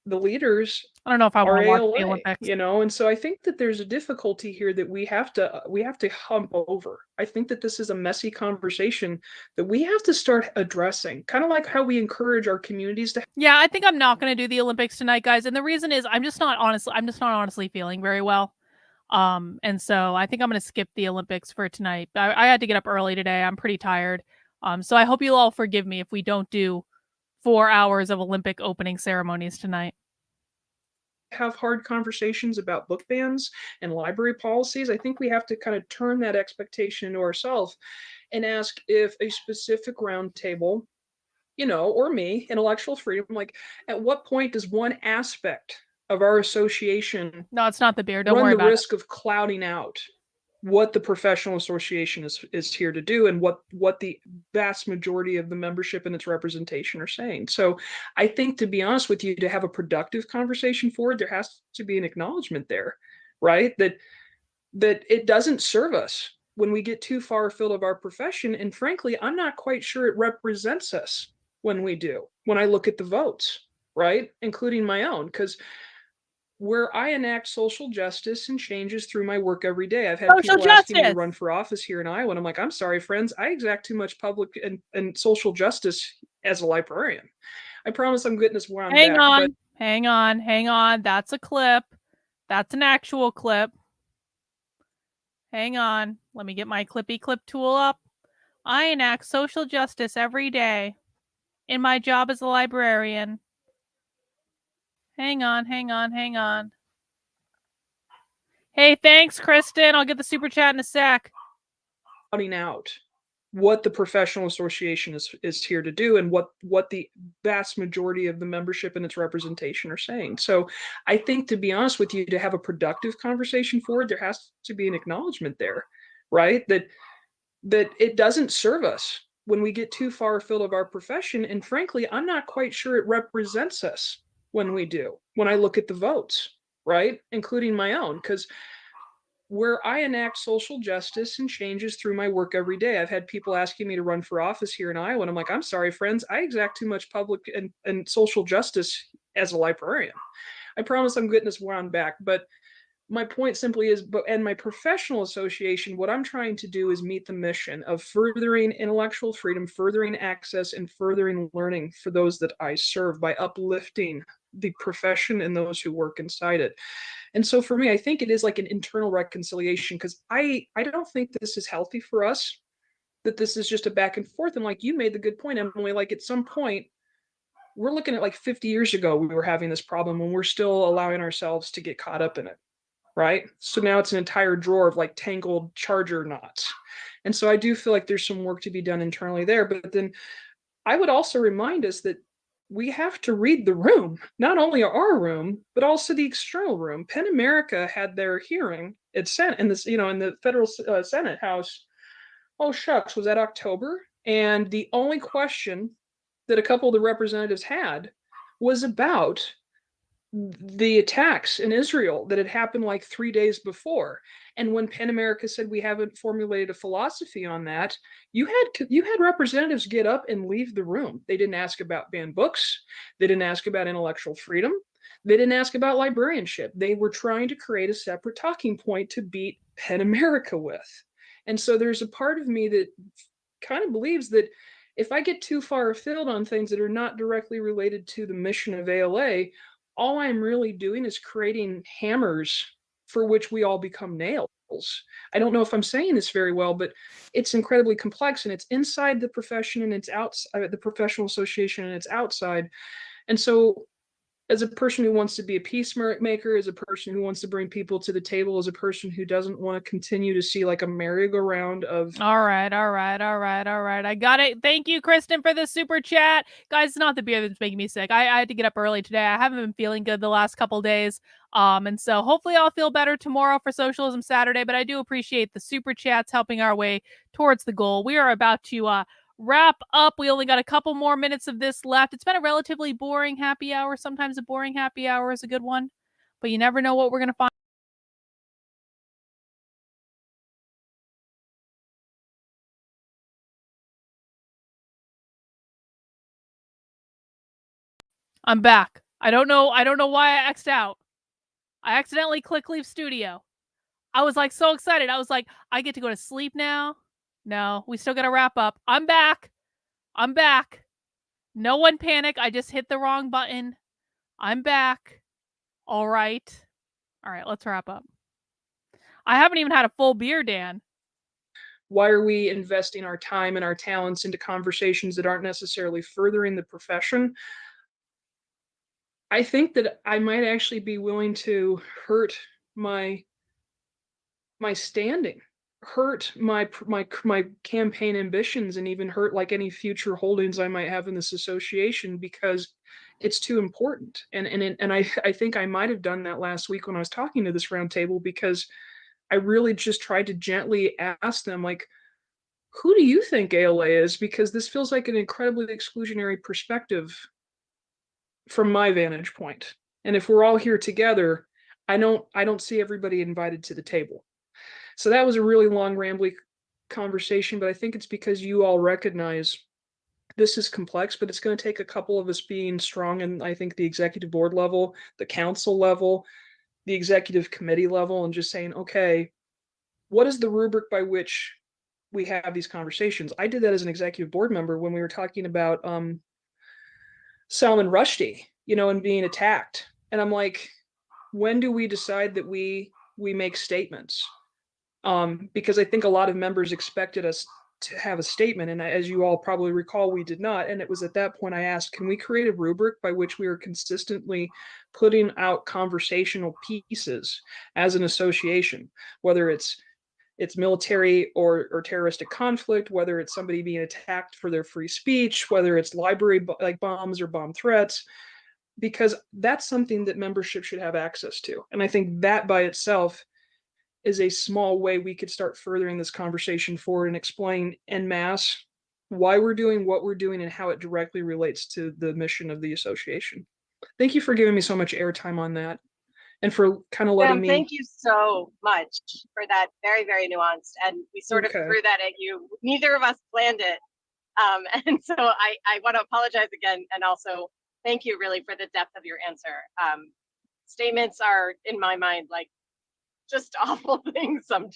Speaker 10: the leaders,
Speaker 2: I don't know if I
Speaker 10: are
Speaker 2: want to watch
Speaker 10: ALA,
Speaker 2: the Olympics.
Speaker 10: you know, and so I think that there's a difficulty here that we have to hump over. I think that this is a messy conversation that we have to start addressing, kind of like how we encourage our communities to.
Speaker 2: Yeah, I think I'm not going to do the Olympics tonight, guys, and the reason is I'm just not honestly feeling very well. And so I think I'm going to skip the Olympics for tonight. I had to get up early today. I'm pretty tired. So I hope you'll all forgive me if we don't do 4 hours of Olympic opening ceremonies tonight.
Speaker 10: Have hard conversations about book bans and library policies. I think we have to kind of turn that expectation into ourselves and ask if a specific roundtable, you know, or me, intellectual freedom, like at what point does one aspect of our association
Speaker 2: No, it's not the beer. Don't
Speaker 10: run
Speaker 2: worry
Speaker 10: the
Speaker 2: about
Speaker 10: risk of clouding out what the professional association is here to do and what the vast majority of the membership and its representation are saying. So I think, to be honest with you, to have a productive conversation forward, there has to be an acknowledgement there, right? That it doesn't serve us when we get too far afield of our profession. And frankly, I'm not quite sure it represents us when we do, when I look at the votes, right? Including my own, because where I enact social justice and changes through my work every day. I've had
Speaker 2: Social
Speaker 10: people asking me to
Speaker 2: justice.
Speaker 10: run for office here in Iowa, and I'm like, I'm sorry, friends, I exact too much public and social justice as a librarian. I promise I'm getting this where I'm
Speaker 2: Hang
Speaker 10: back.
Speaker 2: on,
Speaker 10: But
Speaker 2: hang on. That's a clip. That's an actual clip. Hang on. Let me get my clippy clip tool up. I enact social justice every day in my job as a librarian. Hang on. Hey, thanks, Kristen. I'll get the super chat in a sec.
Speaker 10: cutting out what the professional association is here to do and what the vast majority of the membership and its representation are saying. So I think, to be honest with you, to have a productive conversation forward, there has to be an acknowledgement there, right? That it doesn't serve us when we get too far afield of our profession. And frankly, I'm not quite sure it represents us when we do, when I look at the votes, right? Including my own, because where I enact social justice and changes through my work every day. I've had people asking me to run for office here in Iowa, and I'm like, I'm sorry, friends, I exact too much public and social justice as a librarian. I promise I'm getting this wound back, but my point simply is, and my professional association, what I'm trying to do is meet the mission of furthering intellectual freedom, furthering access, and furthering learning for those that I serve by uplifting the profession and those who work inside it. And so for me, I think it is like an internal reconciliation, because I don't think this is healthy for us, that this is just a back and forth. And like you made the good point, Emily, like at some point, we're looking at like 50 years ago, we were having this problem when we're still allowing ourselves to get caught up in it. Right? So now it's an entire drawer of like tangled charger knots. And so I do feel like there's some work to be done internally there. But then I would also remind us that we have to read the room, not only our room, but also the external room. PEN America had their hearing at Senate in this, in the federal Senate House. Oh shucks, was that October? And the only question that a couple of the representatives had was about the attacks in Israel that had happened like 3 days before. And when PEN America said we haven't formulated a philosophy on that, you had representatives get up and leave the room. They didn't ask about banned books. They didn't ask about intellectual freedom. They didn't ask about librarianship. They were trying to create a separate talking point to beat PEN America with. And so there's a part of me that kind of believes that if I get too far afield on things that are not directly related to the mission of ALA, all I'm really doing is creating hammers for which we all become nails. I don't know if I'm saying this very well, but it's incredibly complex, and it's inside the profession and it's outside the professional association and it's outside. And so as a person who wants to be a peacemaker, as a person who wants to bring people to the table, as a person who doesn't want to continue to see like a merry-go-round of...
Speaker 2: All right. I got it. Thank you, Kristen, for the super chat. Guys, it's not the beer that's making me sick. I had to get up early today. I haven't been feeling good the last couple days. And so hopefully I'll feel better tomorrow for Socialism Saturday, but I do appreciate the super chats helping our way towards the goal. We are about to wrap up. We only got a couple more minutes of this left. It's been a relatively boring happy hour. Sometimes a boring happy hour is a good one, but you never know what we're going to find. I'm back. I don't know why I X'd out. I accidentally clicked leave studio. I was like so excited. I was like, I get to go to sleep now. No, we still got to wrap up. I'm back. No one panic. I just hit the wrong button. I'm back. All right, let's wrap up. I haven't even had a full beer, Dan.
Speaker 10: Why are we investing our time and our talents into conversations that aren't necessarily furthering the profession? I think that I might actually be willing to hurt my standing, hurt my campaign ambitions, and even hurt like any future holdings I might have in this association, because it's too important. And I think I might have done that last week when I was talking to this roundtable, because I really just tried to gently ask them, like, who do you think ALA is? Because this feels like an incredibly exclusionary perspective from my vantage point. And if we're all here together, I don't see everybody invited to the table. So that was a really long, rambly conversation, but I think it's because you all recognize this is complex, but it's going to take a couple of us being strong. And I think the executive board level, the council level, the executive committee level, and just saying, okay, what is the rubric by which we have these conversations? I did that as an executive board member when we were talking about Salman Rushdie, and being attacked. And I'm like, when do we decide that we make statements? Because I think a lot of members expected us to have a statement. And as you all probably recall, we did not. And it was at that point I asked, can we create a rubric by which we are consistently putting out conversational pieces as an association, whether it's military or terroristic conflict, whether it's somebody being attacked for their free speech, whether it's library like bombs or bomb threats, because that's something that membership should have access to. And I think that by itself is a small way we could start furthering this conversation forward and explain en masse why we're doing what we're doing and how it directly relates to the mission of the association. Thank you for giving me so much airtime on that. and for kind of letting
Speaker 8: Sam,
Speaker 10: me.
Speaker 8: thank you so much for that. Very, very nuanced. And we sort of
Speaker 10: Okay.
Speaker 8: threw that at you. Neither of us planned it. And so I want to apologize again. And also thank you really for the depth of your answer. Statements are, in my mind, like just awful things sometimes.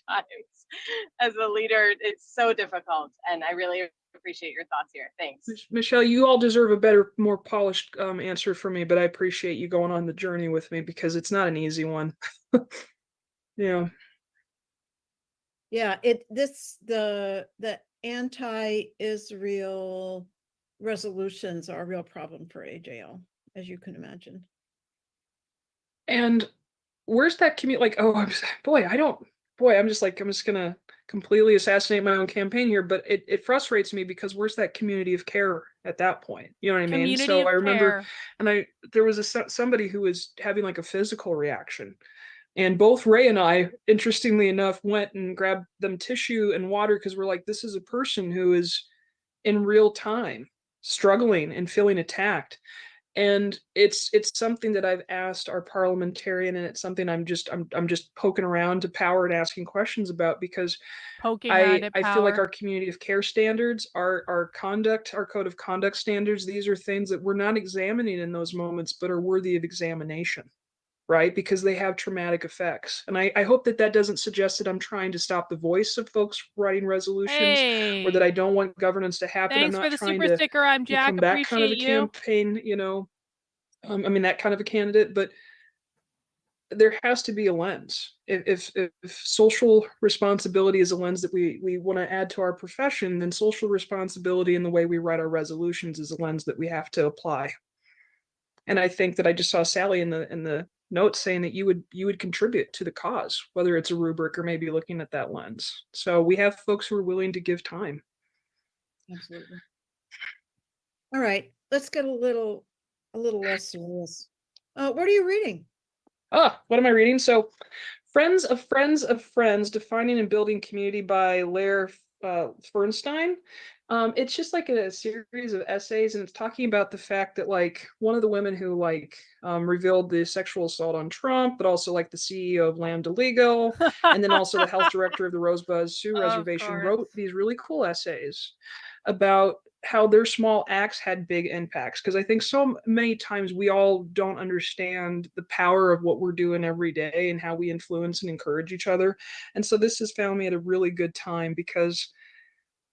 Speaker 8: As a leader, it's so difficult. And I really appreciate your thoughts here. Thanks.
Speaker 10: Michelle, you all deserve a better, more polished answer from me, but I appreciate you going on the journey with me because it's not an easy one. Yeah.
Speaker 9: Yeah, the anti-Israel resolutions are a real problem for AJL, as you can imagine.
Speaker 10: And where's that community? Like, oh, I'm just gonna completely assassinate my own campaign here, but it frustrates me because where's that community of care at that point? You know what I mean?
Speaker 2: Community
Speaker 10: So
Speaker 2: of
Speaker 10: I remember,
Speaker 2: care.
Speaker 10: and there was somebody who was having like a physical reaction, and both Ray and I, interestingly enough, went and grabbed them tissue and water because we're like, this is a person who is in real time struggling and feeling attacked. And it's something that I've asked our parliamentarian, and it's something I'm just poking around to power and asking questions about because
Speaker 2: Poking around
Speaker 10: I
Speaker 2: at
Speaker 10: feel like
Speaker 2: power.
Speaker 10: our community of care standards, our conduct, our code of conduct standards, these are things that we're not examining in those moments, but are worthy of examination, right? Because they have traumatic effects. And I hope that doesn't suggest that I'm trying to stop the voice of folks writing resolutions or that
Speaker 2: Hey,
Speaker 10: I don't want governance to happen. I'm
Speaker 2: thanks for
Speaker 10: not
Speaker 2: the
Speaker 10: trying
Speaker 2: super
Speaker 10: to
Speaker 2: sticker. I'm Jack.
Speaker 10: become that kind of a
Speaker 2: Appreciate you.
Speaker 10: campaign, I mean, that kind of a candidate, but there has to be a lens. If social responsibility is a lens that we want to add to our profession, then social responsibility in the way we write our resolutions is a lens that we have to apply. And I think that I just saw Sally in the notes saying that you would contribute to the cause, whether it's a rubric or maybe looking at that lens. So we have folks who are willing to give time.
Speaker 9: Absolutely. All right, let's get a little less serious. What are you reading?
Speaker 10: What am I reading? So Friends of Friends of Friends, Defining and Building Community by Lair Fernstein. It's just like a series of essays, and it's talking about the fact that like one of the women who revealed the sexual assault on Trump, but also like the CEO of Lambda Legal, and then also the health director of the Rosebud Sioux Reservation wrote these really cool essays about how their small acts had big impacts. Because I think so many times we all don't understand the power of what we're doing every day and how we influence and encourage each other. And so this has found me at a really good time because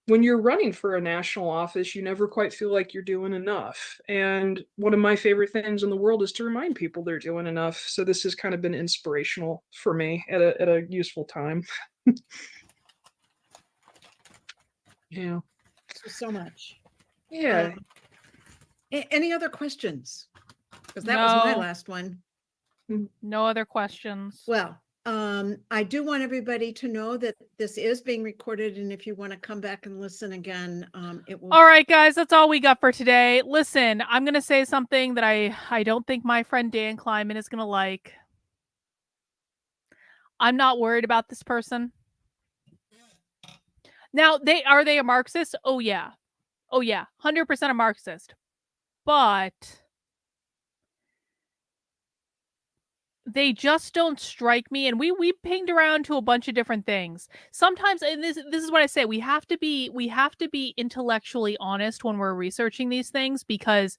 Speaker 10: when you're running for a national office, you never quite feel like you're doing enough. And one of my favorite things in the world is to remind people they're doing enough. So this has kind of been inspirational for me at a useful time. Yeah.
Speaker 9: So much.
Speaker 10: Yeah.
Speaker 9: Any other questions? Because that was my
Speaker 2: No.
Speaker 9: last one.
Speaker 2: No other questions.
Speaker 9: Well, I do want everybody to know that this is being recorded, and if you want to come back and listen again, it will.
Speaker 2: All right, guys, that's all we got for today. Listen, I'm going to say something that I don't think my friend Dan Kleiman is going to like. I'm not worried about this person. Now, are they a Marxist? Oh, yeah. Oh, yeah. 100% a Marxist. But they just don't strike me. And we pinged around to a bunch of different things. Sometimes, and this is what I say, we have to be intellectually honest when we're researching these things, because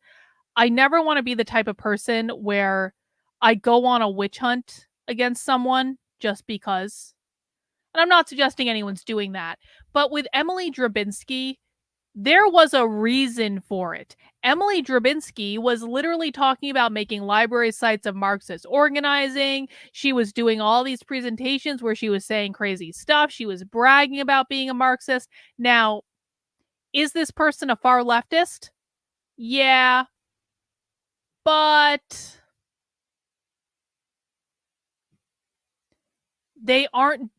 Speaker 2: I never want to be the type of person where I go on a witch hunt against someone just because. And I'm not suggesting anyone's doing that. But with Emily Drabinski, there was a reason for it. Emily Drabinski was literally talking about making library sites of Marxist organizing. She was doing all these presentations where she was saying crazy stuff. She was bragging about being a Marxist. Now, is this person a far leftist? Yeah. But they aren't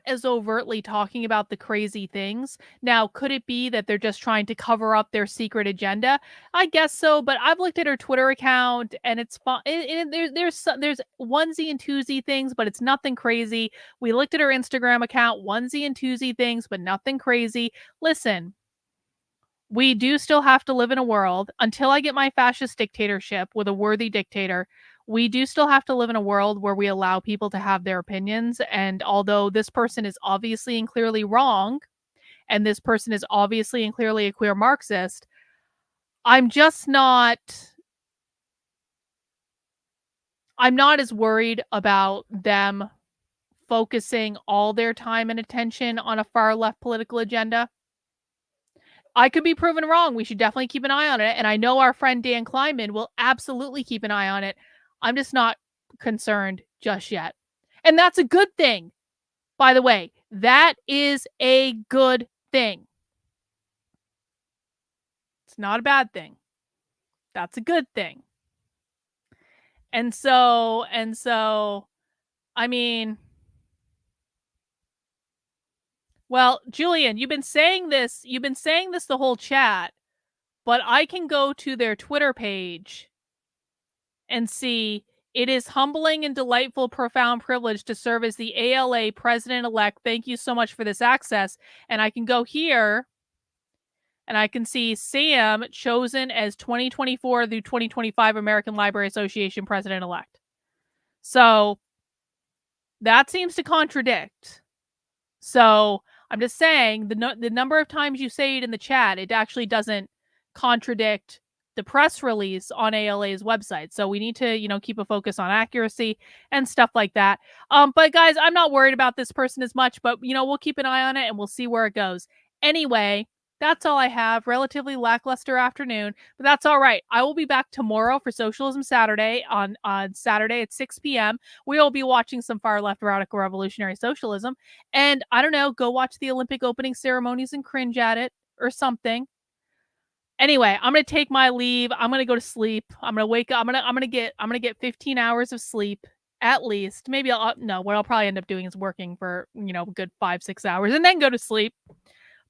Speaker 2: as overtly talking about the crazy things. Now, could it be that they're just trying to cover up their secret agenda? I guess so, but I've looked at her Twitter account and it's fun. There's onesie and twosie things, but it's nothing crazy. We looked at her Instagram account, onesie and twosie things, but nothing crazy. Listen, we do still have to live in a world, until I get my fascist dictatorship with a worthy dictator, we do still have to live in a world where we allow people to have their opinions. And although this person is obviously and clearly wrong, and this person is obviously and clearly a queer Marxist, I'm not as worried about them focusing all their time and attention on a far left political agenda. I could be proven wrong. We should definitely keep an eye on it. And I know our friend Dan Kleinman will absolutely keep an eye on it. I'm just not concerned just yet. And that's a good thing. By the way, that is a good thing. It's not a bad thing. That's a good thing. And so, I mean, well, Julian, you've been saying this the whole chat, but I can go to their Twitter page and see it is humbling and delightful, profound privilege to serve as the ALA president-elect. Thank you so much for this access. And I can go here and I can see Sam chosen as 2024 through 2025 American Library Association president-elect. So that seems to contradict. So I'm just saying the number of times you say it in the chat, it actually doesn't contradict the press release on ALA's website. So we need to, keep a focus on accuracy and stuff like that. But guys, I'm not worried about this person as much, but we'll keep an eye on it and we'll see where it goes. Anyway, that's all I have. Relatively lackluster afternoon, but that's all right. I will be back tomorrow for Socialism Saturday on Saturday at 6 p.m. We will be watching some far left radical revolutionary socialism. And I don't know, go watch the Olympic opening ceremonies and cringe at it or something. Anyway, I'm going to take my leave. I'm going to go to sleep. I'm going to wake up. I'm going to get 15 hours of sleep at least. Maybe what I'll probably end up doing is working for, a good 5-6 hours and then go to sleep.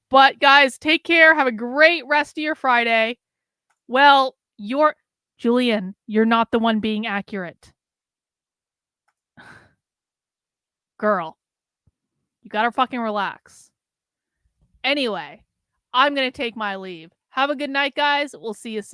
Speaker 2: But guys, take care. Have a great rest of your Friday. Well, Julian, you're not the one being accurate. Girl, you gotta fucking relax. Anyway, I'm gonna take my leave. Have a good night, guys. We'll see you soon.